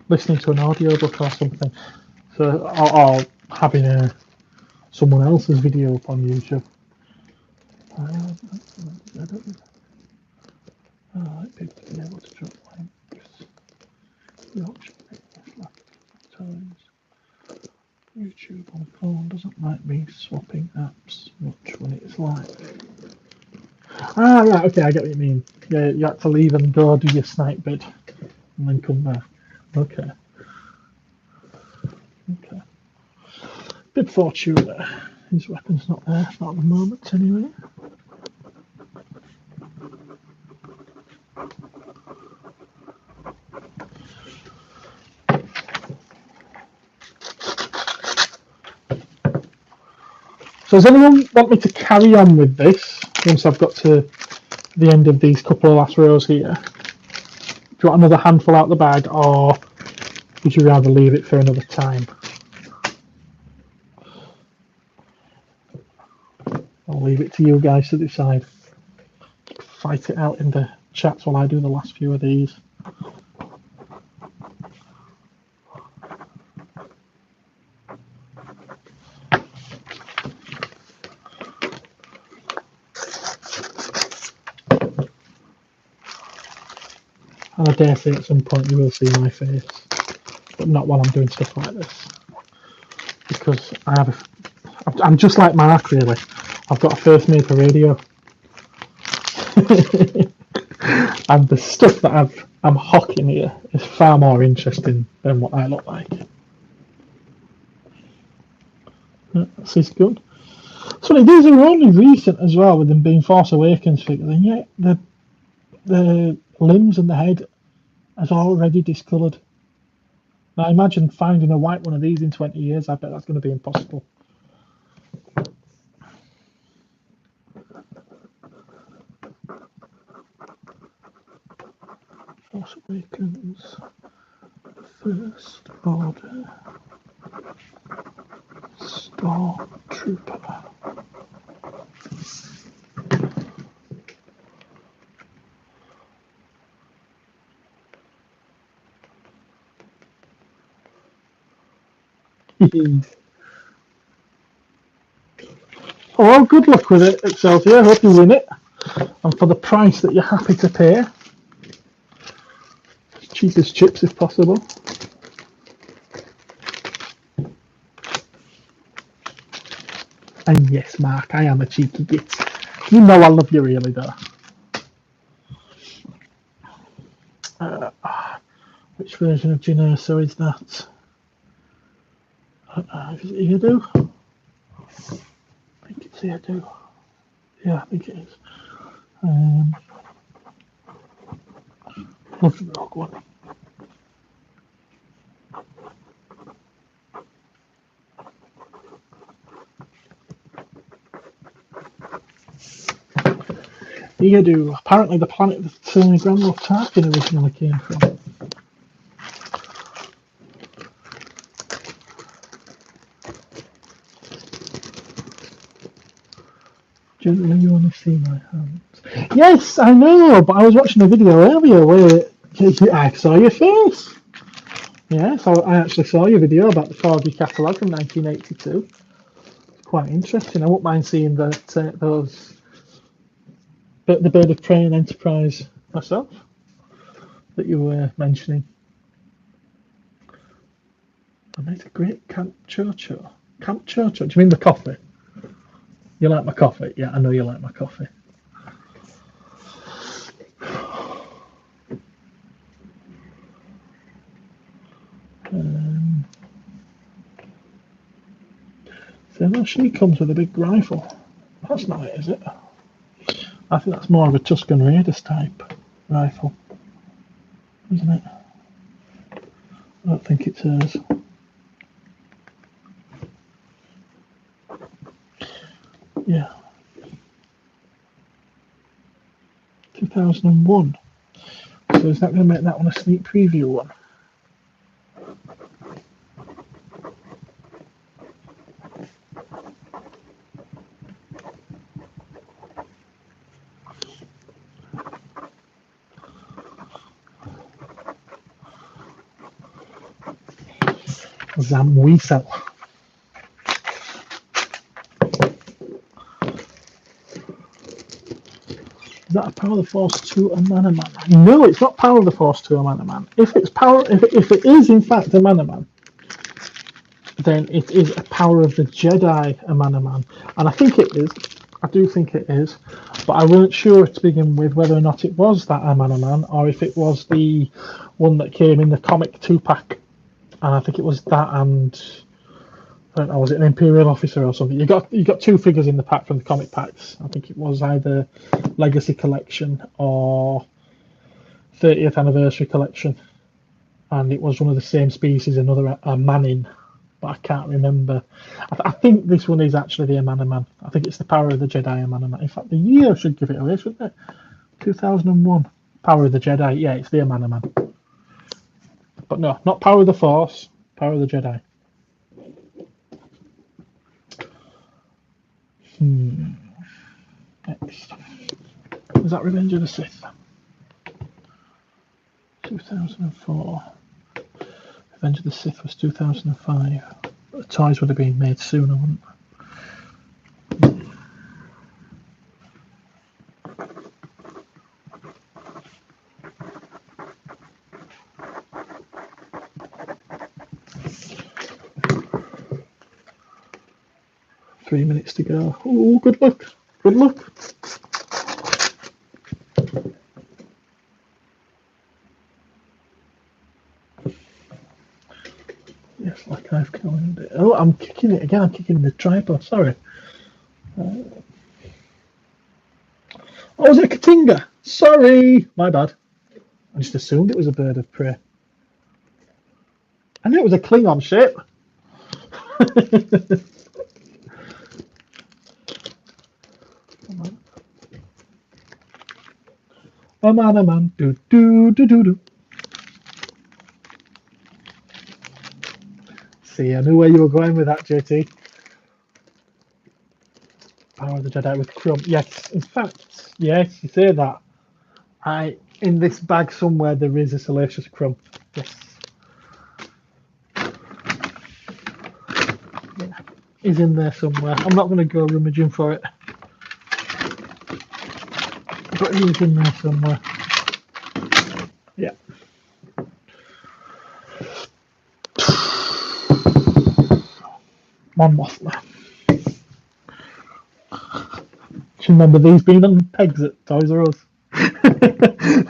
listening to an audiobook or something, so or having someone else's video up on YouTube. I like people to be able to drop links. The option times. YouTube on phone doesn't like me swapping apps much when it's live. Ah, right, okay, I get what you mean. Yeah, you have to leave and go do your snipe bid and then come back. Okay. Okay. Bib Fortuna. His weapon's not there, not at the moment anyway. So does anyone want me to carry on with this once I've got to the end of these couple of last rows here? Do you want another handful out the bag, or would you rather leave it for another time? I'll leave it to you guys to decide. Fight it out in the chats while I do the last few of these. And I dare say at some point you will see my face, but not while I'm doing stuff like this, because I'm just like Mark, really. I've got a face made for radio. And the stuff that I'm hawking here is far more interesting than what I look like. This is good. So these are only recent as well, with them being Force Awakens figures, and yet the limbs and the head is already discoloured. Now imagine finding a white one of these in 20 years. I bet that's going to be impossible. Force Awakens, First Order, Stormtrooper. Oh, good luck with it, Excelsior. I hope you win it. And for the price that you're happy to pay. Cheap as chips if possible. And yes, Mark, I am a cheeky git. You know I love you really, though. Which version of Jyn Erso is that? Is it Eadu? I think it's Eadu. Yeah, I think it is. Love the Rogue One. Eadu, apparently the planet that Grand Moff Tarkin originally came from. Gently, you want to see my hands? Yes, I know, but I was watching a video earlier where I saw your face. Yes, I actually saw your video about the 4D catalogue from 1982. Quite interesting. I wouldn't mind seeing that those the Bird of Prey and Enterprise myself that you were mentioning. I made a great Camp Chocho. Camp Chocho? Do you mean the coffee? You like my coffee? Yeah, I know you like my coffee. So she comes with a big rifle. That's not it, is it? I think that's more of a Tusken Raiders type rifle, isn't it? I don't think it's hers. Yeah. 2001. So is that going to make that one a sneak preview one? Zam Weasel. Is that a Power of the Force 2 a Mana Man? No, it's not Power of the Force 2 a Mana Man. If it is in fact a Mana Man, then it is a Power of the Jedi a Mana Man. And I think it is. I do think it is. But I weren't sure to begin with whether or not it was that a Mana Man or if it was the one that came in the comic 2-pack. And I think it was that, and I don't know, was it an Imperial officer or something? You got two figures in the pack from the comic packs. I think it was either Legacy Collection or 30th Anniversary Collection, and it was one of the same species, another a Manning but I can't remember. I think this one is actually the Amanaman. I think it's the Power of the Jedi Amanaman. In fact, the year should give it away, shouldn't it? 2001. Power of the Jedi. Yeah, it's the Amanaman. But no, not Power of the Force. Power of the Jedi. Next. Is that Revenge of the Sith? 2004. Revenge of the Sith was 2005. The toys would have been made sooner, wouldn't they? 3 minutes to go. Oh, good luck. Good luck. Yes, like I've counted it. Oh, I'm kicking it again. I'm kicking the tripod. Sorry. Oh, was it a Katinga? Sorry. My bad. I just assumed it was a bird of prey. I knew it was a Klingon ship. A man, do do do do do. See, I knew where you were going with that, JT. Power of the Jedi with Crumb. Yes, in fact, yes, you say that. In this bag somewhere there is a Salacious Crumb. Yes. Yeah, he's in there somewhere. I'm not going to go rummaging for it. But he's in there somewhere. Yeah. Mon Mothma. Do you remember these being on pegs at Toys R Us?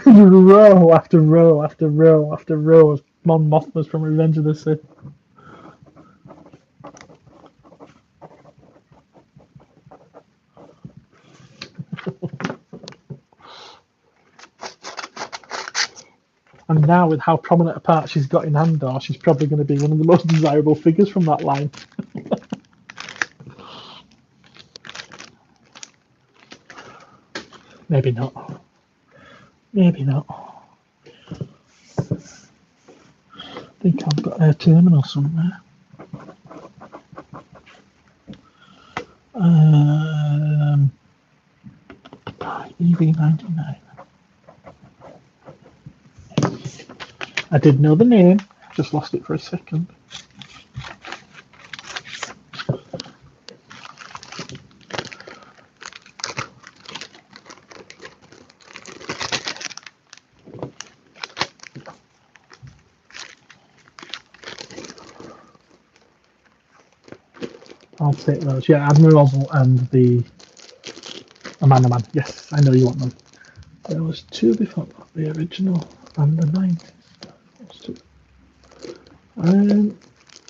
Row after row after row after row of Mon Mothmas from Revenge of the Sith. And now, with how prominent a part she's got in Andor, she's probably going to be one of the most desirable figures from that line. Maybe not. Maybe not. I think I've got a terminal somewhere. EV99. I did know the name, just lost it for a second. I'll take those. Yeah, Admiral and the Amanaman. Yes, I know you want them. There was two before the original and the 90s.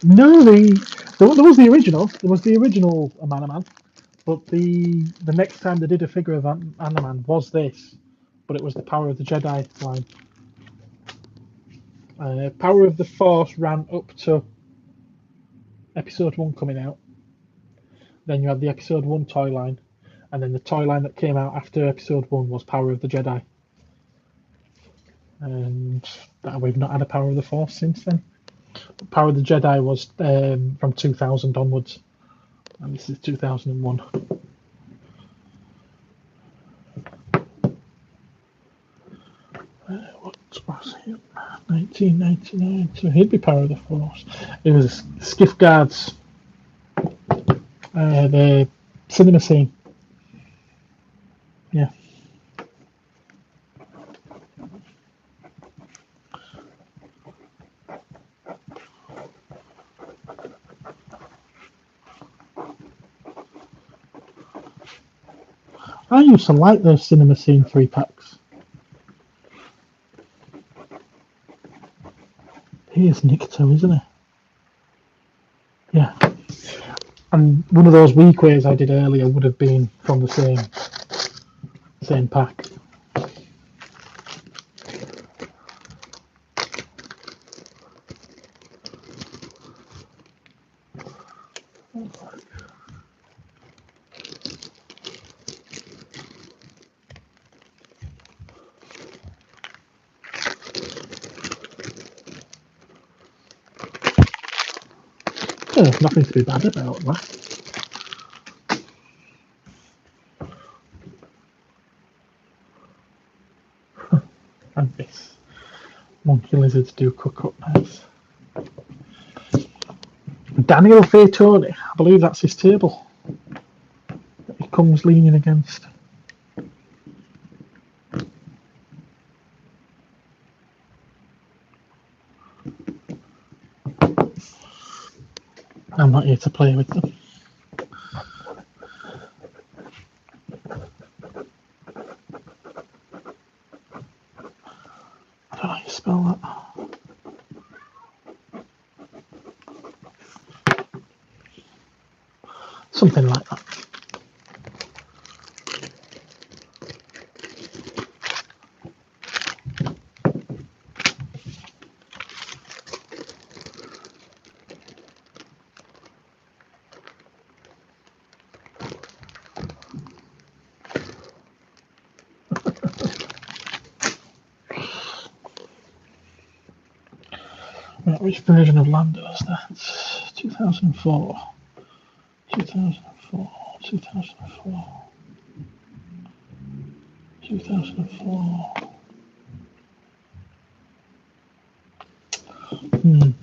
No, there was the original. There was the original Amanaman, but the next time they did a figure of Amanaman was this, but it was the Power of the Jedi line. Power of the Force ran up to Episode 1 coming out. Then you had the Episode 1 toy line, and then the toy line that came out after Episode 1 was Power of the Jedi. And we've not had a Power of the Force since then. Power of the Jedi was from 2000 onwards, and this is 2001. What was it? 1999. So he'd be Power of the Force. It was Skiff Guards, the cinema scene. Yeah. I used to like those cinema scene 3-packs. He is Nikto, isn't he? Yeah. And one of those weekways I did earlier would have been from the same pack. There's nothing to be bad about that. And this monkey lizards do cook up nice. Daniel Faitoni, I believe that's his table that he comes leaning against. I'm not here to play with them. I don't know how you spell that. Something like that. Right, which version of Lando is that? 2004. 2004. 2004. 2004.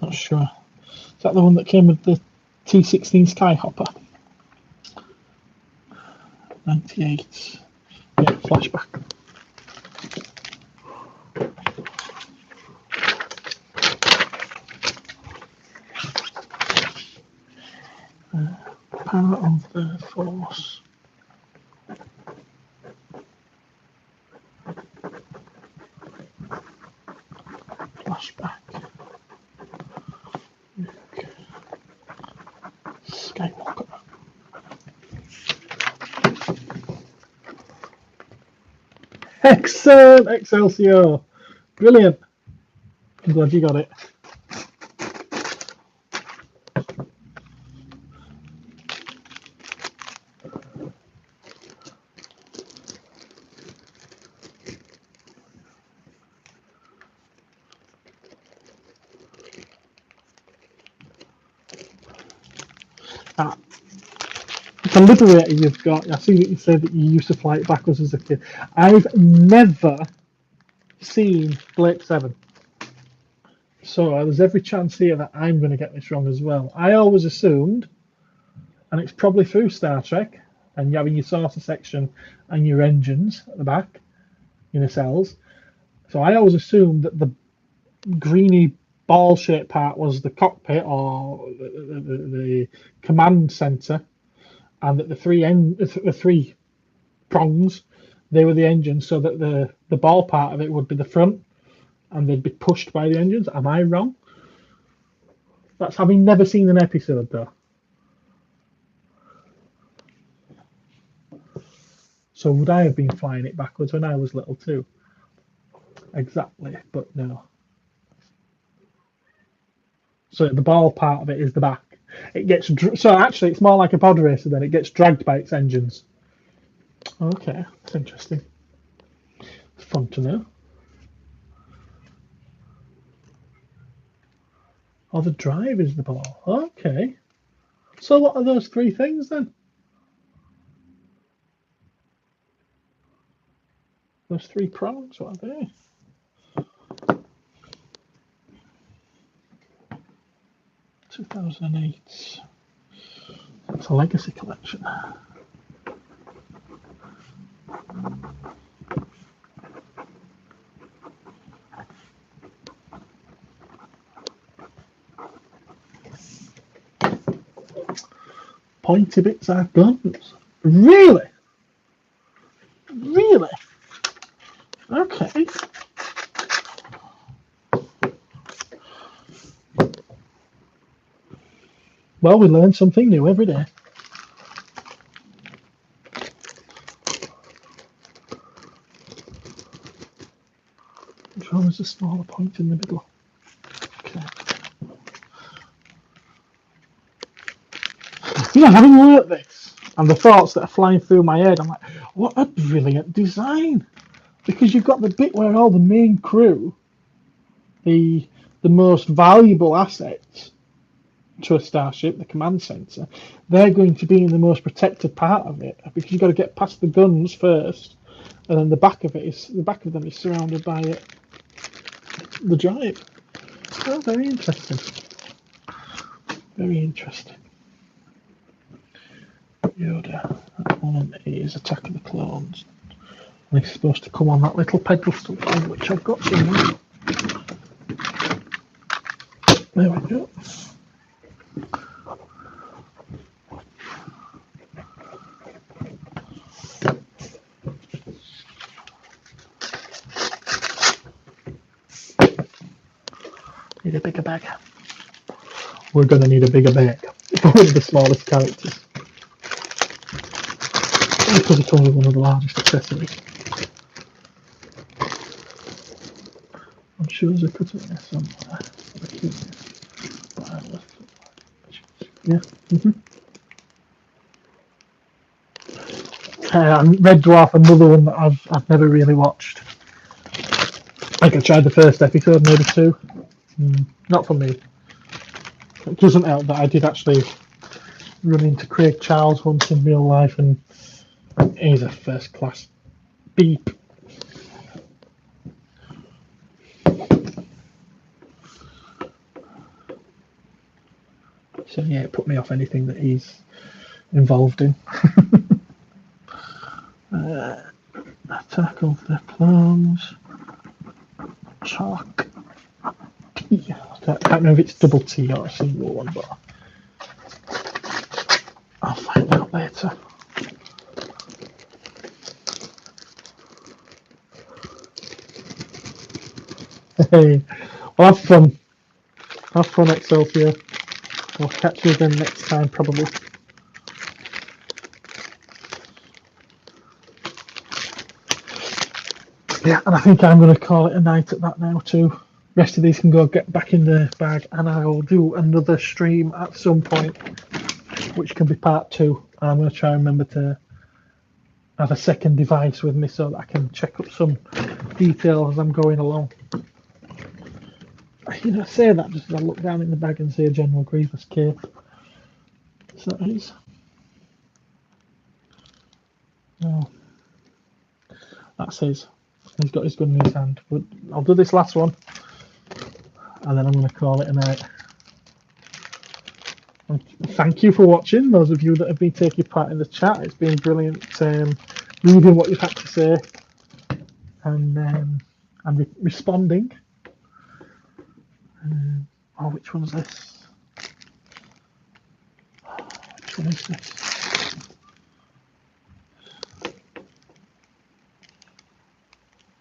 Not sure. Is that the one that came with the T16 Skyhopper? 98. Yeah, flashback. Power of the Force. Flashback. Luke Skywalker. Excellent, Excelsior. Brilliant. I'm glad you got it. The Liberator you've got, I see that you said that you used to fly it backwards as a kid. I've never seen Blake 7. So there's every chance here that I'm going to get this wrong as well. I always assumed, and it's probably through Star Trek, and you're having your saucer section and your engines at the back, your nacelles. So I always assumed that the greeny ball-shaped part was the cockpit or the command center, and that the three prongs, they were the engines, so that the ball part of it would be the front, and they'd be pushed by the engines. Am I wrong? That's having never seen an episode, though. So would I have been flying it backwards when I was little too? Exactly, but no. So the ball part of it is the back. It gets so actually it's more like a pod racer. Then it gets dragged by its engines. Okay, that's interesting. Fun to know. Oh, the drive is the ball. Okay. So what are those three things then? Those three prongs, what are they? $2008. It's a legacy collection. Pointy bits are guns. Really? Really? Okay. Well, we learn something new every day. Which one is the smaller point in the middle? Okay. You know, having learnt this, and the thoughts that are flying through my head, I'm like, what a brilliant design! Because you've got the bit where all the main crew, the most valuable assets, to a starship, the command center, they're going to be in the most protected part of it because you've got to get past the guns first, and then the back of them is surrounded by the drive. Oh, very interesting. Very interesting. Yoda. That one is Attack of the Clones. And it's supposed to come on that little pedestal thing, which I've got somewhere. There we go. Need a bigger bag. We're going to need a bigger bag for the smallest characters. Because it's only one of the largest accessories. I'm sure there's a cut in there somewhere. Yeah. And Red Dwarf, another one that I've never really watched. I think I tried the first episode, maybe two. Not for me. It doesn't help that I did actually run into Craig Charles once in real life, and he's a first class beep. So yeah, it put me off anything that he's involved in. Attack of the Clones. Chalk. T. I can't remember if it's double T or a single one, but I'll find out later. Hey, well, have fun. Have fun, Excelsior. We'll catch you again next time, probably. Yeah, and I think I'm going to call it a night at that now too. Rest of these can go get back in the bag, and I will do another stream at some point, which can be part 2. I'm going to try and remember to have a second device with me so that I can check up some details as I'm going along. You know, I say that just as I look down in the bag and see a General Grievous cape. So that is. No. That's his. He's got his gun in his hand. But I'll do this last one, and then I'm going to call it a night. And thank you for watching, those of you that have been taking part in the chat. It's been brilliant reading what you've had to say and responding. Oh, which one's this? Which one is this?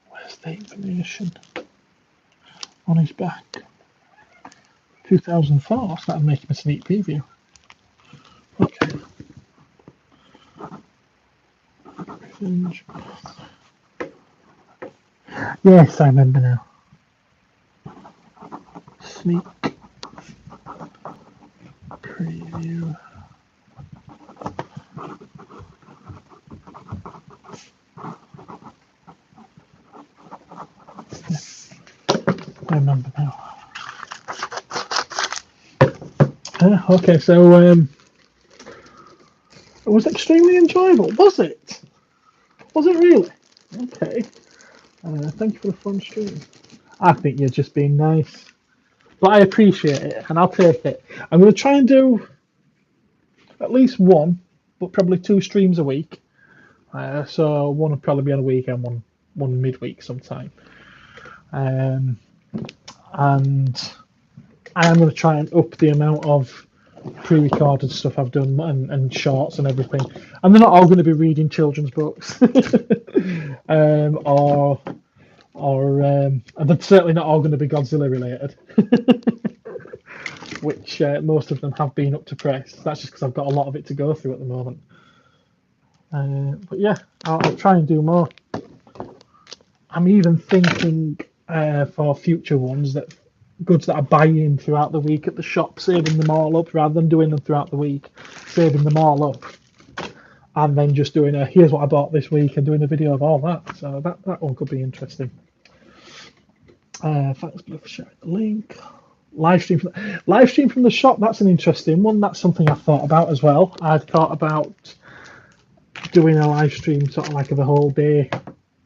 Where's the information on his back? 2004, so that'll make him a sneak preview. Okay. Yes, I remember now. Sneak preview. Yeah, I remember now. Okay, so it was extremely enjoyable, was it? Was it really? Okay. Thank you for the fun stream. I think you're just being nice. But I appreciate it, and I'll take it. I'm going to try and do at least one, but probably 2 streams a week. So one will probably be on a weekend, one midweek sometime. And I am going to try and up the amount of pre-recorded stuff I've done and shorts and everything. And they're not all going to be reading children's books, and they're certainly not all going to be Godzilla related, which most of them have been up to press. That's just because I've got a lot of it to go through at the moment. But yeah, I'll try and do more. I'm even thinking for future ones that goods that I buy in throughout the week at the shop, saving them all up rather than doing them throughout the week, saving them all up, and then just doing a here's what I bought this week and doing a video of all that. So that one could be interesting. Thanks for sharing the link. live stream from the shop. That's an interesting one. That's something I've thought about as well. I've thought about doing a live stream sort of like of the whole day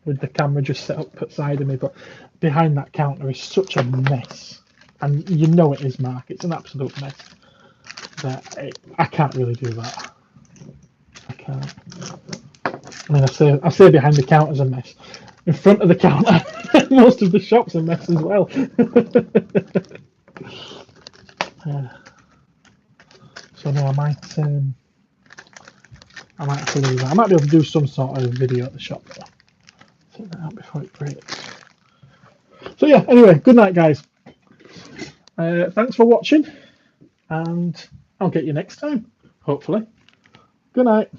with the camera just set up beside of me, but behind that counter is such a mess, and you know it is, Mark. It's an absolute mess. That I can't really do that. I can't. I mean, I say behind the counter's a mess. In front of the counter, most of the shop's a mess as well. So no, I might have to leave that. I might be able to do some sort of video at the shop though. Take that out before it breaks. So yeah, anyway, good night, guys. Thanks for watching, and I'll get you next time, hopefully. Good night.